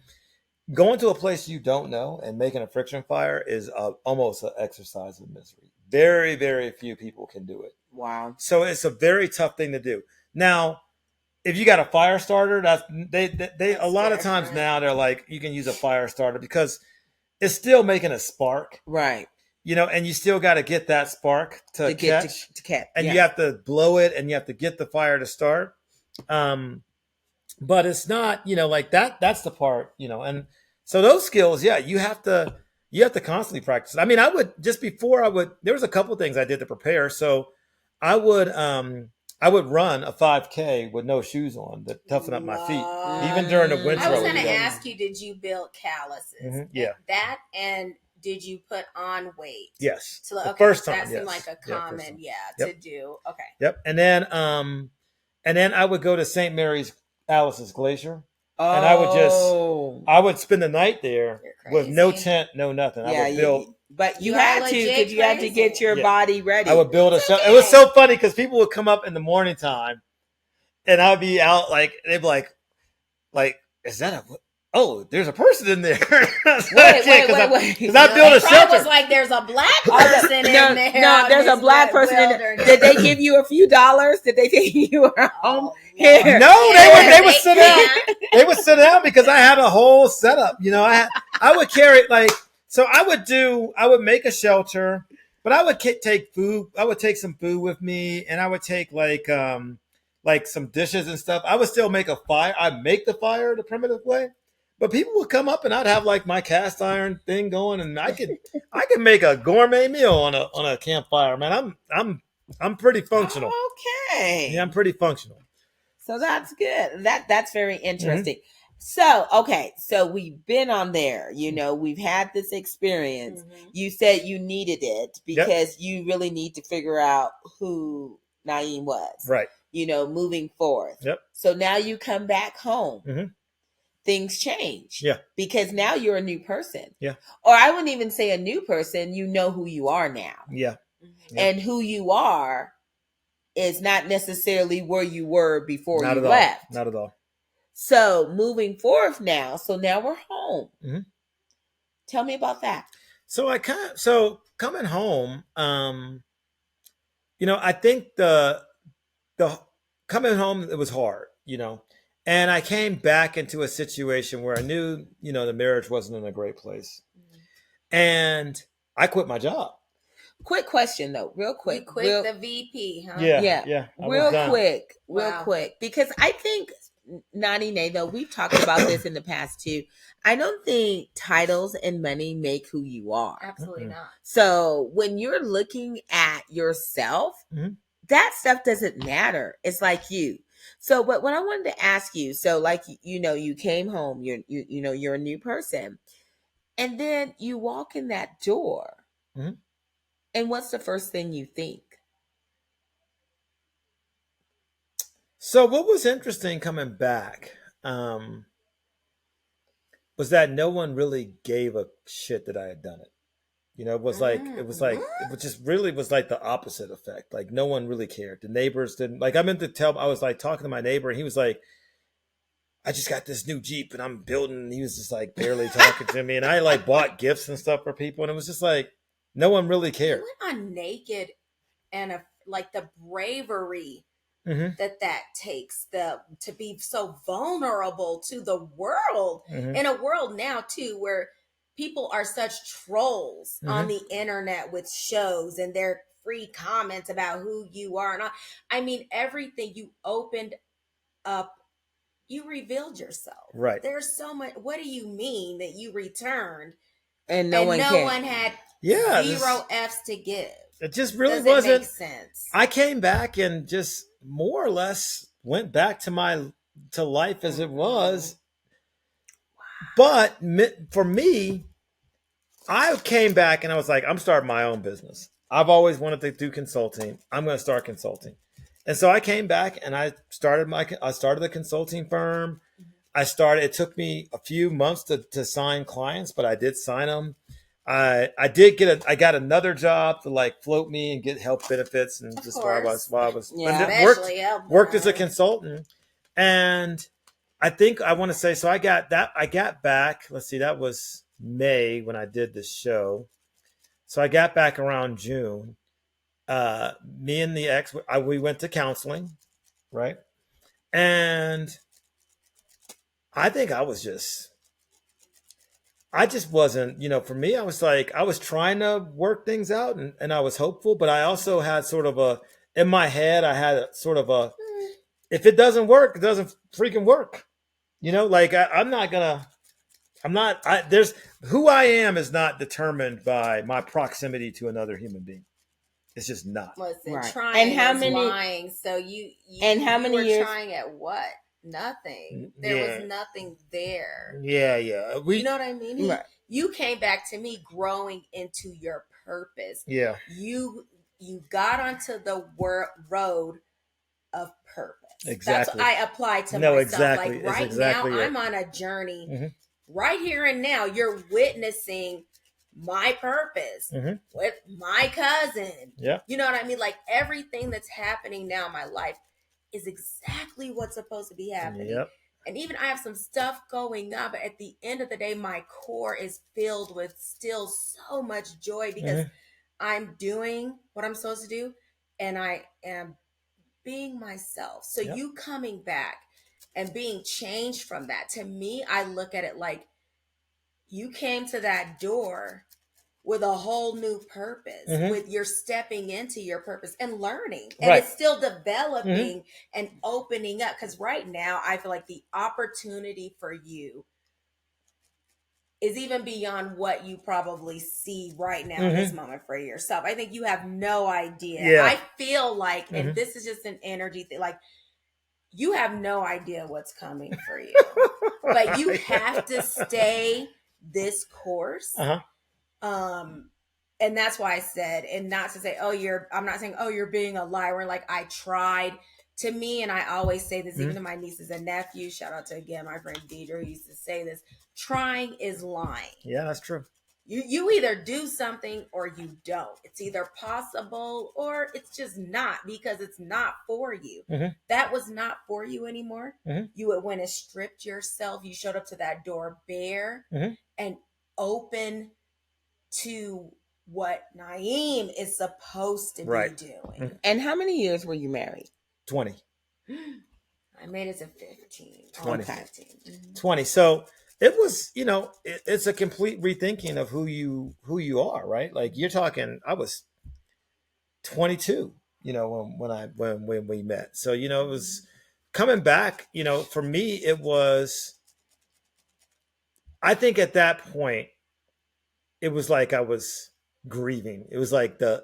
S3: Going to a place you don't know and making a friction fire is almost an exercise in misery. Very, very few people can do it.
S1: Wow.
S3: So it's a very tough thing to do. Now, if you got a fire starter, that's a lot of times now they're like, you can use a fire starter because it's still making a spark.
S1: Right.
S3: You know, and you still got to get that spark to catch. And you have to blow it and you have to get the fire to start. But it's not, you know, like that's the part, you know. And so those skills, you have to constantly practice. I mean, there was a couple things I did to prepare. So I would run a 5K with no shoes on to toughen up my feet, even during the winter.
S2: I was going to ask you, did you build calluses?
S3: Yeah.
S2: That, and did you put on weight?
S3: Yes.
S2: So,
S3: The
S2: okay,
S3: first time.
S2: that seemed
S3: Yes.
S2: like a
S3: Yeah, first
S2: common,
S3: time.
S2: yeah,
S3: Yep.
S2: to do. Okay.
S3: Yep. And then I would go to St. Mary's Alice's Glacier. And I would spend the night there
S2: You're
S3: with no
S2: crazy.
S3: tent, no nothing.
S1: Yeah,
S3: I would build.
S1: but you
S2: You are
S1: had to
S2: legit
S1: because you had to get
S2: crazy.
S1: your
S3: Yeah.
S1: body ready.
S3: I would build a
S2: It's
S3: shelter.
S2: okay.
S3: It was so funny because people would come up in the morning time, and I'd be out like they'd be like, is that a? Oh, there's a person in there.
S1: Wait.
S3: Because I built a
S2: It probably
S3: shelter.
S2: was like there's a black person in there.
S1: No, there's a black person in there. Did they give you a few dollars? Did they think you were home? Here.
S3: No, they would sit down. They would sit down because I had a whole setup. You know, I would carry like so. I would make a shelter, but I would take food. I would take some food with me, and I would take like some dishes and stuff. I would still make a fire. I'd make the fire the primitive way, but people would come up and I'd have like my cast iron thing going, and I could make a gourmet meal on a campfire. Man, I'm pretty functional.
S1: Okay.
S3: Yeah, I'm pretty functional.
S1: So that's good. That's very interesting. So, okay. So we've been on there, we've had this experience. You said you needed it because you really need to figure out who Na'im was.
S3: Right.
S1: Moving forth.
S3: Yep.
S1: So now you come back home. Things change.
S3: Yeah.
S1: Because now you're a new person.
S3: Yeah.
S1: Or I wouldn't even say a new person. You know who you are now.
S3: Yeah.
S1: And who you are is not necessarily where you were before
S3: Not
S1: you
S3: at
S1: left.
S3: all. Not at all.
S1: So moving forth now, so now we're home. Tell me about that.
S3: So coming home, I think the coming home, it was hard, and I came back into a situation where I knew, the marriage wasn't in a great place, and I quit my job.
S1: Quick question though, real quick.
S2: You quit the VP, huh?
S3: Yeah.
S1: Real quick, because I think Nae, though we've talked about this in the past too. I don't think titles and money make who you are.
S2: Absolutely not.
S1: So when you're looking at yourself, that stuff doesn't matter. It's like you. So, but what I wanted to ask you, so like you came home, you're a new person, and then you walk in that door. And what's the first thing you think?
S3: So what was interesting coming back was that no one really gave a shit that I had done it. It was like it was just really was like the opposite effect. Like no one really cared. The neighbors didn't I meant to tell. I was like talking to my neighbor, and he was like, "I just got this new Jeep, and I'm building." And he was just like barely talking to me, and I like bought gifts and stuff for people, and it was just like no one really cared.
S2: You went on naked, and like the bravery that takes to be so vulnerable to the world in a world now too where people are such trolls on the internet with shows and their free comments about who you are and all. I mean, everything you opened up, you revealed yourself.
S3: Right.
S2: There's so much. What do you mean that you returned
S1: and no one
S2: had zero F's to give?
S3: It just really
S2: Does
S3: wasn't.
S2: Make sense?
S3: I came back and just more or less went back to life as it was. But for me, I came back and I was like, I'm starting my own business. I've always wanted to do consulting. I'm going to start consulting. And so I came back and I started a consulting firm. It took me a few months to sign clients, but I did sign them. I got another job to like float me and get health benefits and just while I was worked as a consultant. And I think I want to say, so I got back, let's see, that was May when I did this show. So I got back around June. Me and the ex, we went to counseling, right? And I think I just wasn't, for me, I was like, I was trying to work things out and I was hopeful, but I also had sort of in my head, I had sort of if it doesn't work, it doesn't freaking work. Like there's who I am is not determined by my proximity to another human being. It's just not.
S2: Listen,
S1: right.
S2: Trying and how many lying. So you
S1: and how many
S2: were
S1: years
S2: trying at what? Nothing. There was nothing there.
S3: Yeah.
S2: You know what I mean? you came back to me growing into your purpose.
S3: Yeah.
S2: You got onto the road of purpose.
S3: Exactly.
S2: That's what I apply to
S3: No,
S2: myself.
S3: exactly.
S2: Like
S3: It's
S2: right
S3: exactly
S2: now,
S3: it.
S2: I'm on a journey.
S3: Mhm.
S2: Right here and now, you're witnessing my purpose
S3: Mhm.
S2: with my cousin.
S3: Yeah.
S2: You know what I mean? Like everything that's happening now in my life is exactly what's supposed to be happening.
S3: Yep.
S2: And even I have some stuff going on, but at the end of the day, my core is filled with still so much joy because I'm doing what I'm supposed to do and I am being myself. So
S3: Yep.
S2: you coming back and being changed from that, to me, I look at it like you came to that door with a whole new purpose, with you're stepping into your purpose and learning. And
S3: Right.
S2: it's still developing and opening up. Because right now, I feel like the opportunity for you is even beyond what you probably see right now in this moment for yourself. I think you have no idea.
S3: Yeah.
S2: I feel like, and this is just an energy thing, like you have no idea what's coming for you. But you have to stay this course. And that's why I said, and not to say, I'm not saying, you're being a liar. Like I tried. To me, and I always say this, even to my nieces and nephews, shout out to, again, my friend Deidre, who used to say this, trying is lying.
S3: Yeah, that's true.
S2: You either do something or you don't. It's either possible or it's just not, because it's not for you. That was not for you anymore. You went and stripped yourself. You showed up to that door bare and open to what Na'im is supposed to be doing.
S1: And how many years were you married?
S3: 20.
S2: I made it to 15.
S3: 20.
S2: 15.
S3: 20. So it was, it's a complete rethinking of who you are, right? Like you're talking, I was 22, when we met. So, it was coming back, for me, it was, I think at that point, it was like I was grieving. It was like the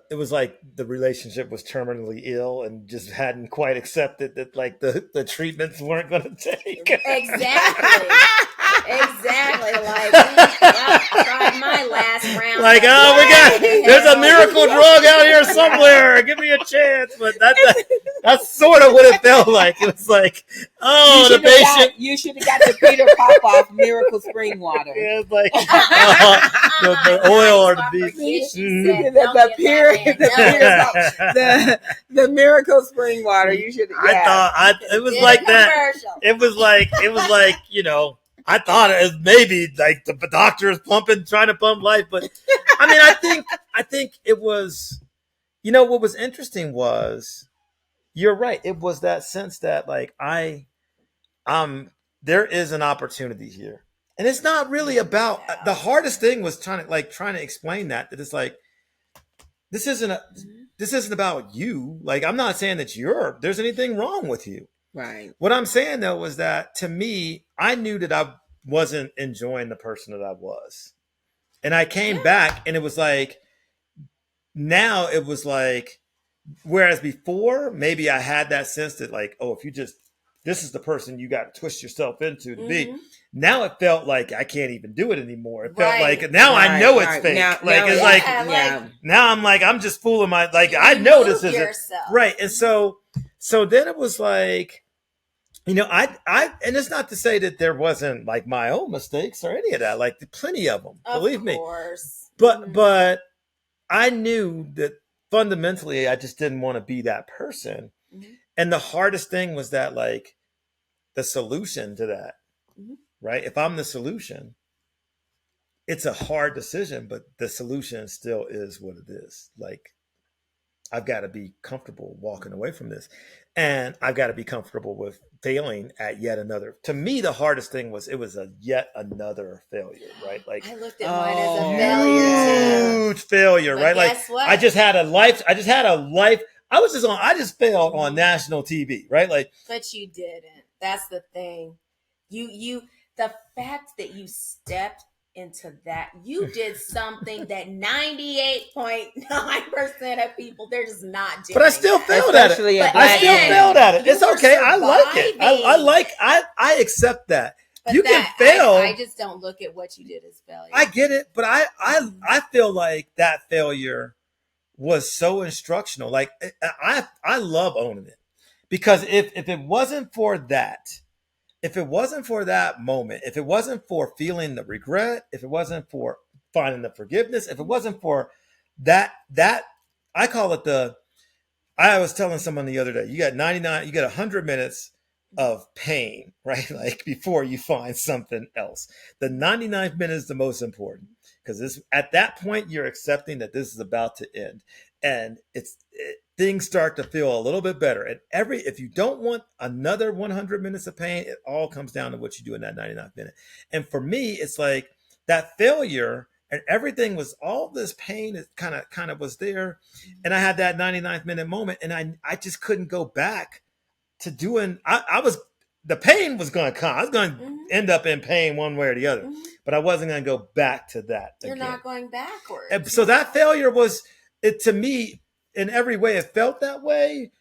S3: relationship was terminally ill and just hadn't quite accepted that like the treatments weren't going to take.
S2: Exactly. Like I tried my last round.
S3: Like, there's a miracle drug out here somewhere. Give me a chance. But that's sort of what it felt like. It was like, the patient.
S1: You should have got the Peter Popoff miracle spring water.
S3: Yeah, it's like the oil or the
S1: the miracle spring water. You should.
S3: I thought it was like that. It was like I thought it was maybe like the doctor is trying to pump life, but I mean, I think it was, what was interesting was, you're right. It was that sense that like there is an opportunity here, and it's not really about. The hardest thing was trying to explain that it's like this isn't about you. Like I'm not saying that there's anything wrong with you.
S1: Right.
S3: What I'm saying though was that to me, I knew that I wasn't enjoying the person that I was. And I came back and it was like, now it was like, whereas before, maybe I had that sense that like, if you just, this is the person you got to twist yourself into to be. Now it felt like I can't even do it anymore. It felt like now I know it's fake. Now I'm like, I'm just fooling I know this isn't right. And so then it was like, I and it's not to say that there wasn't like my own mistakes or any of that, like plenty of them, believe me. But I knew that fundamentally I just didn't want to be that person. And the hardest thing was that like the solution to that, right? If I'm the solution, it's a hard decision, but the solution still is what it is. Like I've got to be comfortable walking away from this. And I've got to be comfortable with failing at yet another. To me, the hardest thing was it was yet another failure, right? Like
S2: I looked at mine as a failure,
S3: huge failure,
S2: but
S3: right?
S2: Guess
S3: Like
S2: what?
S3: I just had a life. I just failed on national TV, right? Like,
S2: but you didn't. That's the thing. The fact that you stepped into that, you did something that 98.9% of people, they're just not doing.
S3: But I still failed at it. I still failed at it. It's okay. I like it. I accept that.
S2: But
S3: you can fail.
S2: I just don't look at what you did as failure.
S3: I get it, but I feel like that failure was so instructional. Like I love owning it, because if it wasn't for that, if it wasn't for that moment, if it wasn't for feeling the regret, if it wasn't for finding the forgiveness, if it wasn't for that I call it the I was telling someone the other day, you got 99, you got 100 minutes of pain, right? Like before you find something else. The 99th minute is the most important, because at that point you're accepting that this is about to end, and things start to feel a little bit better. And if you don't want another 100 minutes of pain, it all comes down to what you do in that 99th minute. And for me, it's like that failure and everything was, all this pain is kind of was there, and I had that 99th minute moment, and I just couldn't go back to doing. I was, the pain was going to come. I was going to end up in pain one way or the other, but I wasn't going to go back to that.
S2: You're
S3: again.
S2: not going backwards.
S3: And so that failure was, it to me, in every way it felt that way,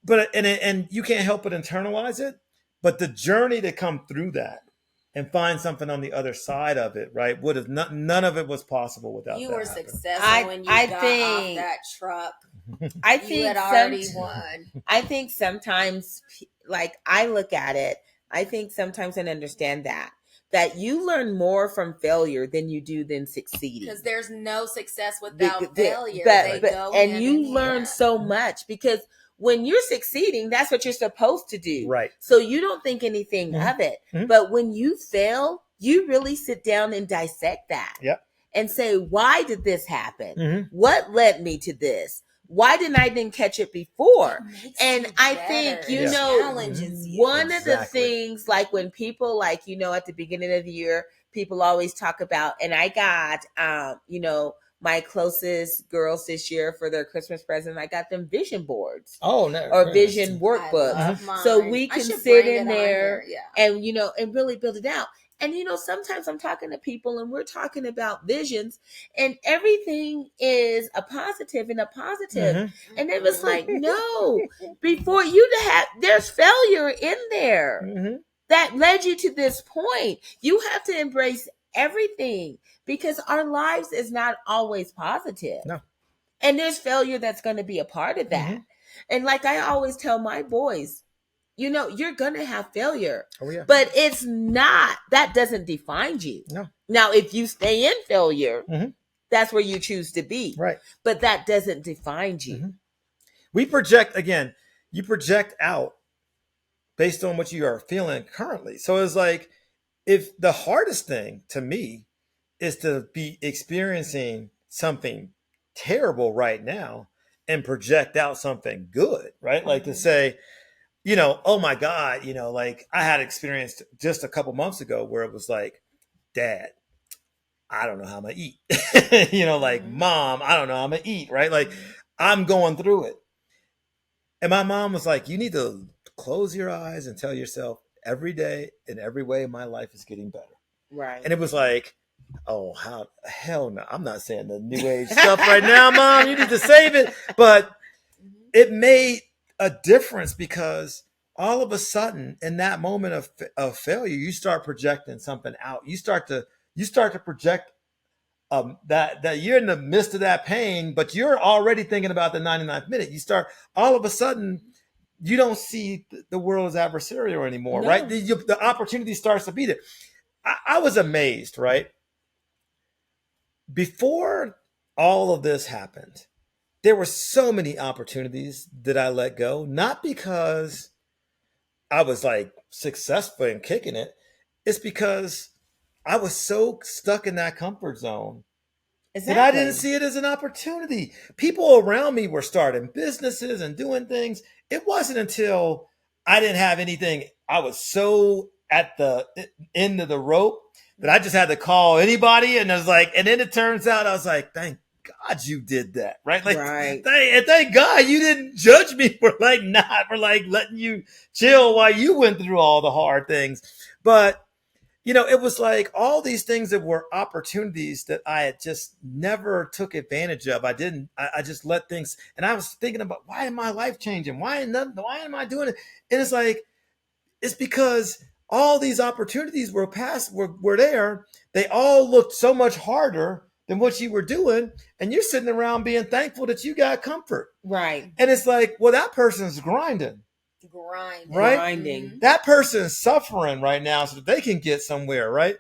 S3: but and you can't help but internalize it. But the journey to come through that and find something on the other side of it, right? Would have none of it was possible without
S2: you
S3: that
S2: were
S3: happening.
S2: successful when you got off that truck.
S1: I think
S2: you had already won.
S1: I think sometimes, like I look at it, I think sometimes and understand that you learn more from failure than you do than succeeding.
S2: Because there's no success without failure. And
S1: you learn so much, because when you're succeeding, that's what you're supposed to do.
S3: Right.
S1: So you don't think anything of it. But when you fail, you really sit down and dissect that.
S3: Yep.
S1: And say, why did this happen? What led me to this? Why didn't I catch it before? And I think,
S2: challenges you.
S1: One of the things, like when people, like, at the beginning of the year, people always talk about, and I got, my closest girls this year for their Christmas present, I got them vision boards.
S3: Oh, no.
S1: Or vision workbooks. So we can sit in there and, and really build it out. And, sometimes I'm talking to people and we're talking about visions, and everything is a positive and a positive. And it was like, no, before there's failure in there that led you to this point. You have to embrace everything, because our lives is not always positive. No. And there's failure that's going to be a part of that. And like I always tell my boys, you're going to have failure. Oh, yeah. But it's not, that doesn't define you. No. Now, if you stay in failure, that's where you choose to be. Right. But that doesn't define you.
S3: We project, again, you project out based on what you are feeling currently. So it's like, if the hardest thing to me is to be experiencing something terrible right now and project out something good, right? Like to say, oh my God, like I had experienced just a couple months ago where it was like, Dad, I don't know how I'm gonna eat. Like, Mom, I don't know how I'm gonna eat, right? Like, I'm going through it. And my mom was like, you need to close your eyes and tell yourself, every day in every way my life is getting better. Right. And it was like, oh, hell no. I'm not saying the new age stuff right now, Mom. You need to save it. But it made a difference, because all of a sudden in that moment of failure, you start projecting something out. You start to project that you're in the midst of that pain, but you're already thinking about the 99th minute. You start, all of a sudden, you don't see the world as adversarial anymore, right? The opportunity starts to be there. I was amazed, right? Before all of this happened, there were so many opportunities that I let go, not because I was like successful in kicking it. It's because I was so stuck in that comfort zone. Exactly. That I didn't see it as an opportunity. People around me were starting businesses and doing things. It wasn't until I didn't have anything, I was so at the end of the rope that I just had to call anybody. And I was like, and then it turns out I was like, thank God you did that, right? Like, thank God you didn't judge me for letting you chill while you went through all the hard things. But it was like all these things that were opportunities that I had just never took advantage of. I just let things, and I was thinking about, why am my life changing? Why am I doing it? And it's like, it's because all these opportunities were there. They all looked so much harder than what you were doing, and you're sitting around being thankful that you got comfort.
S1: Right.
S3: And it's like, well, that person's grinding.
S2: Grinding.
S3: Right?
S1: Grinding.
S3: That person's suffering right now so that they can get somewhere, right?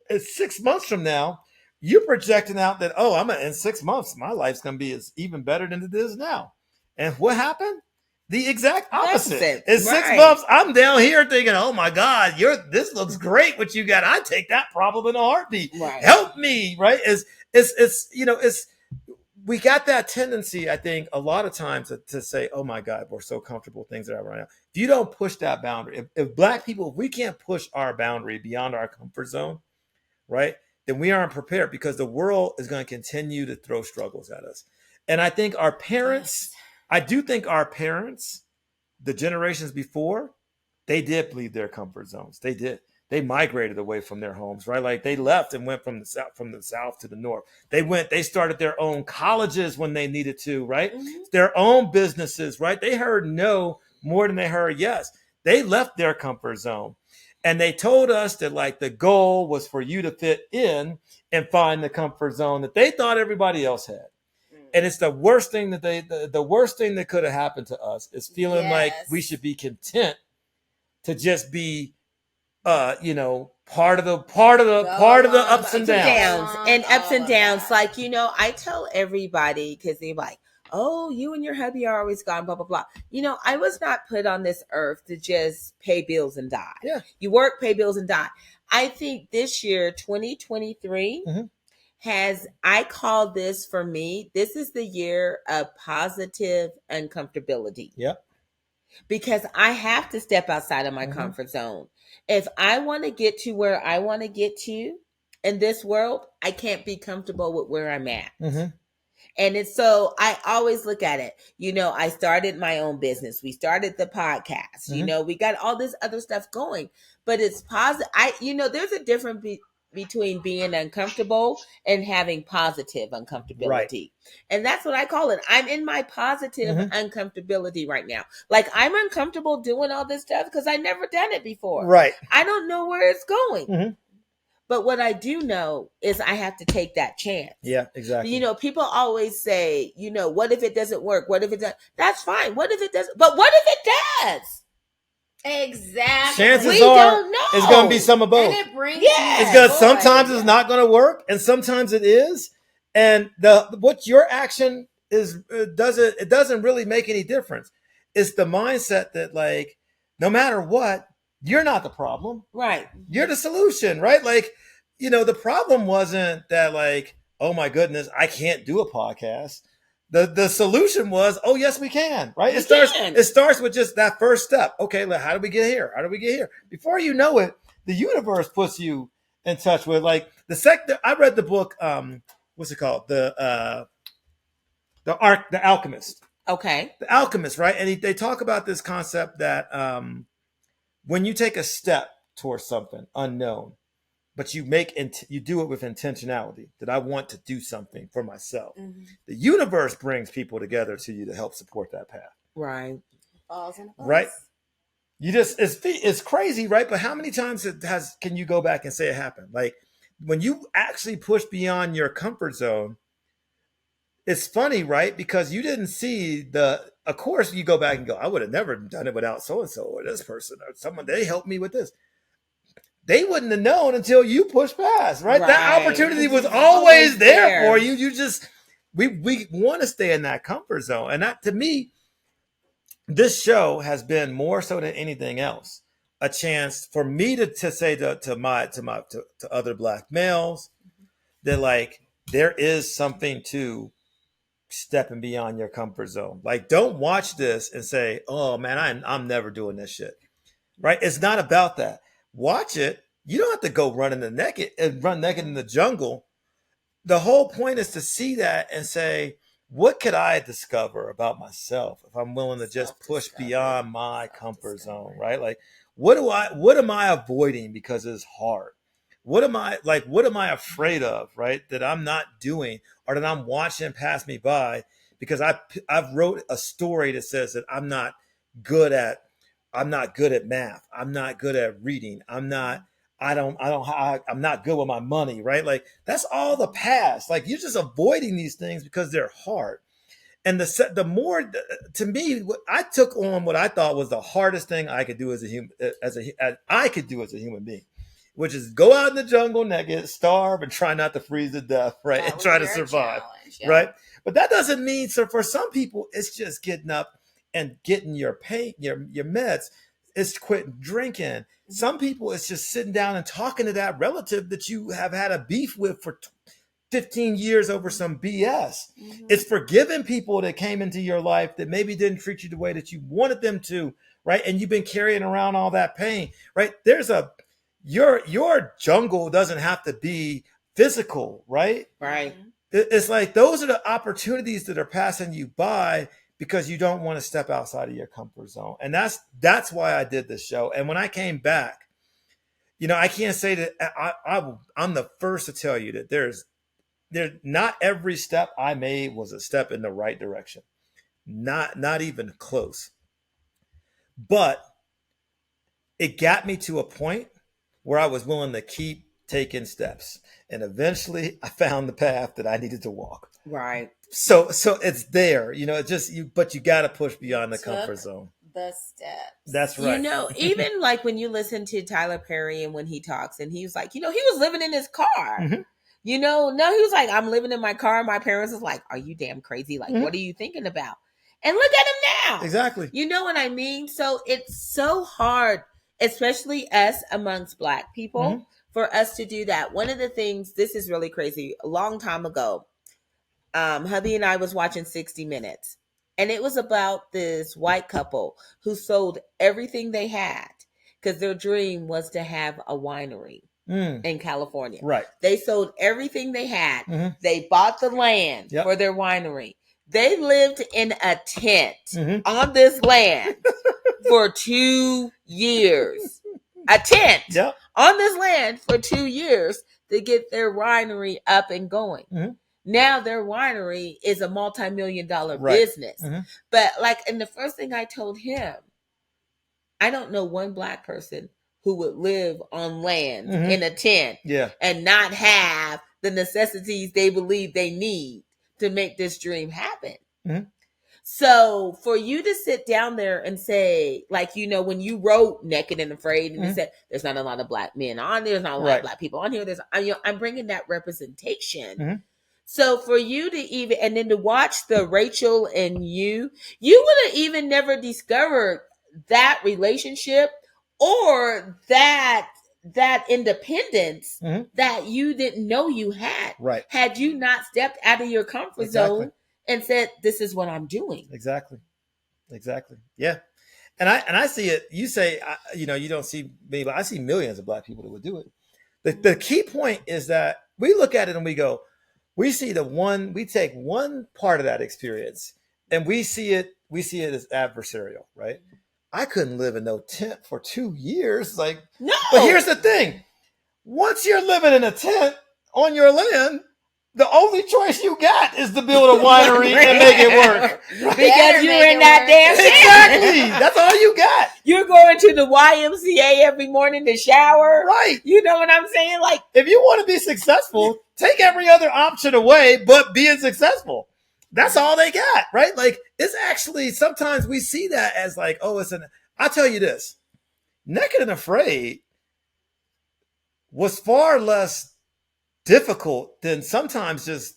S3: It's 6 months from now, you're projecting out that, oh, in 6 months, my life's going to be even better than it is now. And what happened? The exact opposite. In 6 months, I'm down here thinking, oh my God, this looks great what you got. I take that problem in a heartbeat.
S1: Right.
S3: Help me, right? We got that tendency, I think, a lot of times to say, oh my God, we're so comfortable things that are right now. If you don't push that boundary, if Black people, if we can't push our boundary beyond our comfort zone, right, then we aren't prepared, because the world is going to continue to throw struggles at us. And I think our parents, the generations before, they did leave their comfort zones. They did. They migrated away from their homes, right? Like they left and went from the south to the north. They started their own colleges when they needed to, right? Mm-hmm. Their own businesses, right? They heard no more than they heard yes. They left their comfort zone. And they told us that like the goal was for you to fit in and find the comfort zone that they thought everybody else had. And it's the worst thing that the worst thing that could have happened to us is feeling like we should be content to just be part of the ups and downs.
S1: And ups and downs. Like, I tell everybody, because they're like, oh, you and your hubby are always gone, blah, blah, blah. I was not put on this earth to just pay bills and die.
S3: Yeah.
S1: You work, pay bills, and die. I think this year, 2023, I call this, for me, this is the year of positive uncomfortability.
S3: Yep.
S1: Because I have to step outside of my comfort zone. If I want to get to where I want to get to in this world, I can't be comfortable with where I'm at. Mm-hmm. And it's so I always look at it. I started my own business. We started the podcast. Mm-hmm. We got all this other stuff going, but it's positive. There's a difference between being uncomfortable and having positive uncomfortability. Right. And that's what I call it. I'm in my positive uncomfortability right now. Like, I'm uncomfortable doing all this stuff because I never done it before.
S3: Right.
S1: I don't know where it's going. Mm-hmm. But what I do know is I have to take that chance.
S3: Yeah, exactly.
S1: People always say, what if it doesn't work? What if it does? That's fine. What if it doesn't? But what if it does?
S2: Exactly.
S3: Chances are it's going to be some of both.
S2: And it brings
S3: it's because sometimes it's not going to work, and sometimes it is. And what your action is it doesn't really make any difference. It's the mindset that, like, no matter what, you're not the problem.
S1: Right.
S3: You're the solution, right? Like, the problem wasn't that, like, oh my goodness, I can't do a podcast. The solution was, oh yes, we can, right? It starts with just that first step. Okay, how do we get here? How do we get here? Before you know it, the universe puts you in touch with, like, the sector. I read the book, what's it called? The Alchemist.
S1: Okay.
S3: The Alchemist, right? And they talk about this concept that when you take a step towards something unknown, but you do it with intentionality, that I want to do something for myself. Mm-hmm. The universe brings people together to you to help support that path.
S1: Right.
S3: Right. It's crazy, right? But how many times can you go back and say it happened? Like, when you actually push beyond your comfort zone, it's funny, right? Because you didn't see of course you go back and go, I would have never done it without so-and-so or this person or someone, they helped me with this. They wouldn't have known until you pushed past, right? That opportunity was always there for you. You just, we want to stay in that comfort zone. And that, to me, this show has been more so than anything else a chance for me to say to other Black males that, like, there is something to stepping beyond your comfort zone. Like, don't watch this and say, oh man, I'm never doing this shit, right? It's not about that. Watch it. You don't have to go run naked in the jungle. The whole point is to see that and say, what could I discover about myself if I'm willing to just push beyond my comfort zone, right? Like, what am I avoiding because it's hard? What am I afraid of, right? That I'm not doing, or that I'm watching pass me by because I've wrote a story that says that I'm not good at I'm not good at math. I'm not good at reading. I'm not good with my money, right? Like that's all the past. Like you're just avoiding these things because they're hard. And the more to me, I took on what I thought was the hardest thing I could do as a human, I could do as a human being, which is go out in the jungle naked, starve, and try not to freeze to death, right? And try to survive, right? But that doesn't mean so. For some people, it's just getting up and getting your pain, your meds. It's quitting drinking. Some people, it's just sitting down and talking to that relative that you have had a beef with for 15 years over some BS. It's forgiving people that came into your life that maybe didn't treat you the way that you wanted them to, right? And you've been carrying around all that pain, right? Your jungle doesn't have to be physical, right?
S1: Right.
S3: It's like those are the opportunities that are passing you by because you don't want to step outside of your comfort zone. And that's why I did this show. And when I came back, I can't say that I'm the first to tell you that not every step I made was a step in the right direction. Not even close. But it got me to a point where I was willing to keep taking steps. And eventually I found the path that I needed to walk.
S1: Right.
S3: So it's there, but you got to push beyond the comfort zone.
S2: The steps.
S3: That's right.
S1: Even like when you listen to Tyler Perry and when he talks and he was like, he was living in his car.
S3: Mm-hmm.
S1: He was like, I'm living in my car. My parents was like, are you damn crazy? Like, what are you thinking about? And look at him now.
S3: Exactly.
S1: You know what I mean? So it's so hard, especially us amongst Black people, for us to do that. One of the things, this is really crazy. A long time ago, hubby and I was watching 60 Minutes. And it was about this white couple who sold everything they had because their dream was to have a winery in California.
S3: Right.
S1: They sold everything they had. They bought the land for their winery. They lived in a tent on this land for 2 years. A tent on this land for 2 years to get their winery up and going. Now their winery is a multi-million-dollar business. But and the first thing I told him, I don't know one Black person who would live on land in a tent and not have the necessities they believe they need to make this dream happen. So for you to sit down there and say, when you wrote Naked and Afraid and you said, there's not a lot of Black men on there, there's not a lot of Black people on here. I'm bringing that representation. So for you to even, and then to watch the Rachel and you would have even never discovered that relationship or that independence that you didn't know you had.
S3: Right.
S1: Had you not stepped out of your comfort zone and said, this is what I'm doing.
S3: Exactly. Yeah. And I see it. You say, you don't see me, but I see millions of Black people that would do it. The key point is that we look at it and we go, we take one part of that experience and we see it as adversarial, right? I couldn't live in no tent for 2 years. No. But here's the thing. Once you're living in a tent on your land, the only choice you got is to build a winery and make it work.
S1: Because you're in that damn tent.
S3: Exactly. That's all you got.
S1: You're going to the YMCA every morning to shower.
S3: Right.
S1: You know what I'm saying?
S3: If you want to be successful, take every other option away but being successful. That's all they got, right? It's actually, sometimes we see that as I'll tell you this. Naked and Afraid was far less difficult than sometimes just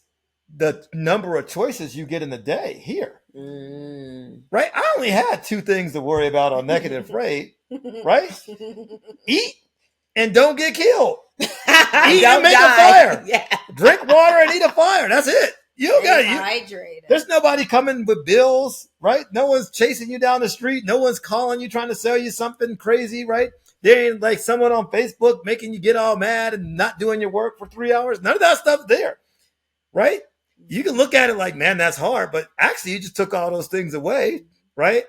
S3: the number of choices you get in the day here. Right? I only had 2 things to worry about on Naked and Afraid, right? Eat and don't get killed. Eat and make a fire. Yeah. Drink water and eat a fire. That's it. You got hydrated. There's nobody coming with bills, right? No one's chasing you down the street. No one's calling you trying to sell you something crazy, right? There ain't someone on Facebook making you get all mad and not doing your work for 3 hours. None of that stuff's there, right? You can look at it like, man, that's hard, but actually you just took all those things away, right?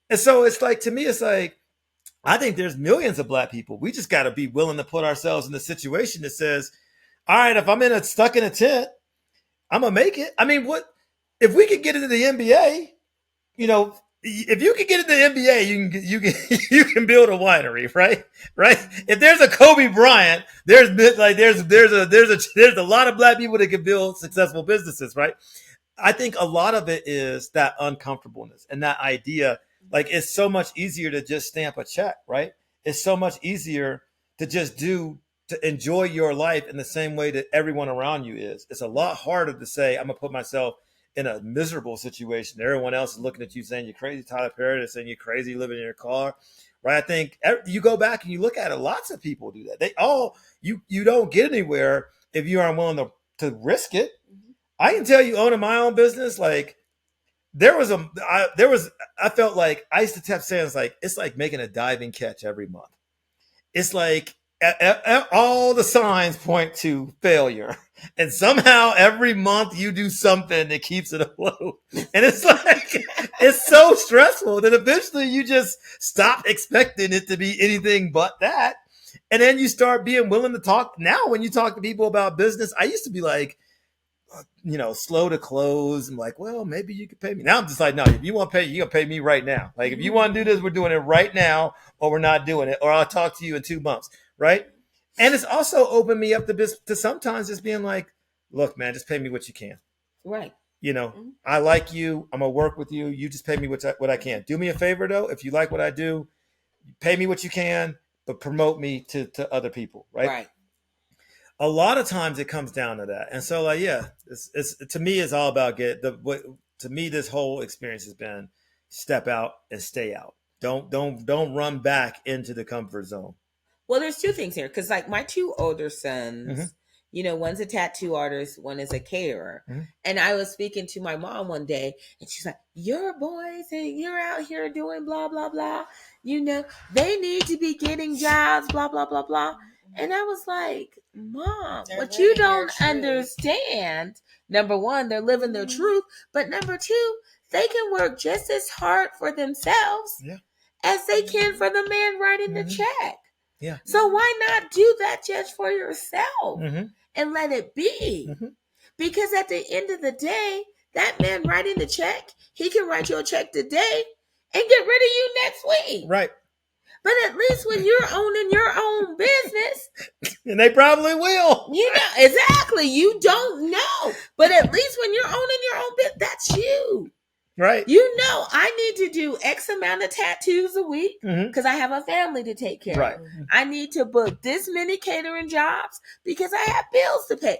S3: And so it's to me, it's I think there's millions of Black people. We just got to be willing to put ourselves in a situation that says, all right, if I'm stuck in a tent, I'm going to make it. I mean, what if we could get into the NBA, if you can get into the NBA, you can build a winery, right? Right. If there's a Kobe Bryant, there's a lot of black people that can build successful businesses, right? I think a lot of it is that uncomfortableness and that idea. Like, it's so much easier to just stamp a check, right? It's so much easier to just to enjoy your life in the same way that everyone around you is. It's a lot harder to say, I'm gonna put myself in a miserable situation. Everyone else is looking at you saying you're crazy. Tyler Perry is saying you're crazy living in your car, right? I think you go back and you look at it. Lots of people do that. You don't get anywhere if you aren't willing to risk it. I can tell you, owning my own business, like I felt like I used to kept saying it's like making a diving catch every month. It's like all the signs point to failure, and somehow every month you do something that keeps it afloat, and it's like it's so stressful that eventually you just stop expecting it to be anything but that, and then you start being willing to talk. Now, when you talk to people about business, I used to be like, slow to close. I'm like, well, maybe you could pay me. Now I'm just like, no, if you want to pay, you're going to pay me right now. Like, if you want to do this, we're doing it right now, or we're not doing it, or I'll talk to you in 2 months. Right. And it's also opened me up to sometimes just being like, look, man, just pay me what you can.
S1: Right.
S3: I like you. I'm going to work with you. You just pay me what I can. Do me a favor, though. If you like what I do, pay me what you can, but promote me to other people. Right. A lot of times it comes down to that. And so, it's to me, it's all about to me, this whole experience has been step out and stay out. Don't run back into the comfort zone.
S1: Well, there's two things here. Cause like my two older sons, one's a tattoo artist, one is a caterer. Mm-hmm. And I was speaking to my mom one day and she's like, your boys and you're out here doing blah, blah, blah. They need to be getting jobs, blah, blah, blah, blah. And I was like, Mom, what you don't understand, number one, they're living their truth. But number two, they can work just as hard for themselves as they can for the man writing the check. Yeah. So why not do that just for yourself and let it be? Mm-hmm. Because at the end of the day, that man writing the check, he can write you a check today and get rid of you next week.
S3: Right.
S1: But at least when you're owning your own business.
S3: And they probably will.
S1: Exactly. You don't know. But at least when you're owning your own business, that's you.
S3: Right.
S1: I need to do X amount of tattoos a week because I have a family to take care of. I need to book this many catering jobs because I have bills to pay.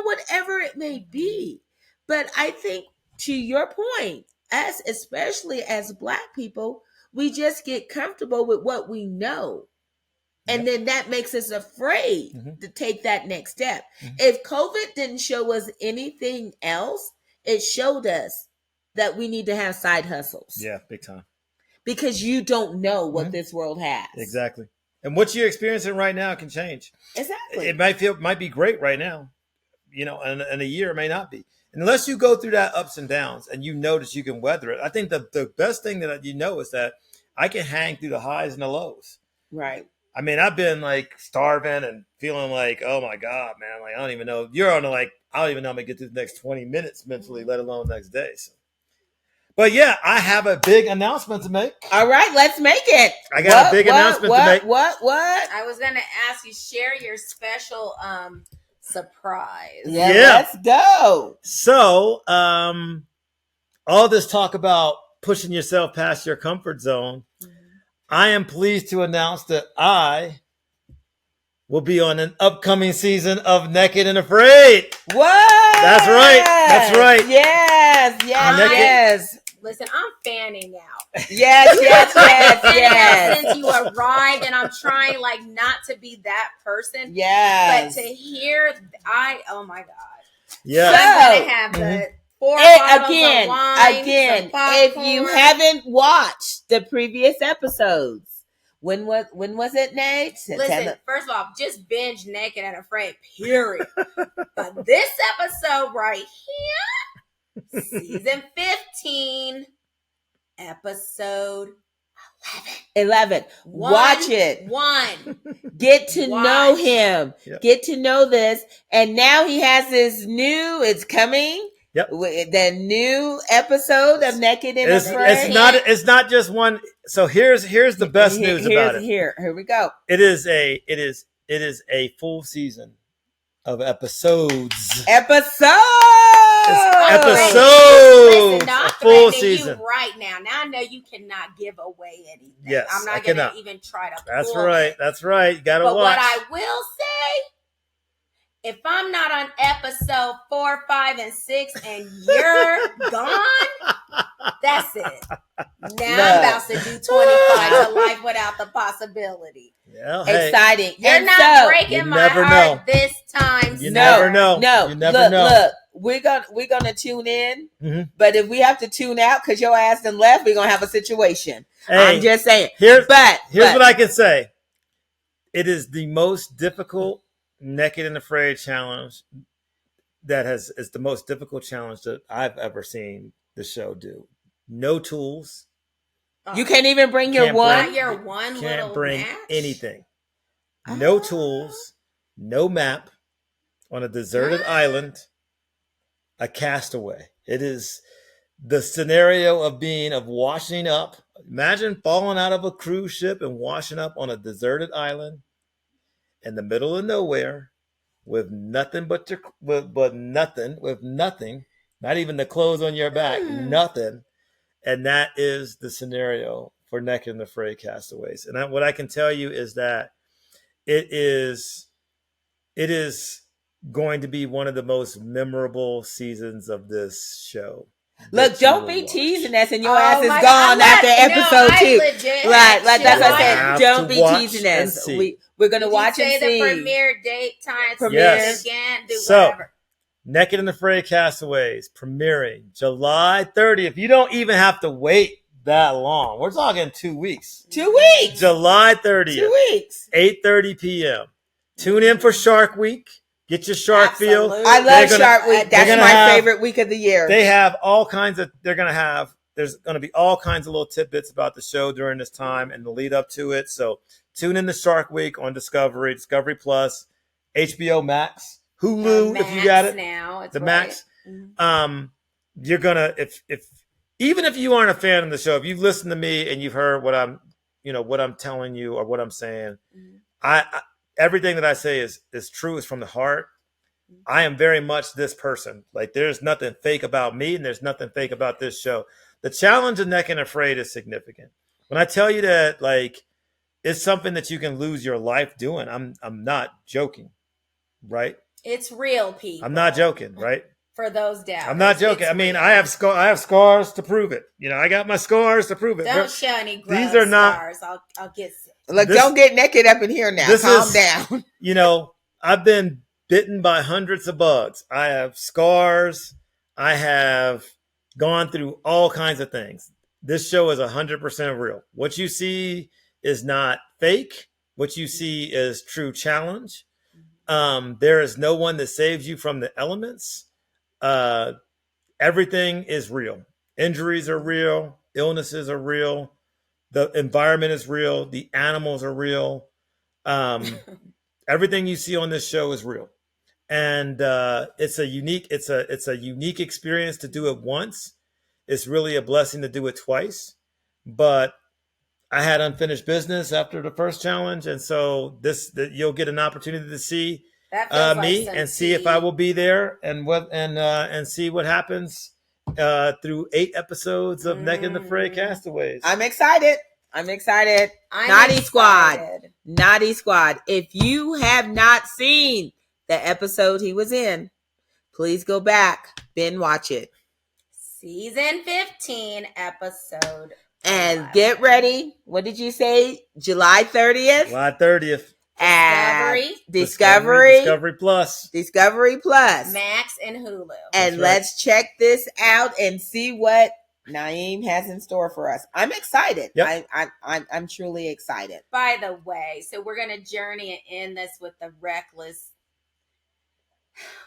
S1: Whatever it may be. But I think, to your point, us, especially as Black people, we just get comfortable with what we know. And then that makes us afraid to take that next step. If COVID didn't show us anything else, it showed us that we need to have side hustles.
S3: Yeah, big time.
S1: Because you don't know what this world has.
S3: Exactly. And what you're experiencing right now can change.
S1: Exactly.
S3: It might be great right now, and a year it may not be. Unless you go through that ups and downs and you notice you can weather it. I think the best thing that is that I can hang through the highs and the lows.
S1: Right.
S3: I mean, I've been like starving and feeling like, oh my God, man, like I don't even know. You're on I don't even know I'm gonna get through the next 20 minutes mentally, let alone next day. So. But yeah, I have a big announcement to make.
S1: All right, let's make it.
S3: I got a big announcement to make.
S1: What?
S2: I was gonna ask you, share your special surprise.
S1: Yeah, let's go.
S3: So, all this talk about pushing yourself past your comfort zone, I am pleased to announce that I will be on an upcoming season of Naked and Afraid.
S1: What?
S3: That's right.
S1: Yes.
S2: Listen, I'm fanning now.
S1: Yes.
S2: Since you arrived, and I'm trying not to be that person.
S1: Yes.
S2: But to hear, oh my God.
S3: Yeah.
S2: So, I'm gonna have the 4 bottles of wine.
S1: Again, if you haven't watched the previous episodes, when was it, Nate?
S2: Listen, first of all, just binge Naked and Afraid, period. But this episode right here, season 15, episode
S1: 11. Watch it.
S2: 1.
S1: Get to know him. Yep. Get to know this. And now he has his it's coming.
S3: Yep.
S1: The new episode of Naked and
S3: It's
S1: Afraid.
S3: not just one. So here's the best news about it.
S1: Here we go.
S3: It is a full season of episodes.
S1: Episodes.
S2: Listen, no, I'm
S3: full
S2: threatening
S3: season.
S2: you right now. Now I know you cannot give away anything.
S3: Yes,
S2: I'm
S3: I
S2: not going to
S3: cannot.
S2: even try to.
S3: That's
S2: pull
S3: right.
S2: it.
S3: That's right. You gotta
S2: But
S3: watch.
S2: what I will say, if I'm not on episode 4, 5, and 6, and you're gone, that's it. Now I'm about to do 25 to life without the possibility.
S3: Yeah, hey,
S1: Exciting.
S2: You're
S1: And
S2: not
S1: so,
S2: breaking my
S3: never
S2: heart
S3: know.
S2: this time.
S3: You
S2: sir.
S3: never know.
S1: No,
S3: You never know.
S1: Look, we're gonna tune in,
S3: Mhm.
S1: but if we have to tune out because your ass done left, we're gonna have a situation.
S3: Hey,
S1: I'm just saying.
S3: here's
S1: But
S3: what I can say. It is the most difficult Naked and Afraid challenge is the most difficult challenge that I've ever seen the show do. No tools.
S1: you can't even bring your
S3: Can't
S1: one.
S2: Not your one
S3: Can't
S2: little
S3: bring
S2: match?
S3: anything. No
S1: Ah.
S3: tools. No map. On a deserted island. A castaway. It is the scenario of washing up. Imagine falling out of a cruise ship and washing up on a deserted island in the middle of nowhere with nothing with nothing, not even the clothes on your back, nothing. And that is the scenario for Naked and Afraid castaways. And what I can tell you is that it is going to be one of the most memorable seasons of this show.
S1: Look, don't be teasing us, and your ass is
S2: my
S1: gone
S2: God,
S1: after episode
S2: I
S1: 2.
S2: legit
S1: Like that's what I
S3: have
S1: said. Don't
S3: to
S1: be
S3: watch
S1: teasing
S3: and
S1: us.
S3: see.
S1: We're gonna
S2: Did
S1: watch
S2: you
S1: and
S2: say
S1: see.
S2: the premiere date time?
S1: Premiere.
S3: Yes.
S2: Again, do
S3: So,
S2: whatever.
S3: Naked and Afraid Castaways premiering July 30th. You don't even have to wait that long. We're talking 2 weeks.
S1: 2 weeks.
S3: July 30th.
S1: 2 weeks.
S3: 8:30 p.m. Tune in for Shark Week. Get your shark feel.
S2: Absolutely.
S1: I love
S3: They're gonna-
S1: Shark Week. That's
S3: they're
S1: my
S3: gonna have-
S1: favorite week of the year.
S3: They have all kinds of. There's going to be all kinds of little tidbits about the show during this time and the lead up to it. So tune in to Shark Week on Discovery Plus, HBO Max, Hulu if you got it.
S2: Now, it's
S3: The
S2: right.
S3: Max. You're gonna if even if you aren't a fan of the show, if you've listened to me and you've heard what I'm telling you or what I'm saying, I everything that I say is true. Is from the heart. I am very much this person. Like there's nothing fake about me, and there's nothing fake about this show. The challenge of Naked and Afraid is significant. When I tell you that, like, it's something that you can lose your life doing, I'm not joking, right?
S2: It's real, people.
S3: I'm not joking, right?
S2: For those doubters.
S3: I'm not joking.
S2: It's
S3: I mean,
S2: real.
S3: I have scars to prove it. I got my scars to prove it.
S2: Don't show any gross
S3: These are not-
S2: scars. I'll get sick.
S1: Look, don't get naked up in here now.
S3: This
S1: Calm
S3: is-
S1: down.
S3: I've been bitten by hundreds of bugs. I have scars. I have gone through all kinds of things. This show is 100% real. What you see is not fake. What you see is true challenge. There is no one that saves you from the elements. Everything is real. Injuries are real. Illnesses are real. The environment is real. The animals are real. Everything you see on this show is real. And it's a unique experience to do it once. It's really a blessing to do it twice. But I had unfinished business after the first challenge, and so you'll get an opportunity to see
S2: That feels
S3: me
S2: like some
S3: and see if I will be there and see what happens through 8 episodes of Naked and Afraid Castaways.
S1: I'm excited.
S2: I'm
S1: Naughty Squad.
S2: excited.
S1: Naughty Squad. If you have not seen the episode he was in, please go back, binge watch it.
S2: Season 15, episode
S1: And
S2: 11.
S1: get ready. What did you say? July 30th?
S3: July 30th.
S1: At
S2: Discovery.
S3: Discovery Plus.
S1: Discovery Plus.
S2: Max and Hulu.
S1: And
S3: That's right.
S1: let's check this out and see what Na'im has in store for us. I'm excited.
S3: Yep.
S1: I'm truly excited.
S2: By the way, so we're going to journey and end this with the reckless.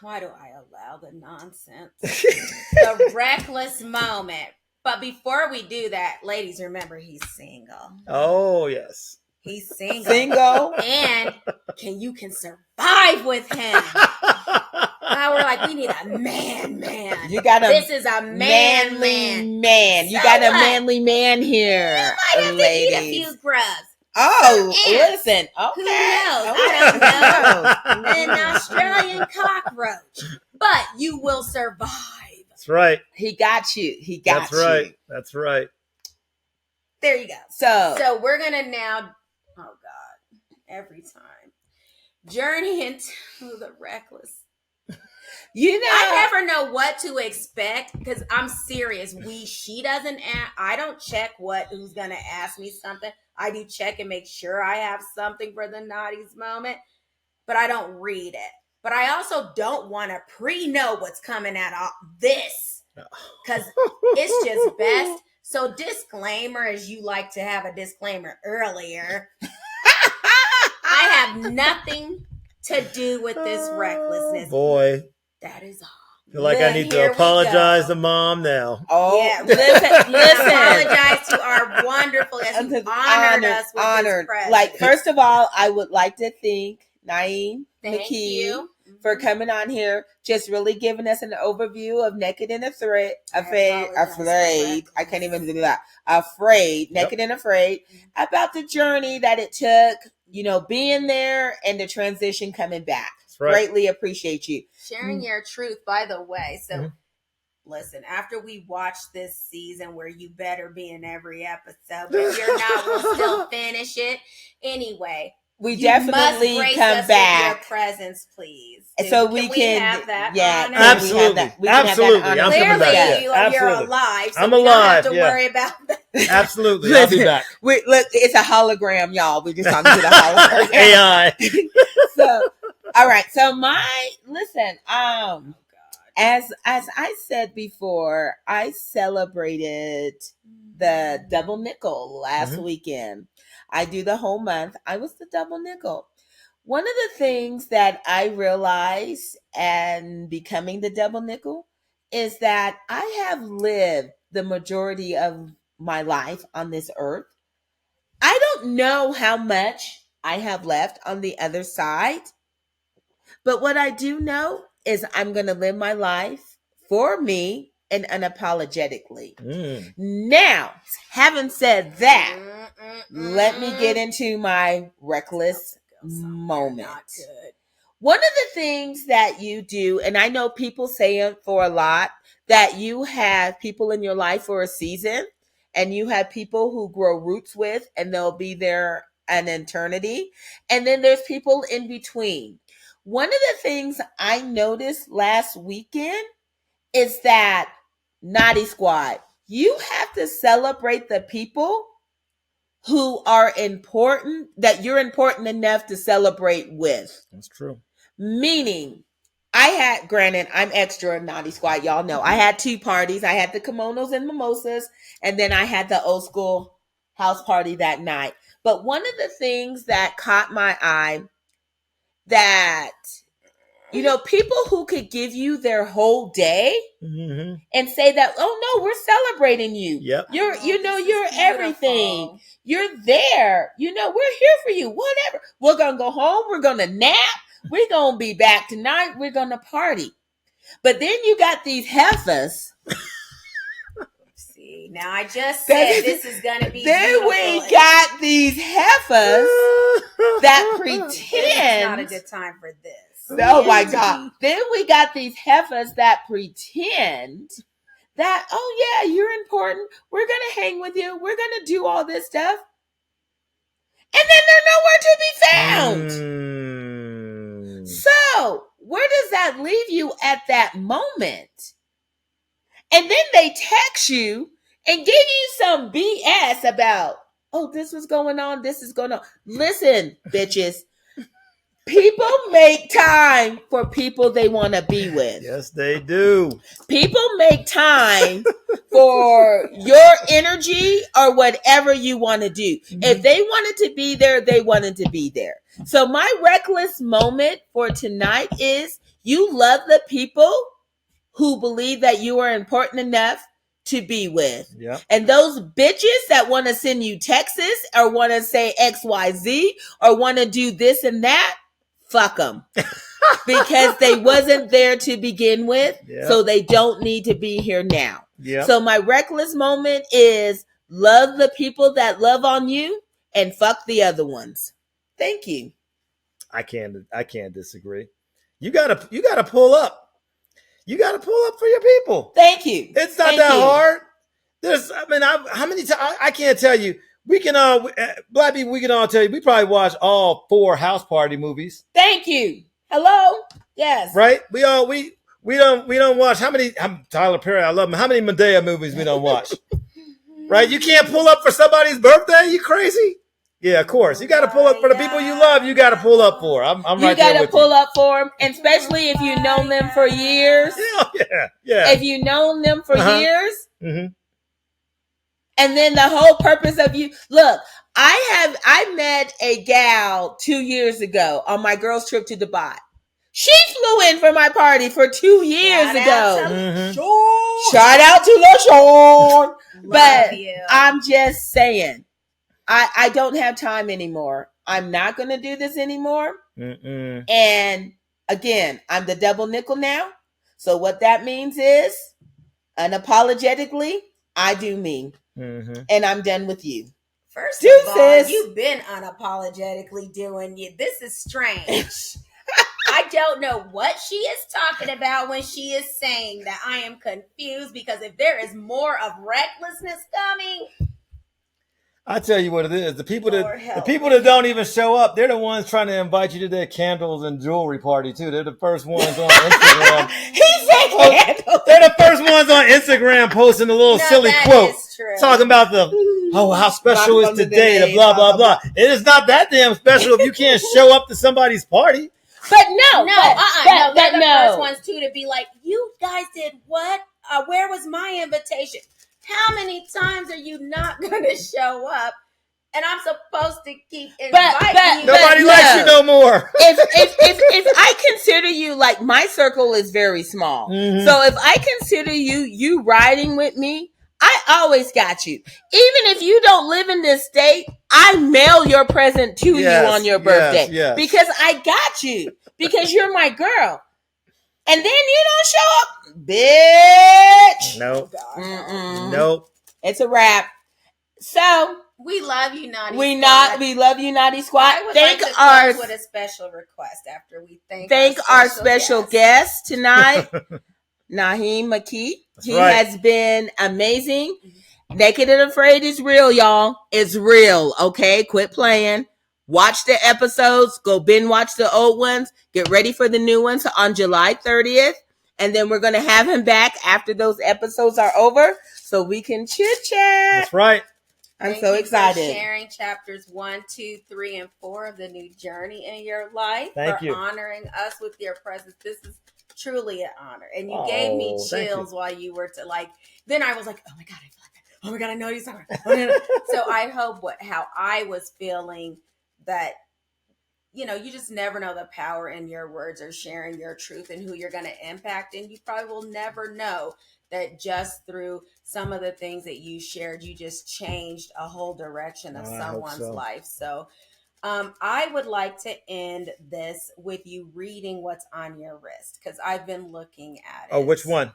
S2: Why do I allow the nonsense? The reckless moment. But before we do that, ladies, remember he's single.
S3: Oh, yes.
S2: He's single.
S1: Single.
S2: And you can survive with him. Now we're like, we need a man.
S1: You got a
S2: This is a
S1: manly man. You
S2: So
S1: got a
S2: what?
S1: manly man here,
S2: Might have to eat a few grubs.
S1: Oh,
S2: Some ants.
S1: listen. Okay.
S2: Who knows?
S1: Okay.
S2: I don't know. An Australian cockroach. But you will survive.
S3: That's right.
S1: He got you. He got
S3: That's right.
S1: you.
S3: That's right.
S2: There you go. So we're going to now, oh God, every time, journey into the reckless.
S1: You know,
S2: I never know what to expect because I'm serious. She doesn't I don't check who's going to ask me something. I do check and make sure I have something for the naughties moment, but I don't read it. But I also don't want to know what's coming at all this because it's just best. So disclaimer, as you like to have a disclaimer earlier, I have nothing to do with this recklessness.
S3: Boy.
S2: That is all.
S3: I feel like I need to apologize to Mom now.
S1: Oh,
S2: yeah.
S1: listen.
S2: Apologize to our wonderful guest who honored us with his presence.
S1: Like, first of all, I would like to thank Na'im McKee for coming on here, just really giving us an overview of Naked and Afraid. I can't even do that. Naked and Afraid, about the journey that it took, being there and the transition coming back. Right. Greatly appreciate you.
S2: Sharing your truth, by the way. So, listen, after we watch this season where you better be in every episode, but if you're not, we'll still finish it. Anyway.
S1: We definitely come back.
S2: With your presence, please.
S1: So we can
S2: have that.
S1: Yeah,
S2: honor?
S3: Absolutely. Absolutely. I'm coming back.
S2: You're alive. So
S3: I'm
S2: we
S3: alive.
S2: Don't have to worry about that.
S3: Absolutely. I'll be back.
S1: Look, it's a hologram, y'all. We're just talking to the hologram.
S3: AI.
S1: So, all right. So listen, as I said before, I celebrated the double nickel last weekend. I do the whole month. I was the double nickel. One of the things that I realized and becoming the double nickel is that I have lived the majority of my life on this earth. I don't know how much I have left on the other side, but what I do know is I'm going to live my life for me and unapologetically. Now, having said that, let me get into my reckless moment. One of the things that you do, and I know people say it for a lot, that you have people in your life for a season, and you have people who grow roots with, and they'll be there an eternity. And then there's people in between. One of the things I noticed last weekend is that Naughty Squad, you have to celebrate the people who are important, that you're important enough to celebrate with.
S3: That's true.
S1: Meaning, granted, I'm extra in Naughty Squad, y'all know. I had 2 parties. I had the kimonos and mimosas, and then I had the old school house party that night. But one of the things that caught my eye, that people who could give you their whole day and say that, oh no, we're celebrating you.
S3: Yep.
S1: You're everything. You're there. We're here for you. Whatever. We're going to go home. We're going to nap. We're going to be back tonight. We're going to party. But then you got these heifers.
S2: See, now I just said this is going to be
S1: Then
S2: beautiful.
S1: We got these heifers that pretend.
S2: It's not a good time for this.
S1: Oh my God. Then we got these heifers that pretend that, oh yeah, you're important. We're going to hang with you. We're going to do all this stuff. And then they're nowhere to be found. So where does that leave you at that moment? And then they text you and give you some BS about, oh, this was going on. This is going on. Listen, bitches. People make time for people they want to be with.
S3: Yes, they do.
S1: People make time for your energy or whatever you want to do. If they wanted to be there, they wanted to be there. So my reckless moment for tonight is you love the people who believe that you are important enough to be with.
S3: Yep.
S1: And those bitches that want to send you texts or want to say XYZ or want to do this and that, fuck them. because they wasn't there to begin with,
S3: Yep.
S1: so they don't need to be here now.
S3: Yep.
S1: So my reckless moment is love the people that love on you and fuck the other ones. Thank you.
S3: I can't disagree. You gotta pull up. You gotta pull up for your people.
S1: Thank you.
S3: It's not
S1: Thank
S3: that
S1: you.
S3: hard. How many times I can't tell you. We can black people. We can all tell you. We probably watch all 4 house party movies.
S1: Thank you. Hello. Yes.
S3: Right. We don't watch how many. Tyler Perry. I love him. How many Medea movies we don't watch? Right. You can't pull up for somebody's birthday. You crazy? Yeah, of course. You got to pull up for the people you love. You got to pull up for. I'm right there with you.
S1: You got to pull up for them, and especially if you've known them for years.
S3: Yeah.
S1: If you've known them for years,
S3: mm-hmm.
S1: And then the whole purpose of you. Look, I met a gal 2 years ago on my girls' trip to Dubai. She flew in for my party for 2 years ago. Shout out to LaShawn. But I'm just saying. I don't have time anymore. I'm not going to do this anymore.
S3: Mm-mm.
S1: And again, I'm the double nickel now. So what that means is, unapologetically, I do me.
S3: Mm-hmm.
S1: And I'm done with you.
S2: First of all, you've been unapologetically doing you. This is strange. I don't know what she is talking about when she is saying that. I am confused because if there is more of recklessness coming...
S3: I tell you what it is. The people that don't even show up, they're the ones trying to invite you to their candles and jewelry party too. They're the first ones on Instagram.
S1: He said candles.
S3: They're the first ones on Instagram posting a little silly quote talking about how special is today, the blah blah blah. It is not that damn special if you can't show up to somebody's party.
S1: But no,
S2: they're the first ones too to be like, you guys did what? Where was my invitation? How many times are you not going to show up? And I'm supposed to keep inviting you.
S3: Nobody likes you no more.
S1: if I consider you, like, my circle is very small.
S3: Mm-hmm.
S1: So if I consider you riding with me, I always got you. Even if you don't live in this state, I mail your present to you on your birthday.
S3: Yes.
S1: Because I got you. Because you're my girl. And then you don't show up, bitch.
S3: Nope.
S1: Mm-mm.
S3: Nope.
S1: It's a wrap. So
S2: we love you, Naughty
S1: Squad. We love you, Naughty Squad.
S2: I would like to close with a special request after we thank
S1: our special guest tonight, Na'im McKee. He has been amazing. Naked and Afraid is real, y'all. It's real. Okay, quit playing. Watch the episodes. Go binge watch the old ones. Get ready for the new ones on July 30th. And then we're going to have him back after those episodes are over so we can chit chat.
S3: That's right.
S1: I'm so excited.
S2: For sharing chapters 1, 2, 3, and 4 of the new journey in your life.
S3: Thank you.
S2: Honoring us with your presence. This is truly an honor. And you gave me chills while you were then I was like, oh my God, I feel like that. Oh my God, I know you're talking about. So I hope how I was feeling that, you just never know the power in your words or sharing your truth and who you're going to impact. And you probably will never know that just through some of the things that you shared, you just changed a whole direction of someone's life. So I would like to end this with you reading what's on your wrist because I've been looking at it.
S3: Oh, which one?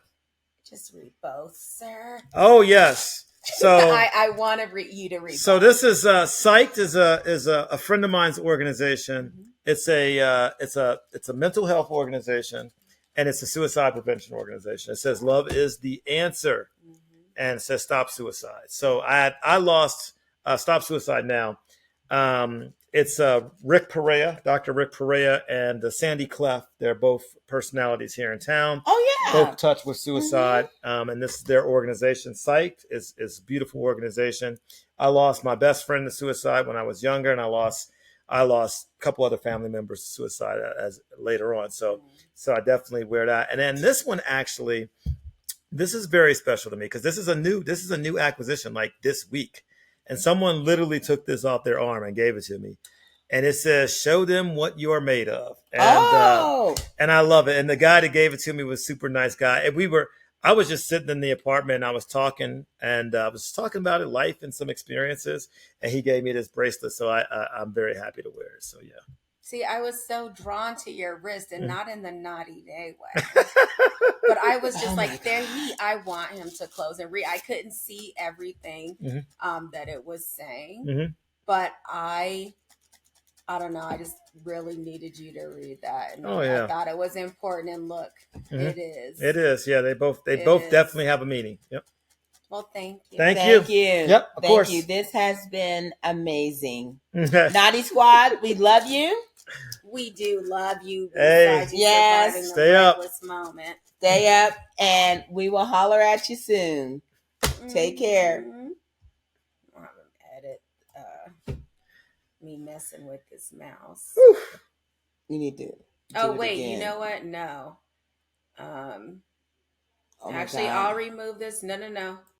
S2: Just read both, sir.
S3: Oh, yes. So
S2: I want you to read.
S3: So this is Psyched is a friend of mine's organization. Mm-hmm. It's a mental health organization, and it's a suicide prevention organization. It says love is the answer, and it says stop suicide. So I lost Stop Suicide Now. It's Rick Perea, Dr. Rick Perea, and Sandy Clef. They're both personalities here in town.
S1: Oh, yeah.
S3: Both touched with suicide. And this is their organization. Psyched is a beautiful organization. I lost my best friend to suicide when I was younger, and I lost a couple other family members to suicide as later on. So I definitely wear that. And then this one, actually, this is very special to me because this is a new acquisition like this week. And someone literally took this off their arm and gave it to me. And it says, show them what you're made of. And, and I love it. And the guy that gave it to me was a super nice guy. And I was just sitting in the apartment and I was talking about it, life and some experiences. And he gave me this bracelet. So I'm very happy to wear it. So, yeah.
S2: See, I was so drawn to your wrist and not in the naughty day way. But I was just
S1: Oh
S2: like,
S1: my
S2: there I want him to close and read. I couldn't see everything that it was saying. But I don't know. I just really needed you to read that. And I thought it was important. And look, it is.
S3: It is. Yeah, they both definitely have a meaning. Yep.
S2: Well, thank you.
S3: Thank you.
S1: Yep,
S3: of
S1: thank
S3: course.
S1: you. This has been amazing. Naughty Squad, we love you.
S2: We do love you.
S3: Hey.
S1: Yes.
S3: Stay up.
S2: Moment.
S1: Stay up, and we will holler at you soon. Take care.
S2: I'm gonna edit me messing with this mouse.
S1: Whew. You need to.
S2: Oh wait, you know what? No.
S1: Oh
S2: Actually, I'll remove this. No.